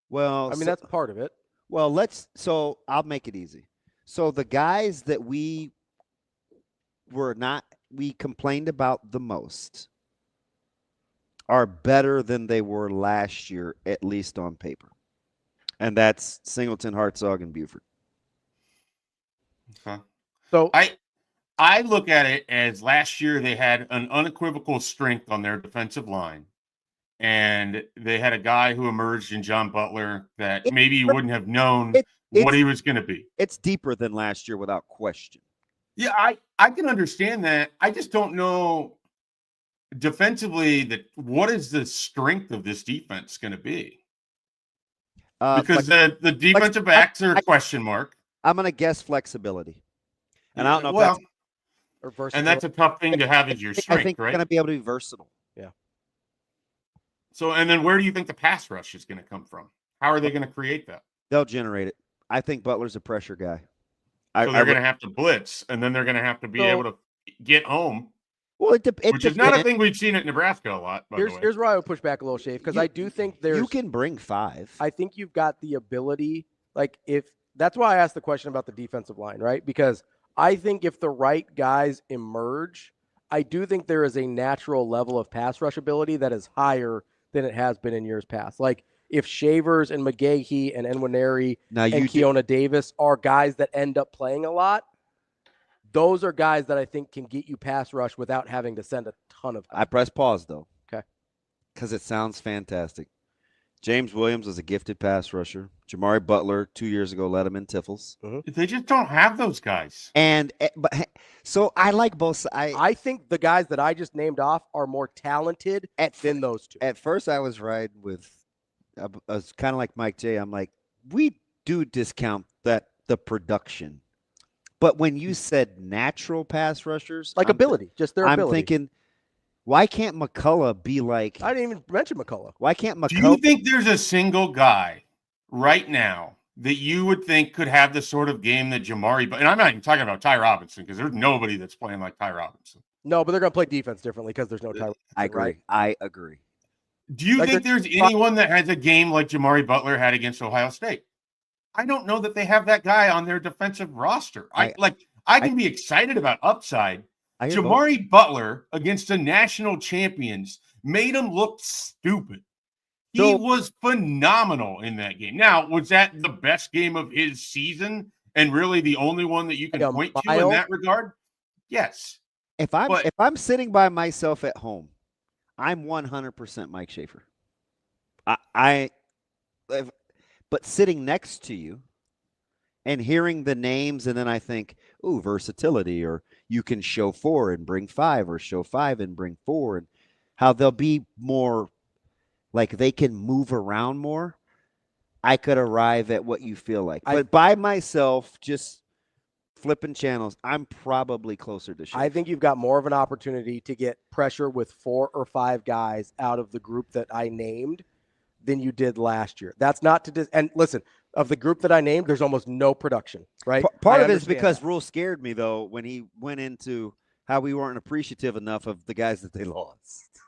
Well, I mean, that's part of it. Well, so I'll make it easy. So the guys that we complained about the most are better than they were last year, at least on paper. And that's Singleton, Hartzog, and Buford. Okay. So I look at it as last year they had an unequivocal strength on their defensive line. And they had a guy who emerged in John Butler that maybe you wouldn't have known what he was going to be. It's deeper than last year without question. Yeah, I can understand that. I just don't know defensively what is the strength of this defense going to be? Because the defensive backs are a question mark. I'm going to guess flexibility. And I don't know well, if that's and that's a tough thing to have as your strength, I think right? Going to be able to be versatile. Yeah. So, and then where do you think the pass rush is going to come from? How are they going to create that? They'll generate it. I think Butler's a pressure guy. So they're going to have to blitz, and then they're going to have to be able to get home. Well, which is not a thing we've seen at Nebraska a lot, by the way. Here's where I would push back a little, Schaefer, because I do think you can bring 5. I think you've got the ability, that's why I asked the question about the defensive line, right? Because I think if the right guys emerge, I do think there is a natural level of pass rush ability that is higher than it has been in years past. Like if Shavers and McGahee and Nwaneri and Keona Davis are guys that end up playing a lot, those are guys that I think can get you pass rush without having to send a ton of guys. I press pause, though. Okay. Because it sounds fantastic. James Williams was a gifted pass rusher. Jamari Butler 2 years ago led him in Tiffles. Mm-hmm. They just don't have those guys. So I like both. I think the guys that I just named off are more talented than those two. At first, I was riding with, I was kind of like Mike J. I'm like, we do discount the production. But when you said natural pass rushers, Like ability, just their I'm ability. thinking, why can't McCullough be like? I didn't even mention McCullough. Why can't McCullough? Do you think there's a single guy right now that you would think could have the sort of game that Jamari? And I'm not even talking about Ty Robinson because there's nobody that's playing like Ty Robinson. No, but they're going to play defense differently because there's no Ty. I agree. Right? I agree. Do you think there's anyone that has a game like Jamari Butler had against Ohio State? I don't know that they have that guy on their defensive roster. I can be excited about upside. Jamari Butler against the national champions made him look stupid. He was phenomenal in that game. Now, was that the best game of his season and really the only one that you can point to in that regard? Yes. If I'm sitting by myself at home, I'm 100% Mike Schaefer. But sitting next to you and hearing the names, and then I think, ooh, versatility, or you can show 4 and bring 5, or show 5 and bring 4, and how they'll be more like they can move around more. I could arrive at what you feel like. But by myself, just flipping channels, I'm probably closer to Schaefer. I think you've got more of an opportunity to get pressure with 4 or 5 guys out of the group that I named than you did last year. That's not to and listen, of the group that I named, there's almost no production, right? Part of it is because Rule scared me, though, when he went into how we weren't appreciative enough of the guys that they lost.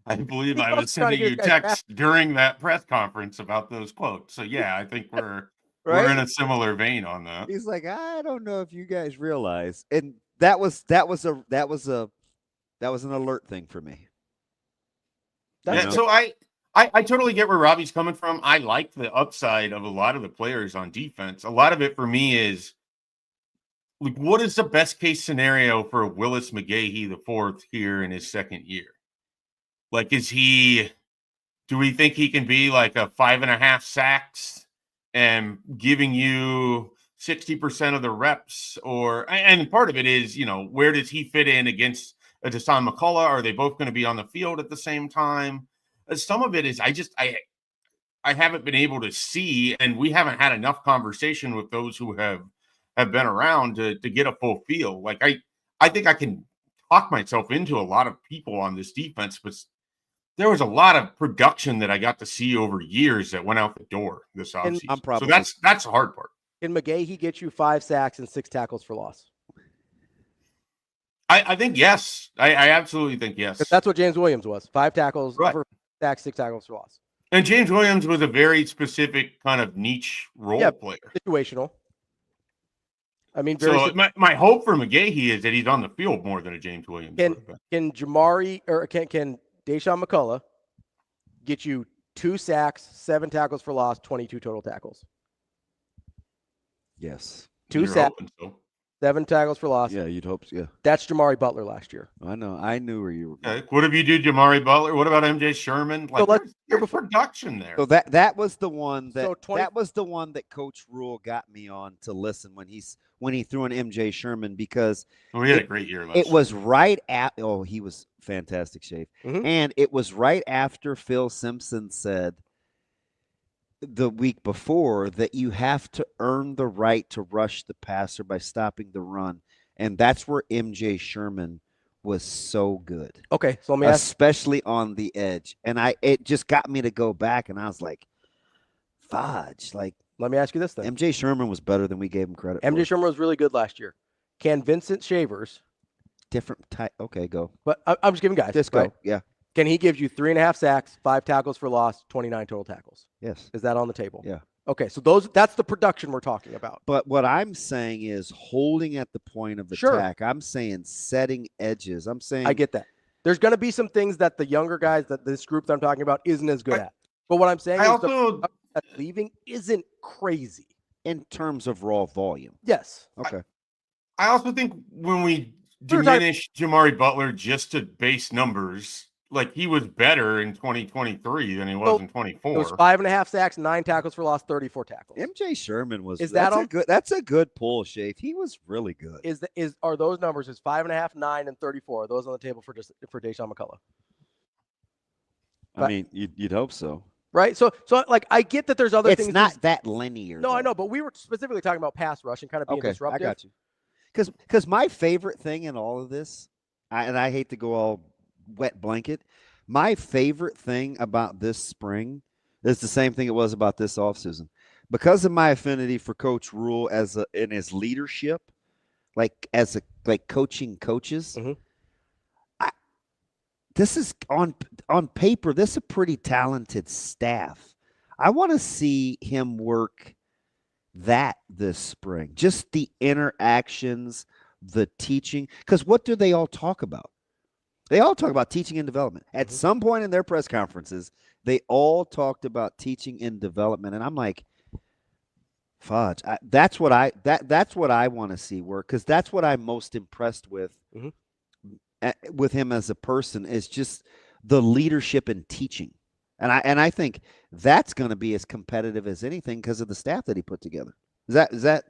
I believe I was sending you texts during that press conference about those quotes. So yeah, I think we're in a similar vein on that. He's like, I don't know if you guys realize, and that was an alert thing for me. Yeah, so I totally get where Ravi's coming from. I like the upside of a lot of the players on defense. A lot of it for me is, like, what is the best case scenario for Willis McGahee IV here in his second year? Like, do we think he can be like a 5.5 sacks and giving you 60% of the reps? And part of it is, where does he fit in against a Deshaun McCullough? Are they both going to be on the field at the same time? Some of it is I haven't been able to see, and we haven't had enough conversation with those who have been around to get a full feel. Like, I think I can talk myself into a lot of people on this defense, but there was a lot of production that I got to see over years that went out the door this offseason. So that's the hard part. Can McGahee get you 5 sacks and 6 tackles for loss? I think yes. I absolutely think yes. That's what James Williams was. 5 tackles for sacks, 6 tackles for loss. And James Williams was a very specific kind of niche role player. Situational. I mean, my hope for McGahee is that he's on the field more than a James Williams. Can Jamari or can Deshaun McCullough get you 2 sacks, 7 tackles for loss, 22 total tackles? Yes. 2 sacks, 7 tackles for loss. Yeah, you'd hope so. Yeah. That's Jamari Butler last year. I know. I knew where you were going. Okay. What if you do Jamari Butler? What about MJ Sherman? Like, there's production there. So that was the one that was the one that Coach Rule got me on to listen when he threw an MJ Sherman, because we had a great year last year. It was right at he was fantastic, Schaefer. Mm-hmm. And it was right after Phil Simpson said the week before that you have to earn the right to rush the passer by stopping the run. And that's where MJ Sherman was so good. Okay, so let me ask, especially on the edge. And it just got me to go back, and I was like, fudge. Like, let me ask you this then. MJ Sherman was better than we gave him credit for. MJ Sherman was really good last year. Can Vincent Shavers, different type? Okay, go. But I'm just giving guys. Just go. Yeah. Can he give you 3.5 sacks, 5 tackles for loss, 29 total tackles? Yes. Is that on the table? Yeah. Okay, so that's the production we're talking about. But what I'm saying is holding at the point of attack. I'm saying setting edges. I'm saying I get that. There's going to be some things that the younger guys, that this group that I'm talking about, isn't as good at. But what I'm saying is the leaving isn't crazy in terms of raw volume. Yes. Okay. I also think when we diminish Jamari Butler just to base numbers, like, he was better in 2023 than he was in 24. It was 5.5 sacks, 9 tackles for loss, 34 tackles. MJ Sherman was. That's a good pull, Schaefer. He was really good. Are those numbers? Is 5.5, 9, and 34? Are those on the table for Deshaun McCullough? I mean, you'd hope so. right? So like I get that there's other things. It's not that linear. No, though. I know, but we were specifically talking about pass rush and kind of being disruptive. I got you. Because my favorite thing in all of this, and I hate to go all wet blanket, my favorite thing about this spring is the same thing it was about this offseason. Because of my affinity for Coach Rule in his leadership, like coaching coaches, this is on paper, this is a pretty talented staff. I want to see him work that this spring, just the interactions, the teaching. Because what do they all talk about? They all talk about teaching and development. At some point in their press conferences, they all talked about teaching and development, and I'm like, fudge. That's what I want to see work, because that's what I'm most impressed with him as a person, is just the leadership and teaching. And I think that's going to be as competitive as anything because of the staff that he put together. Is that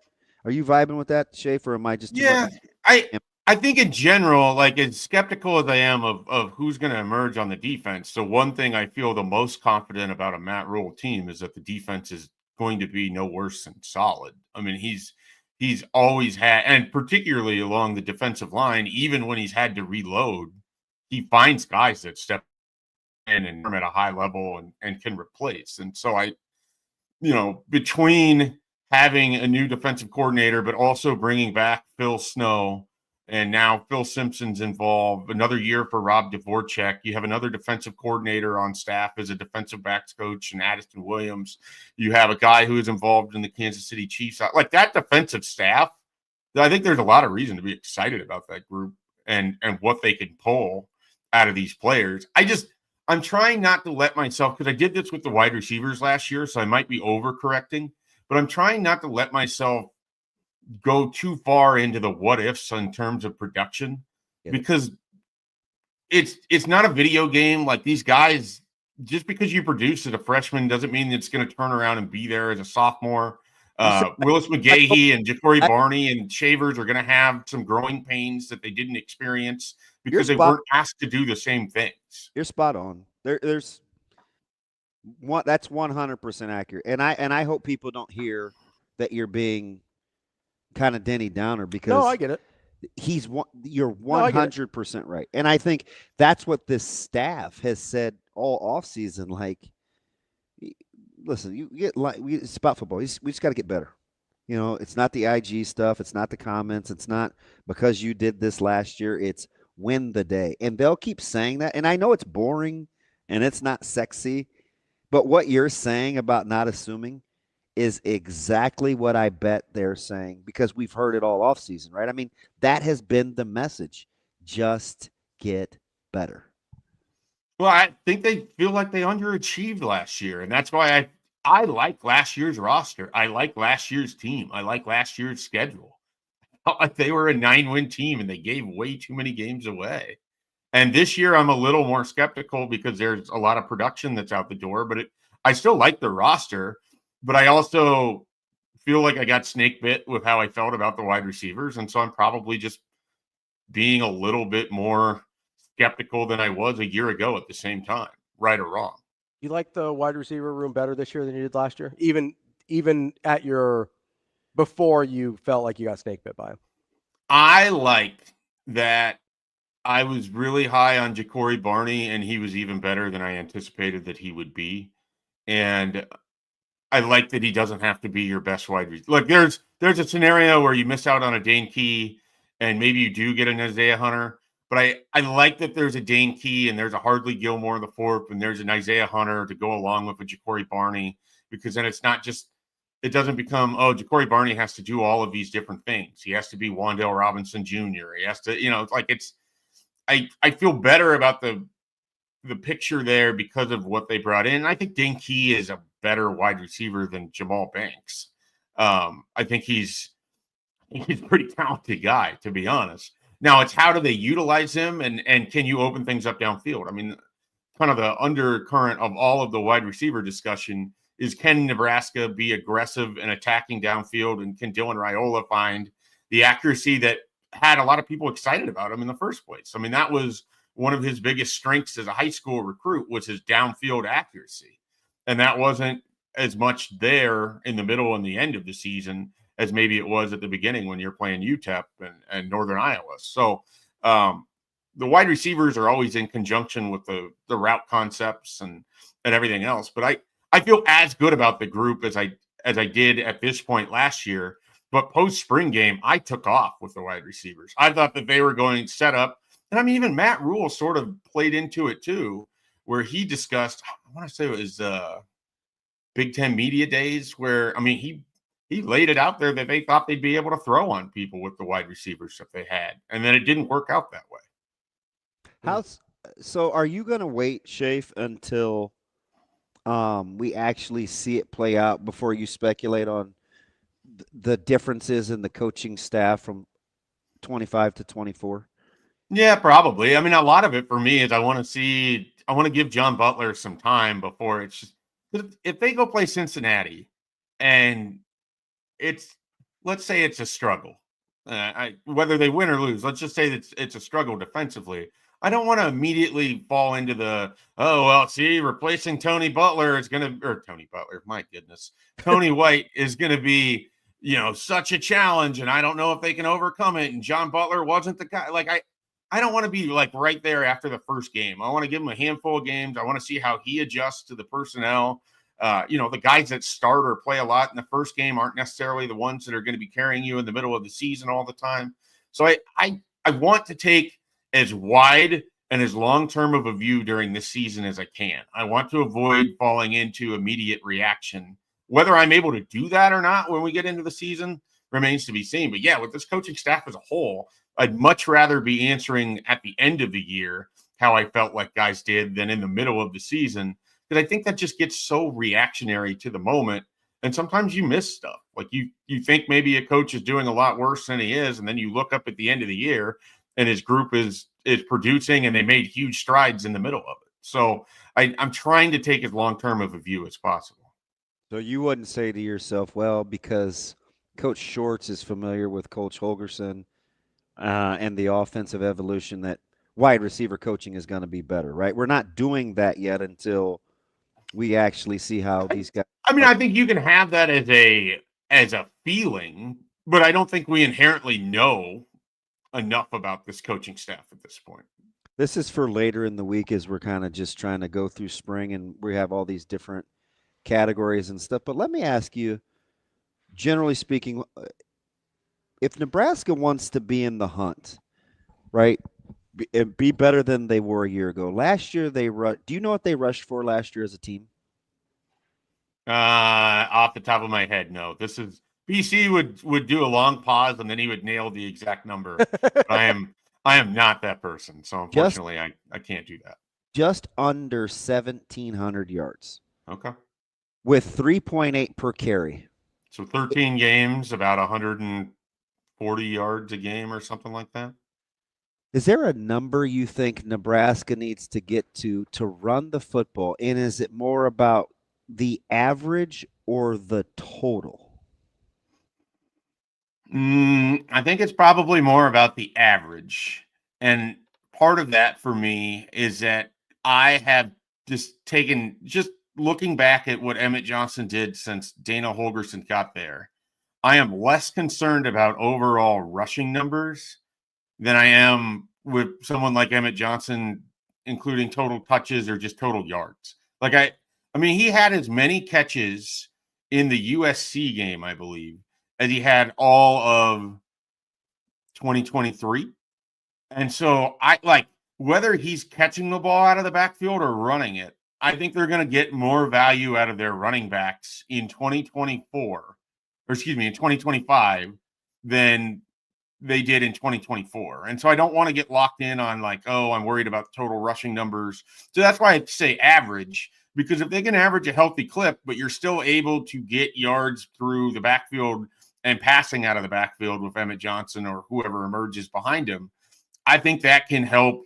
are you vibing with that, Schaefer, or am I just I think in general, like, as skeptical as I am of who's going to emerge on the defense, so one thing I feel the most confident about a Matt Rule team is that the defense is going to be no worse than solid. I mean, he's always had, and particularly along the defensive line, even when he's had to reload, he finds guys that step in and at a high level and can replace. And so between having a new defensive coordinator, but also bringing back Phil Snow, and now Phil Simpson's involved, another year for Rob Dvorak. You have another defensive coordinator on staff as a defensive backs coach, and Addison Williams. You have a guy who is involved in the Kansas City Chiefs. Like, that defensive staff, I think there's a lot of reason to be excited about that group and what they can pull out of these players. I'm trying not to let myself, because I did this with the wide receivers last year, so I might be overcorrecting, but I'm trying not to let myself go too far into the what ifs in terms of production, because it's not a video game. Like, these guys, just because you produce as a freshman doesn't mean it's going to turn around and be there as a sophomore. Willis McGahee and Ja'Cory Barney and Shavers are going to have some growing pains that they didn't experience because they weren't asked to do the same things. You're spot on. There's one that's 100% accurate, and I hope people don't hear that you're being kind of Denny Downer, because no, I get it. You're 100% right, and I think that's what this staff has said all offseason. Like, listen, it's about football. We just got to get better. It's not the IG stuff. It's not the comments. It's not because you did this last year. It's win the day, and they'll keep saying that. And I know it's boring and it's not sexy, but what you're saying about not assuming is exactly what I bet they're saying, because we've heard it all offseason, right? I mean, that has been the message. Just get better. Well, I think they feel like they underachieved last year, and that's why I like last year's roster. I like last year's team. I like last year's schedule. They were a 9-win team, and they gave way too many games away. And this year, I'm a little more skeptical because there's a lot of production that's out the door, but I still like the roster. But I also feel like I got snake bit with how I felt about the wide receivers. And so I'm probably just being a little bit more skeptical than I was a year ago at the same time, right or wrong. You like the wide receiver room better this year than you did last year? Even at before you felt like you got snake bit by him? I like that I was really high on Ja'Cory Barney, and he was even better than I anticipated that he would be. And I like that he doesn't have to be your best wide receiver. Like, there's a scenario where you miss out on a Dane Key, and maybe you do get an Isaiah Hunter. But I like that there's a Dane Key and there's a Hardly Gilmore in the fourth, and there's an Isaiah Hunter to go along with a Ja'Cory Barney, because then it's not just, it doesn't become, Ja'Cory Barney has to do all of these different things. He has to be Wan'Dale Robinson Jr. He has to, I feel better about the picture there because of what they brought in. I think Dane Key is a better wide receiver than Jamal Banks. I think he's a pretty talented guy, to be honest. Now, it's how do they utilize him, and can you open things up downfield? I mean, kind of the undercurrent of all of the wide receiver discussion is, can Nebraska be aggressive and attacking downfield, and can Dylan Raiola find the accuracy that had a lot of people excited about him in the first place? I mean, that was one of his biggest strengths as a high school recruit, was his downfield accuracy. And that wasn't as much there in the middle and the end of the season as maybe it was at the beginning when you're playing UTEP and Northern Iowa. So the wide receivers are always in conjunction with the route concepts and everything else. But I feel as good about the group as I did at this point last year. But post spring game, I took off with the wide receivers. I thought that they were going set up. And I mean, even Matt Rule sort of played into it too, where he discussed, I want to say it was Big Ten Media Days, where, I mean, he laid it out there that they thought they'd be able to throw on people with the wide receivers that they had. And then it didn't work out that way. So are you going to wait, Schaefer, until we actually see it play out before you speculate on the differences in the coaching staff from 25 to 24? Yeah, probably. I mean, a lot of it for me is I want to give John Butler some time before it's just, if they go play Cincinnati and let's say it's a struggle, whether they win or lose, let's just say that it's a struggle defensively. I don't want to immediately fall into replacing Tony Butler is going to, or Tony Butler, my goodness, Tony White is going to be, such a challenge, and I don't know if they can overcome it. And John Butler wasn't the guy. Like, I don't want to be like right there after the first game. I want to give him a handful of games. I want to see how he adjusts to the personnel. The guys that start or play a lot in the first game aren't necessarily the ones that are going to be carrying you in the middle of the season all the time. So I want to take as wide and as long-term of a view during this season as I can. I want to avoid falling into immediate reaction. Whether I'm able to do that or not when we get into the season remains to be seen. But yeah, with this coaching staff as a whole, I'd much rather be answering at the end of the year how I felt like guys did than in the middle of the season. Because I think that just gets so reactionary to the moment. And sometimes you miss stuff. Like you think maybe a coach is doing a lot worse than he is. And then you look up at the end of the year and his group is producing and they made huge strides in the middle of it. So I'm trying to take as long-term of a view as possible. So you wouldn't say to yourself, well, because Coach Shorts is familiar with Coach Holgorsen and the offensive evolution, that wide receiver coaching is going to be better, right? We're not doing that yet until we actually see how these guys. I mean, I think you can have that as a feeling, but I don't think we inherently know enough about this coaching staff at this point. This is for later in the week as we're kind of just trying to go through spring and we have all these different categories and stuff. But let me ask you, generally speaking, if Nebraska wants to be in the hunt, right, and be better than they were a year ago. Last year, do you know what they rushed for last year as a team? Off the top of my head, no. This is BC would do a long pause and then he would nail the exact number. But I am not that person, so unfortunately, I can't do that. Just under 1,700 yards. Okay. With 3.8 per carry. So 13 games, about 140 yards a game or something like that. Is there a number you think Nebraska needs to get to run the football? And is it more about the average or the total? I think it's probably more about the average. And part of that for me is that I have just looking back at what Emmett Johnson did since Dana Holgorsen got there, I am less concerned about overall rushing numbers than I am with someone like Emmett Johnson, including total touches or just total yards. Like I mean, he had as many catches in the USC game, I believe, as he had all of 2023. And so whether he's catching the ball out of the backfield or running it, I think they're going to get more value out of their running backs in 2025 than they did in 2024. And so I don't want to get locked in on I'm worried about total rushing numbers. So that's why I say average, because if they can average a healthy clip, but you're still able to get yards through the backfield and passing out of the backfield with Emmett Johnson or whoever emerges behind him, I think that can help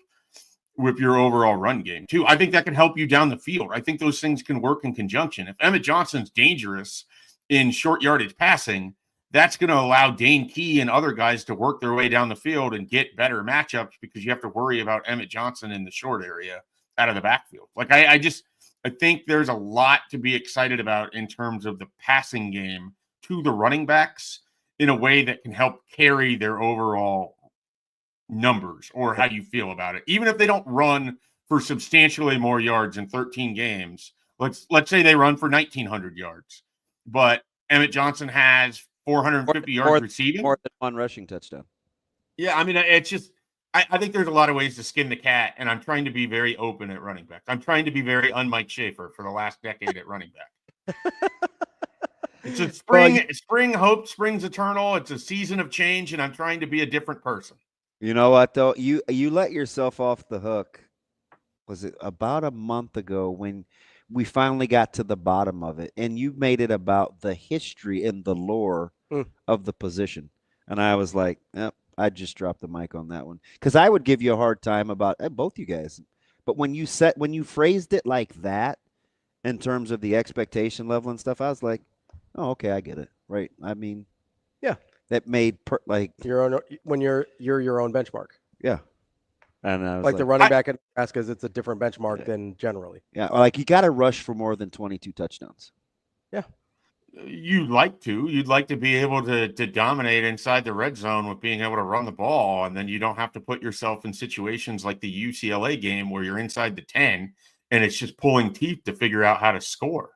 with your overall run game too. I think that can help you down the field. I think those things can work in conjunction. If Emmett Johnson's dangerous in short yardage passing, that's going to allow Dane Key and other guys to work their way down the field and get better matchups because you have to worry about Emmett Johnson in the short area out of the backfield. I I think there's a lot to be excited about in terms of the passing game to the running backs in a way that can help carry their overall numbers or how you feel about it. Even if they don't run for substantially more yards in 13 games, let's say they run for 1,900 yards, but Emmett Johnson has 450 yards receiving. More than one rushing touchdown. Yeah, I mean, it's just I think there's a lot of ways to skin the cat, and I'm trying to be very open at running back. I'm trying to be very un-Mike Schaefer for the last decade at running back. It's a spring hope, spring's eternal. It's a season of change, and I'm trying to be a different person. You know what, though? You let yourself off the hook. Was it about a month ago when we finally got to the bottom of it, and you made it about the history and the lore of the position. And I was like, yep, I just dropped the mic on that one. Because I would give you a hard time about both you guys. But when you phrased it like that in terms of the expectation level and stuff, I was like, oh, okay, I get it. Right. I mean, yeah. That made your own when you're your own benchmark. Yeah. And I was like the running back in Nebraska, it's a different benchmark than generally. Yeah, like you got to rush for more than 22 touchdowns. Yeah. You'd like to be able to dominate inside the red zone with being able to run the ball, and then you don't have to put yourself in situations like the UCLA game where you're inside the 10 and it's just pulling teeth to figure out how to score.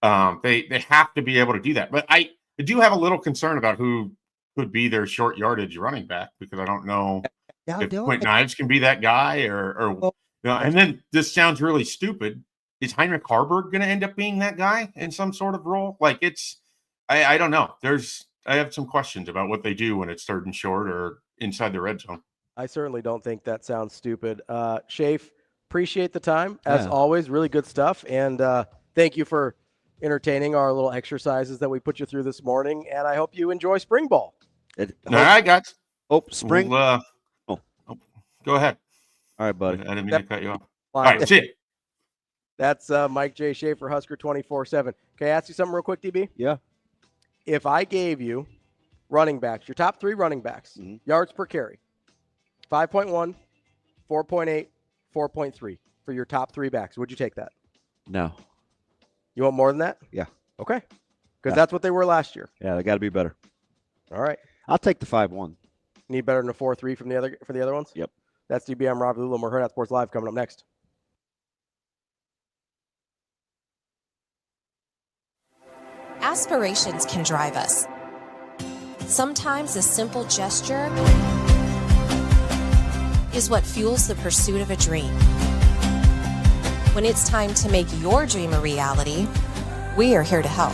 They have to be able to do that. But I do have a little concern about who could be their short yardage running back, because I don't know if Quentin Ives can be that guy or and then this sounds really stupid. Is Heinrich Harburg going to end up being that guy in some sort of role? Like I don't know. I have some questions about what they do when it's third and short or inside the red zone. I certainly don't think that sounds stupid. Schaefer, appreciate the time as always. Really good stuff. And thank you for entertaining our little exercises that we put you through this morning. And I hope you enjoy spring ball. All right, guys. Spring. Go ahead. All right, buddy. I didn't mean to cut you off. All right, see you. That's Mike J. Schaefer, Husker 24/7. Can I ask you something real quick, DB? Yeah. If I gave you running backs, your top 3 running backs, yards per carry, 5.1, 4.8, 4.3 for your top 3 backs, would you take that? No. You want more than that? Yeah. Okay. Because that's what they were last year. Yeah, they got to be better. All right. I'll take the 5.1. Need better than a 4.3 for the other ones? Yep. That's DB. I'm Ravi. Lulla. More Hurrdat Sports Live coming up next. Aspirations can drive us. Sometimes a simple gesture is what fuels the pursuit of a dream. When it's time to make your dream a reality, we are here to help.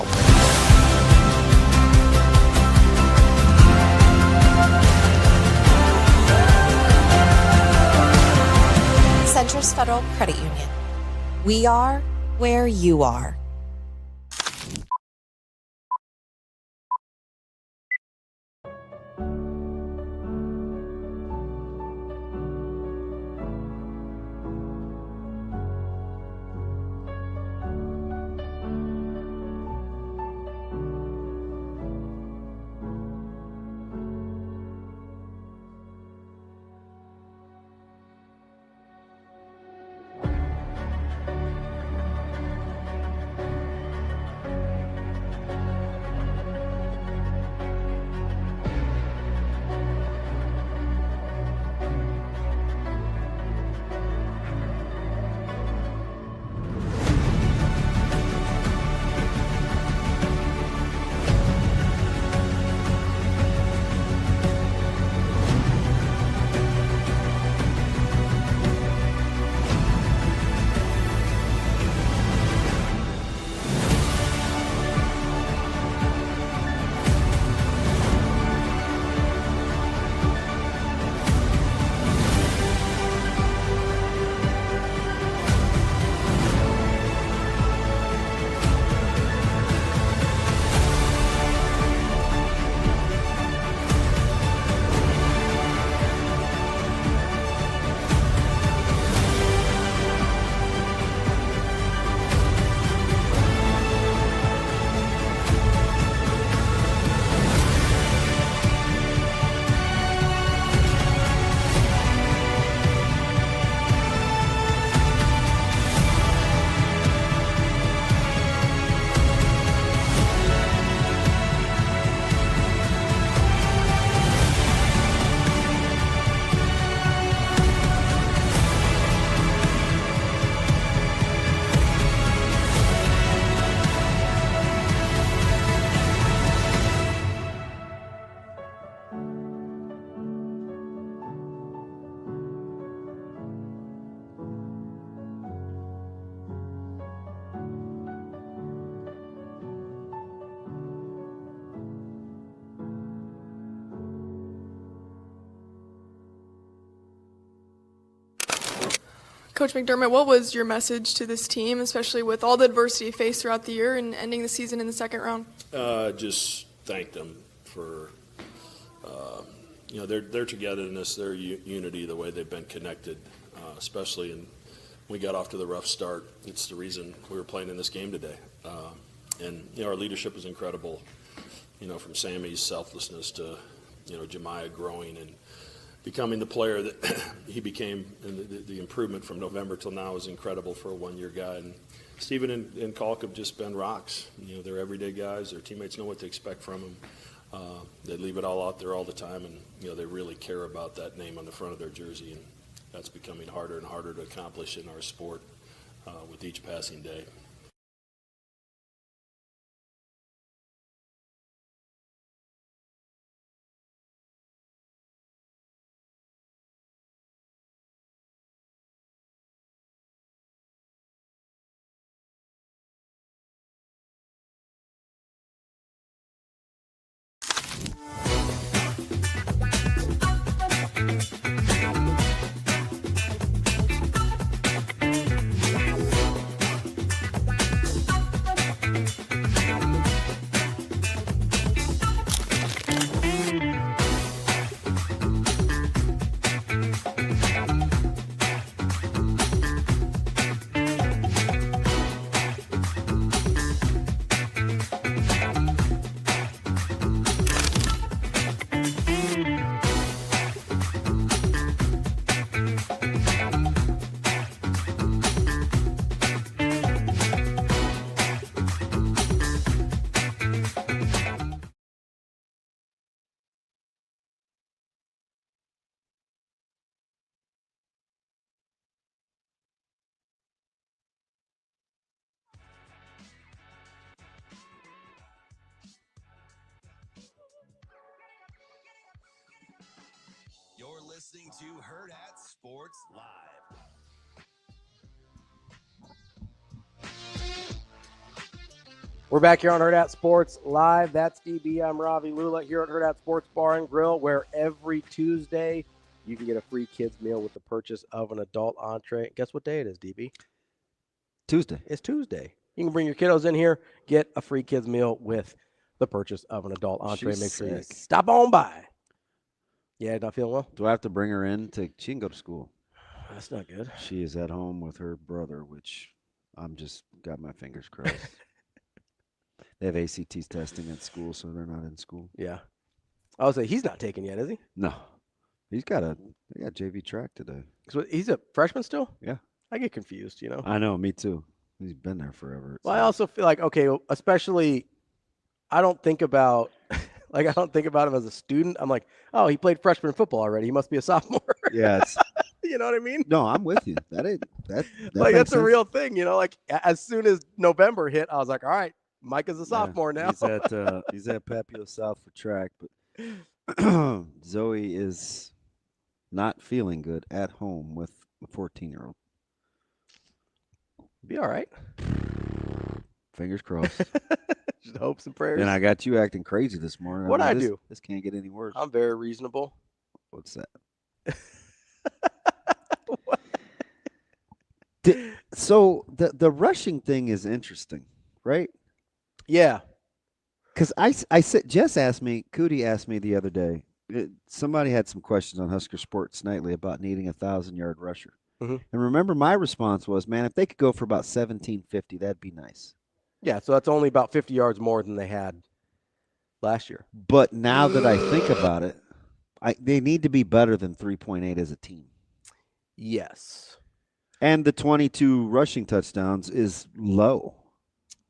Centris Federal Credit Union. We are where you are. Coach McDermott, what was your message to this team, especially with all the adversity faced throughout the year and ending the season in the second round? Just thank them for, their togetherness, their unity, the way they've been connected, especially when we got off to the rough start. It's the reason we were playing in this game today. Our leadership is incredible, from Sammy's selflessness to, Jemiah growing and becoming the player that he became, and the improvement from November till now is incredible for a one-year guy. And Steven and Kalk have just been rocks. They're everyday guys. Their teammates know what to expect from them. They leave it all out there all the time, and they really care about that name on the front of their jersey, and that's becoming harder and harder to accomplish in our sport with each passing day. You're listening to Hurrdat Sports Live. We're back here on Hurrdat Sports Live. That's DB. I'm Ravi. Lulla here at Hurrdat Sports Bar and Grill, where every Tuesday you can get a free kids meal with the purchase of an adult entree. Guess what day it is, DB? Tuesday. It's Tuesday. You can bring your kiddos in here, get a free kids meal with the purchase of an adult entree. Make sure you stop on by. Yeah, not feeling well? Do I have to bring her in? She can go to school. That's not good. She is at home with her brother, which I'm just got my fingers crossed. They have ACTs testing at school, so they're not in school. Yeah. I was say he's not taken yet, is he? No. They got JV track today. So he's a freshman still? Yeah. I get confused, I know, me too. He's been there forever. Well, I also feel like, okay, especially I don't think about I don't think about him as a student. I'm like, oh, he played freshman football already. He must be a sophomore. Yeah. You know what I mean? No, I'm with you. That like that's a real thing, Like as soon as November hit, I was like, all right, Mike is a sophomore now. He's at Papio South for track, but Zoe is not feeling good at home with a 14-year-old. Be all right. Fingers crossed. Just hopes and prayers. And I got you acting crazy this morning. What'd I do? This can't get any worse. I'm very reasonable. What's that? So the rushing thing is interesting, right? Yeah. Because I said Jess asked me, Cootie asked me the other day. Somebody had some questions on Husker Sports Nightly about needing a 1,000-yard rusher. Mm-hmm. And remember, my response was, man, if they could go for about 1750, that'd be nice. Yeah, so that's only about 50 yards more than they had last year. But now that I think about it, they need to be better than 3.8 as a team. Yes. And the 22 rushing touchdowns is low.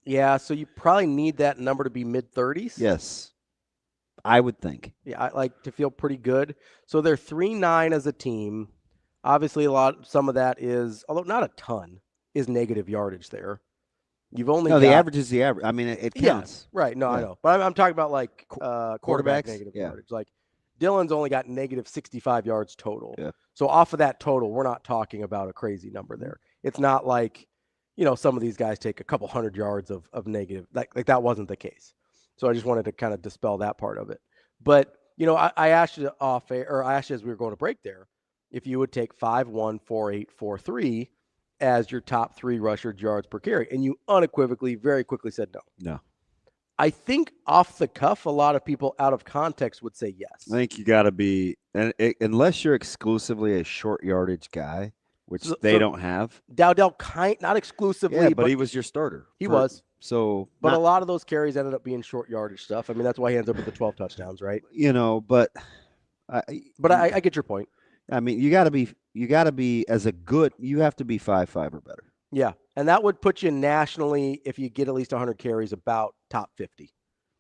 Yeah, so you probably need that number to be mid-30s. Yes, I would think. Yeah, I like to feel pretty good. So they're 3.9 as a team. Obviously, some of that is, although not a ton, is negative yardage there. You've only the average is the average. I mean, it counts. Yeah, right. No, yeah. I know. But I'm talking about like quarterback negative yardage. Like Dylan's only got negative 65 yards total. Yeah. So off of that total, we're not talking about a crazy number there. It's not like, some of these guys take a couple hundred yards of negative. Like that wasn't the case. So I just wanted to kind of dispel that part of it. But, I asked you I asked you as we were going to break there, if you would take 5'1", 4'8", 4'3" as your top 3 rusher yards per carry. And you unequivocally, very quickly said no. No. I think off the cuff, a lot of people out of context would say yes. I think you got to be, unless you're exclusively a short yardage guy, which they don't have. Dowdell, not exclusively. Yeah, but he was your starter. He was. So, but a lot of those carries ended up being short yardage stuff. I mean, that's why he ends up with the 12 touchdowns, right? But I get your point. I mean, you got to be you have to be 5'5" or better. Yeah, and that would put you nationally, if you get at least 100 carries, about top 50.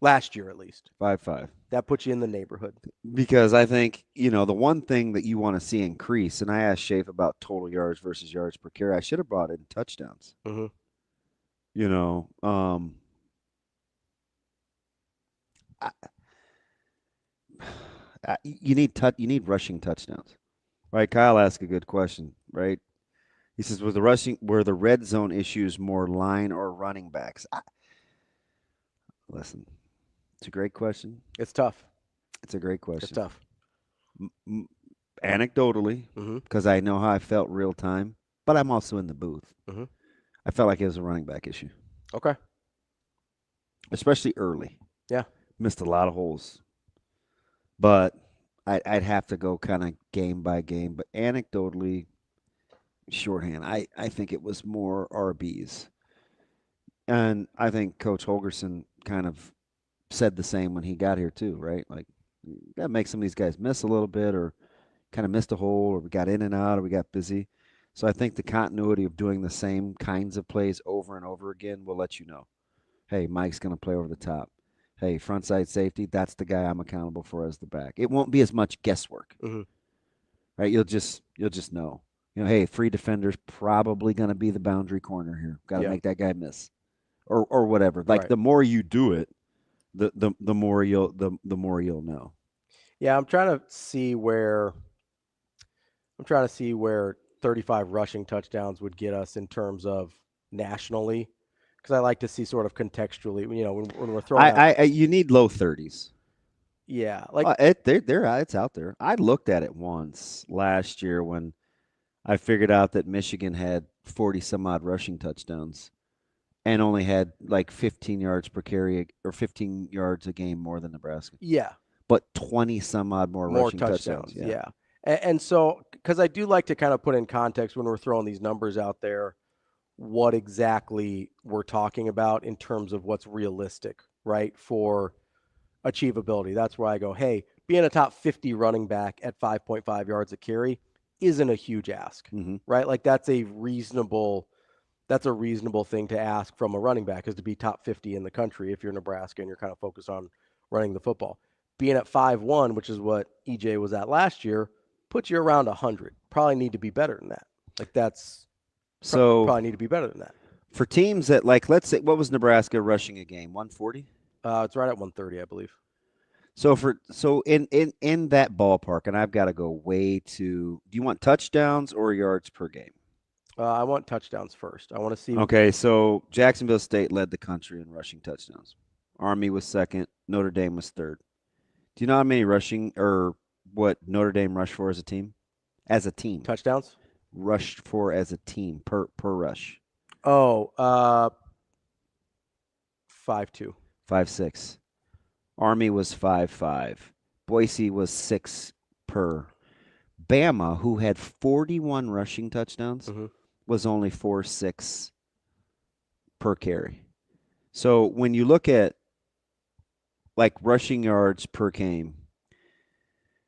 Last year, at least. 5'5". That puts you in the neighborhood. Because I think, the one thing that you want to see increase, and I asked Schaefer about total yards versus yards per carry, I should have brought in touchdowns. Mm-hmm. You need rushing touchdowns. Right? Kyle asked a good question, right? He says, were the red zone issues more line or running backs? Listen, it's a great question. It's tough. It's a great question. It's tough. Anecdotally, because I know how I felt real time, but I'm also in the booth. Mm-hmm. I felt like it was a running back issue. Okay. Especially early. Yeah. Missed a lot of holes. But I'd have to go kind of game by game. But anecdotally, shorthand, I think it was more RBs. And I think Coach Holgerson kind of said the same when he got here too, right? Like, you got to make some of these guys miss a little bit, or kind of missed a hole, or we got in and out, or we got busy. So I think the continuity of doing the same kinds of plays over and over again will let you know, hey, Mike's going to play over the top. Hey, front side safety, that's the guy I'm accountable for as the back. It won't be as much guesswork, right? You'll just know. Hey, free defender's probably going to be the boundary corner here. Got to make that guy miss, or whatever. Like, the more you do it, the more you'll know. Yeah, I'm trying to see where 35 rushing touchdowns would get us in terms of nationally, because I like to see sort of contextually, when we're throwing you need low 30s. Yeah, like it's out there. I looked at it once last year when I figured out that Michigan had 40 some odd rushing touchdowns and only had like 15 yards per carry or 15 yards a game more than Nebraska. Yeah. But 20 some odd more rushing touchdowns. Yeah. And so, because I do like to kind of put in context when we're throwing these numbers out there, what exactly we're talking about in terms of what's realistic, right, for achievability. That's where I go, hey, being a top 50 running back at 5.5 yards a carry isn't a huge ask, right? Like, that's a reasonable thing to ask from a running back, is to be top 50 in the country if you're Nebraska and you're kind of focused on running the football. Being at 5'1", which is what EJ was at last year, puts you around 100. Probably need to be better than that. Like, that's probably need to be better than that. For teams that, like, let's say, what was Nebraska rushing a game? 140? It's right at 130, I believe. So in that ballpark, and I've got to go way to. Do you want touchdowns or yards per game? I want touchdowns first. I want to see. Okay, so Jacksonville State led the country in rushing touchdowns. Army was second. Notre Dame was third. Do you know how many rushing, or what Notre Dame rushed for as a team? As a team. Touchdowns? Rushed for as a team per rush. 5'2". 5'6". Army was 5'5". Boise was 6 per. Bama, who had 41 rushing touchdowns, was only 4.6 per carry. So when you look at, like, rushing yards per game,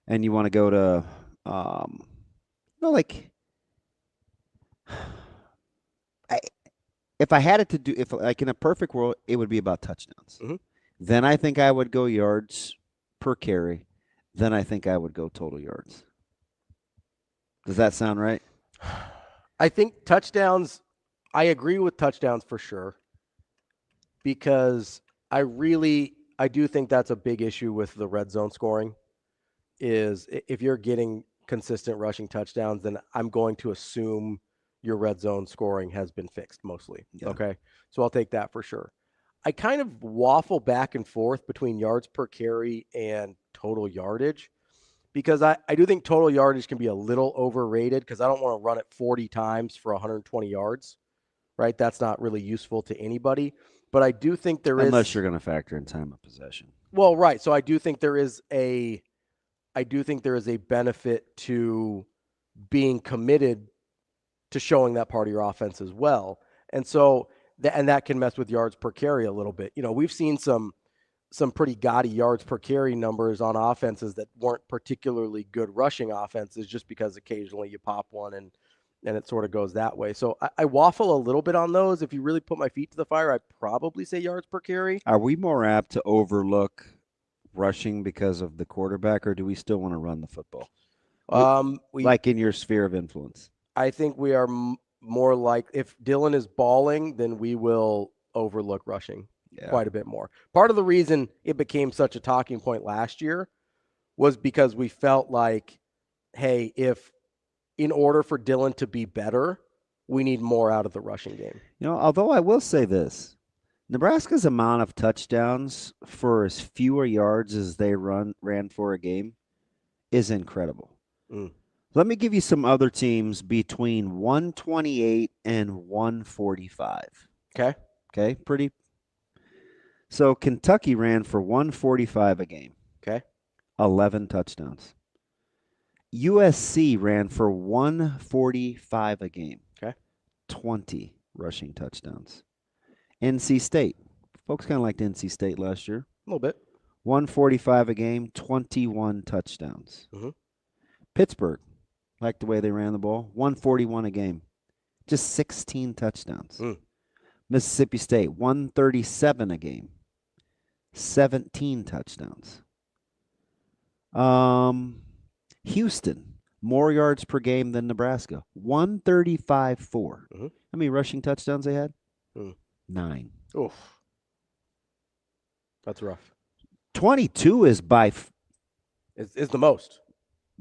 and you want to go to, if I had it to do, if like in a perfect world, it would be about touchdowns. Then I think I would go yards per carry. Then I think I would go total yards. Does that sound right? I think touchdowns, I agree with touchdowns for sure, because I do think that's a big issue with the red zone scoring, is if you're getting consistent rushing touchdowns, then I'm going to assume your red zone scoring has been fixed mostly. Yeah. Okay. So I'll take that for sure. I kind of waffle back and forth between yards per carry and total yardage, because I do think total yardage can be a little overrated because I don't want to run it 40 times for 120 yards, right? That's not really useful to anybody. But I do think there is, unless you're going to factor in time of possession. Well, right. So I do think there is a benefit to being committed to showing that part of your offense as well. And so that can mess with yards per carry a little bit. We've seen some pretty gaudy yards per carry numbers on offenses that weren't particularly good rushing offenses just because occasionally you pop one and it sort of goes that way. So I waffle a little bit on those. If you really put my feet to the fire, I'd probably say yards per carry. Are we more apt to overlook rushing because of the quarterback, or do we still want to run the football? Like in your sphere of influence. I think we are more like, if Dylan is balling, then we will overlook rushing quite a bit more. Part of the reason it became such a talking point last year was because we felt like, hey, if in order for Dylan to be better, we need more out of the rushing game. Although I will say this, Nebraska's amount of touchdowns for as fewer yards as they ran for a game is incredible. Let me give you some other teams between 128 and 145. Okay, pretty. So Kentucky ran for 145 a game. Okay. 11 touchdowns. USC ran for 145 a game. Okay. 20 rushing touchdowns. NC State. Folks kind of liked NC State last year. A little bit. 145 a game, 21 touchdowns. Pittsburgh, liked the way they ran the ball, 141 a game, just 16 touchdowns. Mississippi State, 137 a game, 17 touchdowns. Houston, more yards per game than Nebraska, 135-4. How many rushing touchdowns they had? 9. Oof. That's rough. 22 is is the most.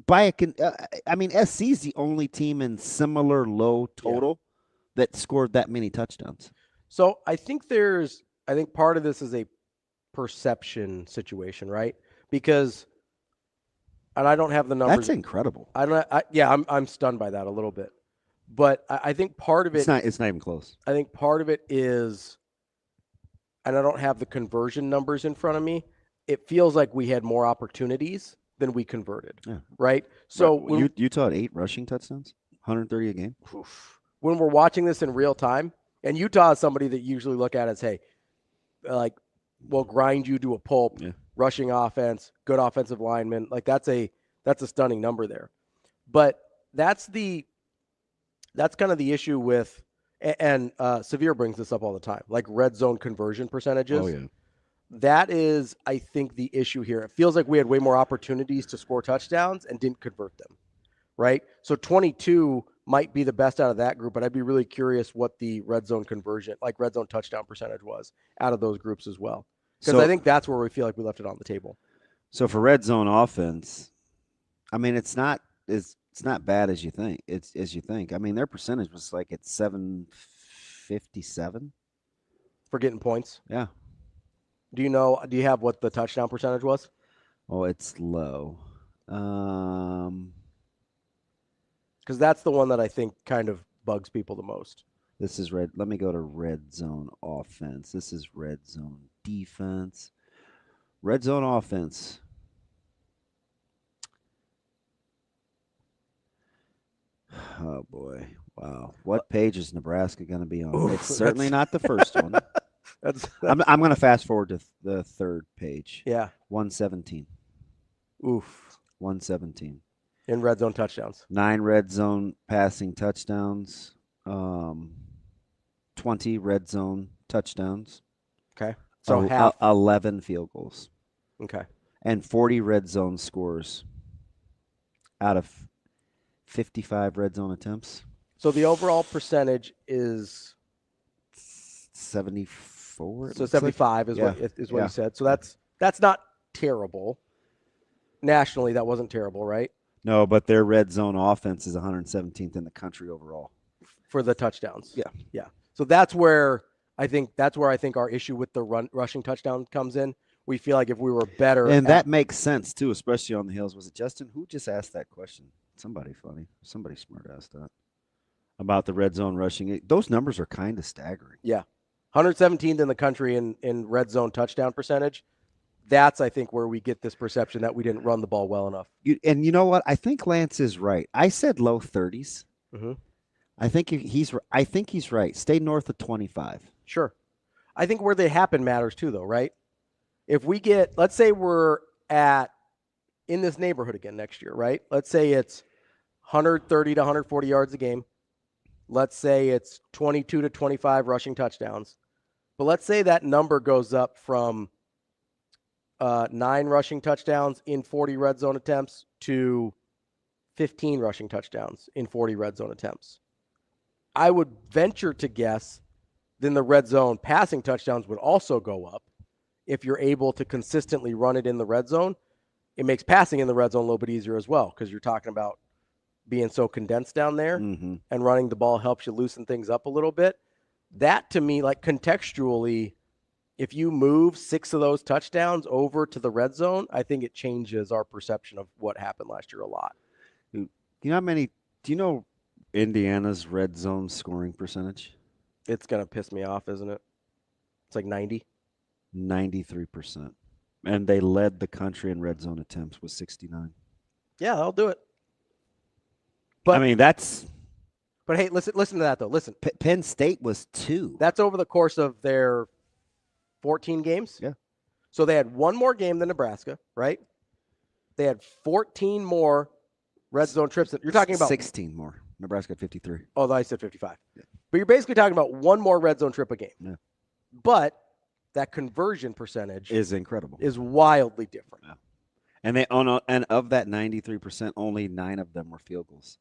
SC is the only team in similar low total that scored that many touchdowns. So I think part of this is a perception situation, right? Because, and I don't have the numbers. That's incredible. I'm stunned by that a little bit. But I think part of it. It's not even close. I think part of it is, and I don't have the conversion numbers in front of me, it feels like we had more opportunities than we converted, right? So Utah had 8 rushing touchdowns, 130 a game. When we're watching this in real time, and Utah is somebody that you usually look at as, hey, like, we'll grind you to a pulp, rushing offense, good offensive lineman. Like, that's a stunning number there. But that's kind of the issue with, and Severe brings this up all the time, like red zone conversion percentages. Oh, yeah. That is, I think, the issue here. It feels like we had way more opportunities to score touchdowns and didn't convert them, right? So 22 might be the best out of that group, but I'd be really curious what the red zone conversion, like red zone touchdown percentage was out of those groups as well. Because I think that's where we feel like we left it on the table. So for red zone offense, it's not bad as you think. Their percentage was like at 757 for getting points. Yeah. Do you have what the touchdown percentage was? Oh, it's low. Because that's the one that I think kind of bugs people the most. This is red. Let me go to red zone offense. This is red zone defense. Red zone offense. Oh, boy. Wow. What page is Nebraska going to be on? It's certainly not the first one. I'm going to fast forward to the third page. Yeah. 117. Oof. 117. In red zone touchdowns. 9 red zone passing touchdowns. 20 red zone touchdowns. Okay. So half. 11 field goals. Okay. And 40 red zone scores out of 55 red zone attempts. So the overall percentage is 74. So 75 is what you said. So that's not terrible. Nationally, that wasn't terrible, right? No, but their red zone offense is 117th in the country overall for the touchdowns. Yeah. Yeah. So that's where I think our issue with the rushing touchdown comes in. we feel like if we were better. And that makes sense, too, especially on the hills. Was it Justin? Who just asked that question? Somebody funny. Somebody smart asked that. About the red zone rushing. Those numbers are kind of staggering. Yeah. 117th in the country in red zone touchdown percentage. That's, I think, where we get this perception that we didn't run the ball well enough. And you know what? I think Lance is right. I said low 30s. Mm-hmm. I think he's right. Stay north of 25. Sure. I think where they happen matters too, though, right? If we get, let's say we're in this neighborhood again next year, right? Let's say it's 130 to 140 yards a game. Let's say it's 22 to 25 rushing touchdowns. But let's say that number goes up from 9 rushing touchdowns in 40 red zone attempts to 15 rushing touchdowns in 40 red zone attempts. I would venture to guess then the red zone passing touchdowns would also go up if you're able to consistently run it in the red zone. It makes passing in the red zone a little bit easier as well because you're talking about being so condensed down there, and running the ball helps you loosen things up a little bit. That, to me, like contextually, if you move 6 of those touchdowns over to the red zone, I think it changes our perception of what happened last year a lot. You know how many? Do you know Indiana's red zone scoring percentage? It's going to piss me off, isn't it? It's like 90. 93%. And they led the country in red zone attempts with 69. Yeah, I'll do it. But I mean, that's. But hey, listen to that though. Listen, Penn State was 2. That's over the course of their 14 games. Yeah. So they had one more game than Nebraska, right? They had 14 more red zone trips. You're talking about 16 more. Nebraska had 53. Oh, I said 55. Yeah. But you're basically talking about one more red zone trip a game. Yeah. But that conversion percentage is incredible. Is wildly different. Yeah. And of that 93%, only 9 of them were field goals.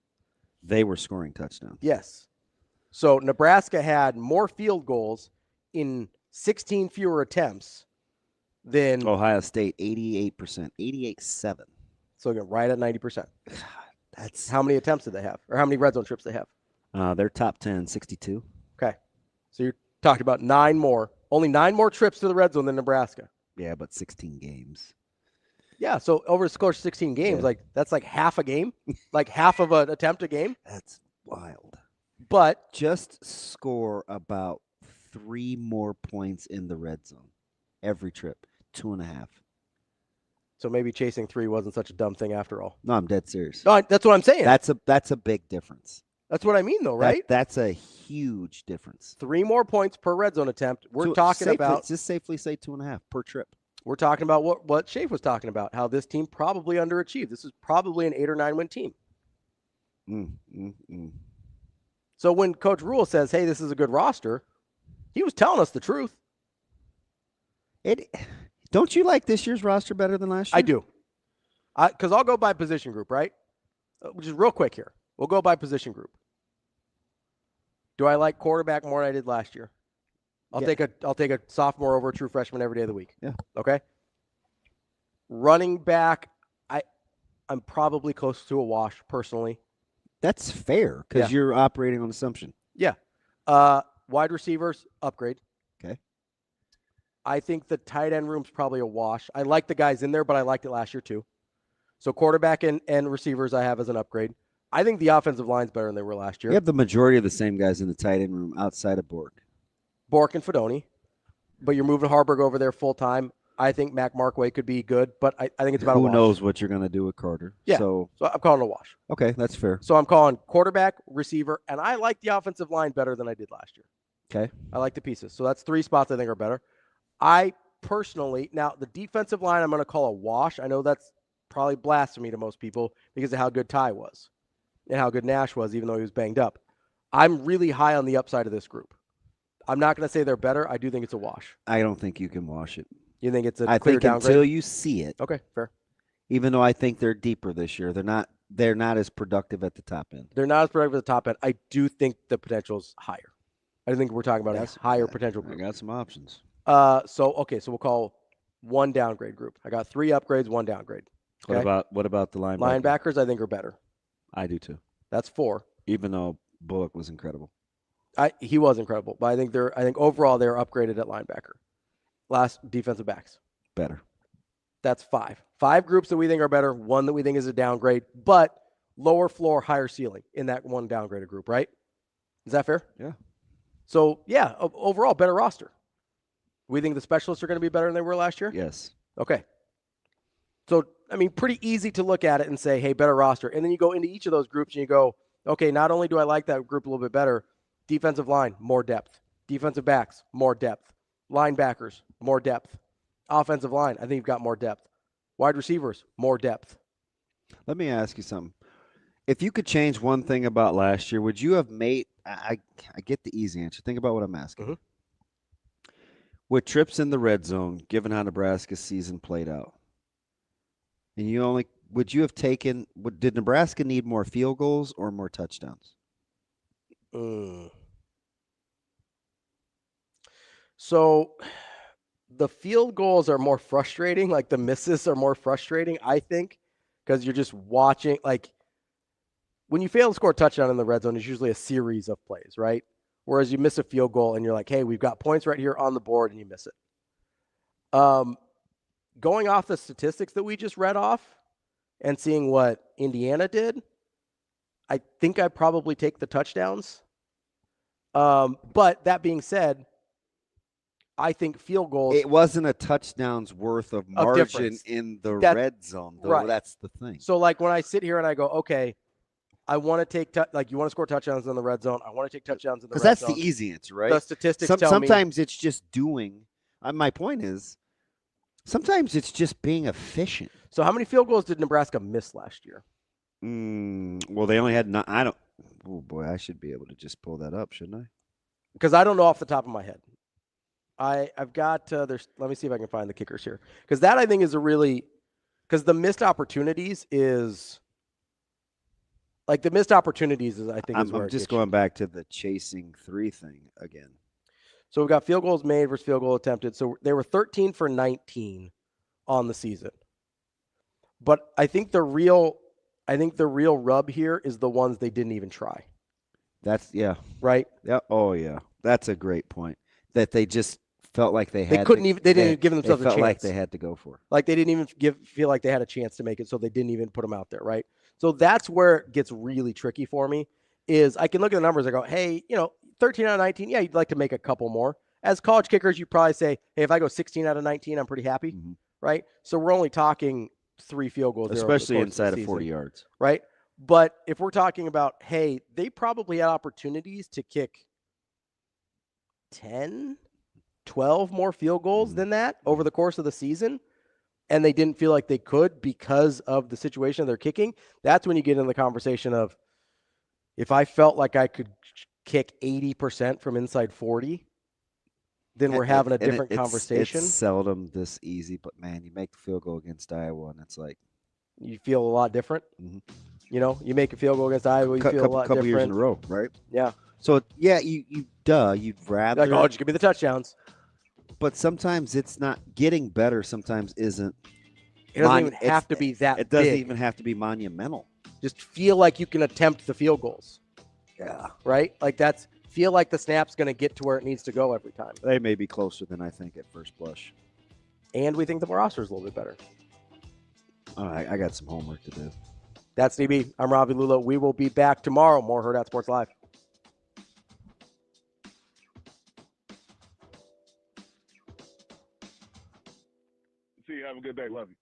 They were scoring touchdowns. Yes. So Nebraska had more field goals in 16 fewer attempts than Ohio State, 88%, 88.7. So again, right at 90%. That's how many attempts did they have, or how many red zone trips they have? They're top 10, 62. Okay, so you're talking about only 9 more trips to the red zone than Nebraska. Yeah, but 16 games. Yeah, so over the course of 16 games, that's like half a game, like half of an attempt a game. That's wild. But just score about 3 more points in the red zone every trip, 2.5. So maybe chasing 3 wasn't such a dumb thing after all. No, I'm dead serious. No, that's what I'm saying. That's a big difference. That's what I mean, though, right? That's a huge difference. 3 more points per red zone attempt. We're talking about just safely say 2.5 per trip. We're talking about what Schaefer was talking about, how this team probably underachieved. This is probably an 8 or 9 win team. So when Coach Rule says, "Hey, this is a good roster," he was telling us the truth. Don't you like this year's roster better than last year? I do. Because I'll go by position group, right? Which is real quick here. We'll go by position group. Do I like quarterback more than I did last year? I'll take a sophomore over a true freshman every day of the week. Yeah. Okay. Running back, I'm probably close to a wash personally. That's fair because you're operating on assumption. Yeah. Wide receivers, upgrade. Okay. I think the tight end room's probably a wash. I like the guys in there, but I liked it last year too. So quarterback and receivers I have as an upgrade. I think the offensive line's better than they were last year. You have the majority of the same guys in the tight end room outside of Bork and Fedoni, but you're moving Harburg over there full time. I think Mac Markway could be good, but I think it's about a wash. Who knows what you're going to do with Carter? Yeah. So I'm calling it a wash. Okay, that's fair. So I'm calling quarterback, receiver, and I like the offensive line better than I did last year. Okay. I like the pieces. So that's 3 spots I think are better. I personally, now the defensive line I'm going to call a wash. I know that's probably blasphemy to most people because of how good Ty was and how good Nash was, even though he was banged up. I'm really high on the upside of this group. I'm not going to say they're better. I do think it's a wash. I don't think you can wash it. You think it's a I clear think downgrade? Until you see it. Okay, fair. Even though I think they're deeper this year, they're not as productive at the top end. They're not as productive at the top end. I do think the potential's higher. I think we're talking about a higher potential group. I got some options. So we'll call 1 downgrade group. I got 3 upgrades, 1 downgrade. Okay? What about the linebackers? Linebackers I think are better. I do too. That's 4. Even though Bullock was incredible. He was incredible, but I think overall they're upgraded at linebacker. Last defensive backs. better. That's 5. 5 groups that we think are better, 1 that we think is a downgrade, but lower floor, higher ceiling in that one downgraded group, right? Is that fair? Yeah. So, yeah, overall, better roster. We think the specialists are going to be better than they were last year? Yes. Okay. So, I mean, pretty easy to look at it and say, hey, better roster. And then you go into each of those groups and you go, okay, not only do I like that group a little bit better, defensive line, more depth. Defensive backs, more depth. Linebackers, more depth. Offensive line, I think you've got more depth. Wide receivers, more depth. Let me ask you something. If you could change one thing about last year, would you have made – I get the easy answer. Think about what I'm asking. Mm-hmm. With trips in the red zone, given how Nebraska's season played out, and you only – would you have taken – did Nebraska need more field goals or more touchdowns? So the field goals are more frustrating. Like the misses are more frustrating, I think, because you're just watching. Like when you fail to score a touchdown in the red zone, it's usually a series of plays, right? Whereas you miss a field goal and you're like, hey, we've got points right here on the board, and you miss it. Going off the statistics that we just read off and seeing what Indiana did, I think I probably take the touchdowns. But that being said, I think field goals. It wasn't a touchdown's worth of margin in the red zone, though. Right. That's the thing. So, like, when I sit here and I go, okay, I want to take you want to score touchdowns in the red zone. I want to take touchdowns in the red zone. Because that's the easy answer, right? The statistics tell me. Sometimes it's just doing. My point is, sometimes it's just being efficient. So, how many field goals did Nebraska miss last year? Well, they only had nine. I don't. Oh boy, I should be able to just pull that up, shouldn't I? Because I don't know off the top of my head. I've got there's. Let me see if I can find the kickers here, because that I think is a really, because the missed opportunities is. Like the missed opportunities is, I think, is where I'm just going back to the chasing 3 thing again. So we've got field goals made versus field goal attempted. So they were 13 for 19 on the season. But I think the real rub here is the ones they didn't even try. Yeah. Right? Yeah. Oh yeah. That's a great point. That they just felt like they didn't even give themselves a chance. They felt like they had to go for it. Like they didn't even feel like they had a chance to make it, so they didn't even put them out there, right? So that's where it gets really tricky for me, is I can look at the numbers and go, hey, 13 out of 19, yeah, you'd like to make a couple more. As college kickers, you probably say, hey, if I go 16 out of 19, I'm pretty happy, right? So we're only talking 3 field goals. Especially inside of 40 yards. Right? But if we're talking about, hey, they probably had opportunities to kick 10, 12 more field goals than that over the course of the season, and they didn't feel like they could because of the situation they're kicking, that's when you get in the conversation of, if I felt like I could kick 80% from inside 40, then we're having a different conversation. It's seldom this easy, but man, you make the field goal against Iowa, and it's like you feel a lot different. You make a field goal against Iowa, you feel a lot different. Couple years in a row, right? Yeah. So yeah, you'd rather like, just give me the touchdowns. But sometimes it's not getting better. Sometimes isn't. It doesn't even have to be that. It doesn't even have to be monumental. Just feel like you can attempt the field goals. Yeah. Right? Like feel like the snap's going to get to where it needs to go every time. They may be closer than I think at first blush. And we think the roster is a little bit better. All right, I got some homework to do. That's DB. I'm Ravi Lulla. We will be back tomorrow. More Hurrdat Sports Live. See you. Have a good day. Love you.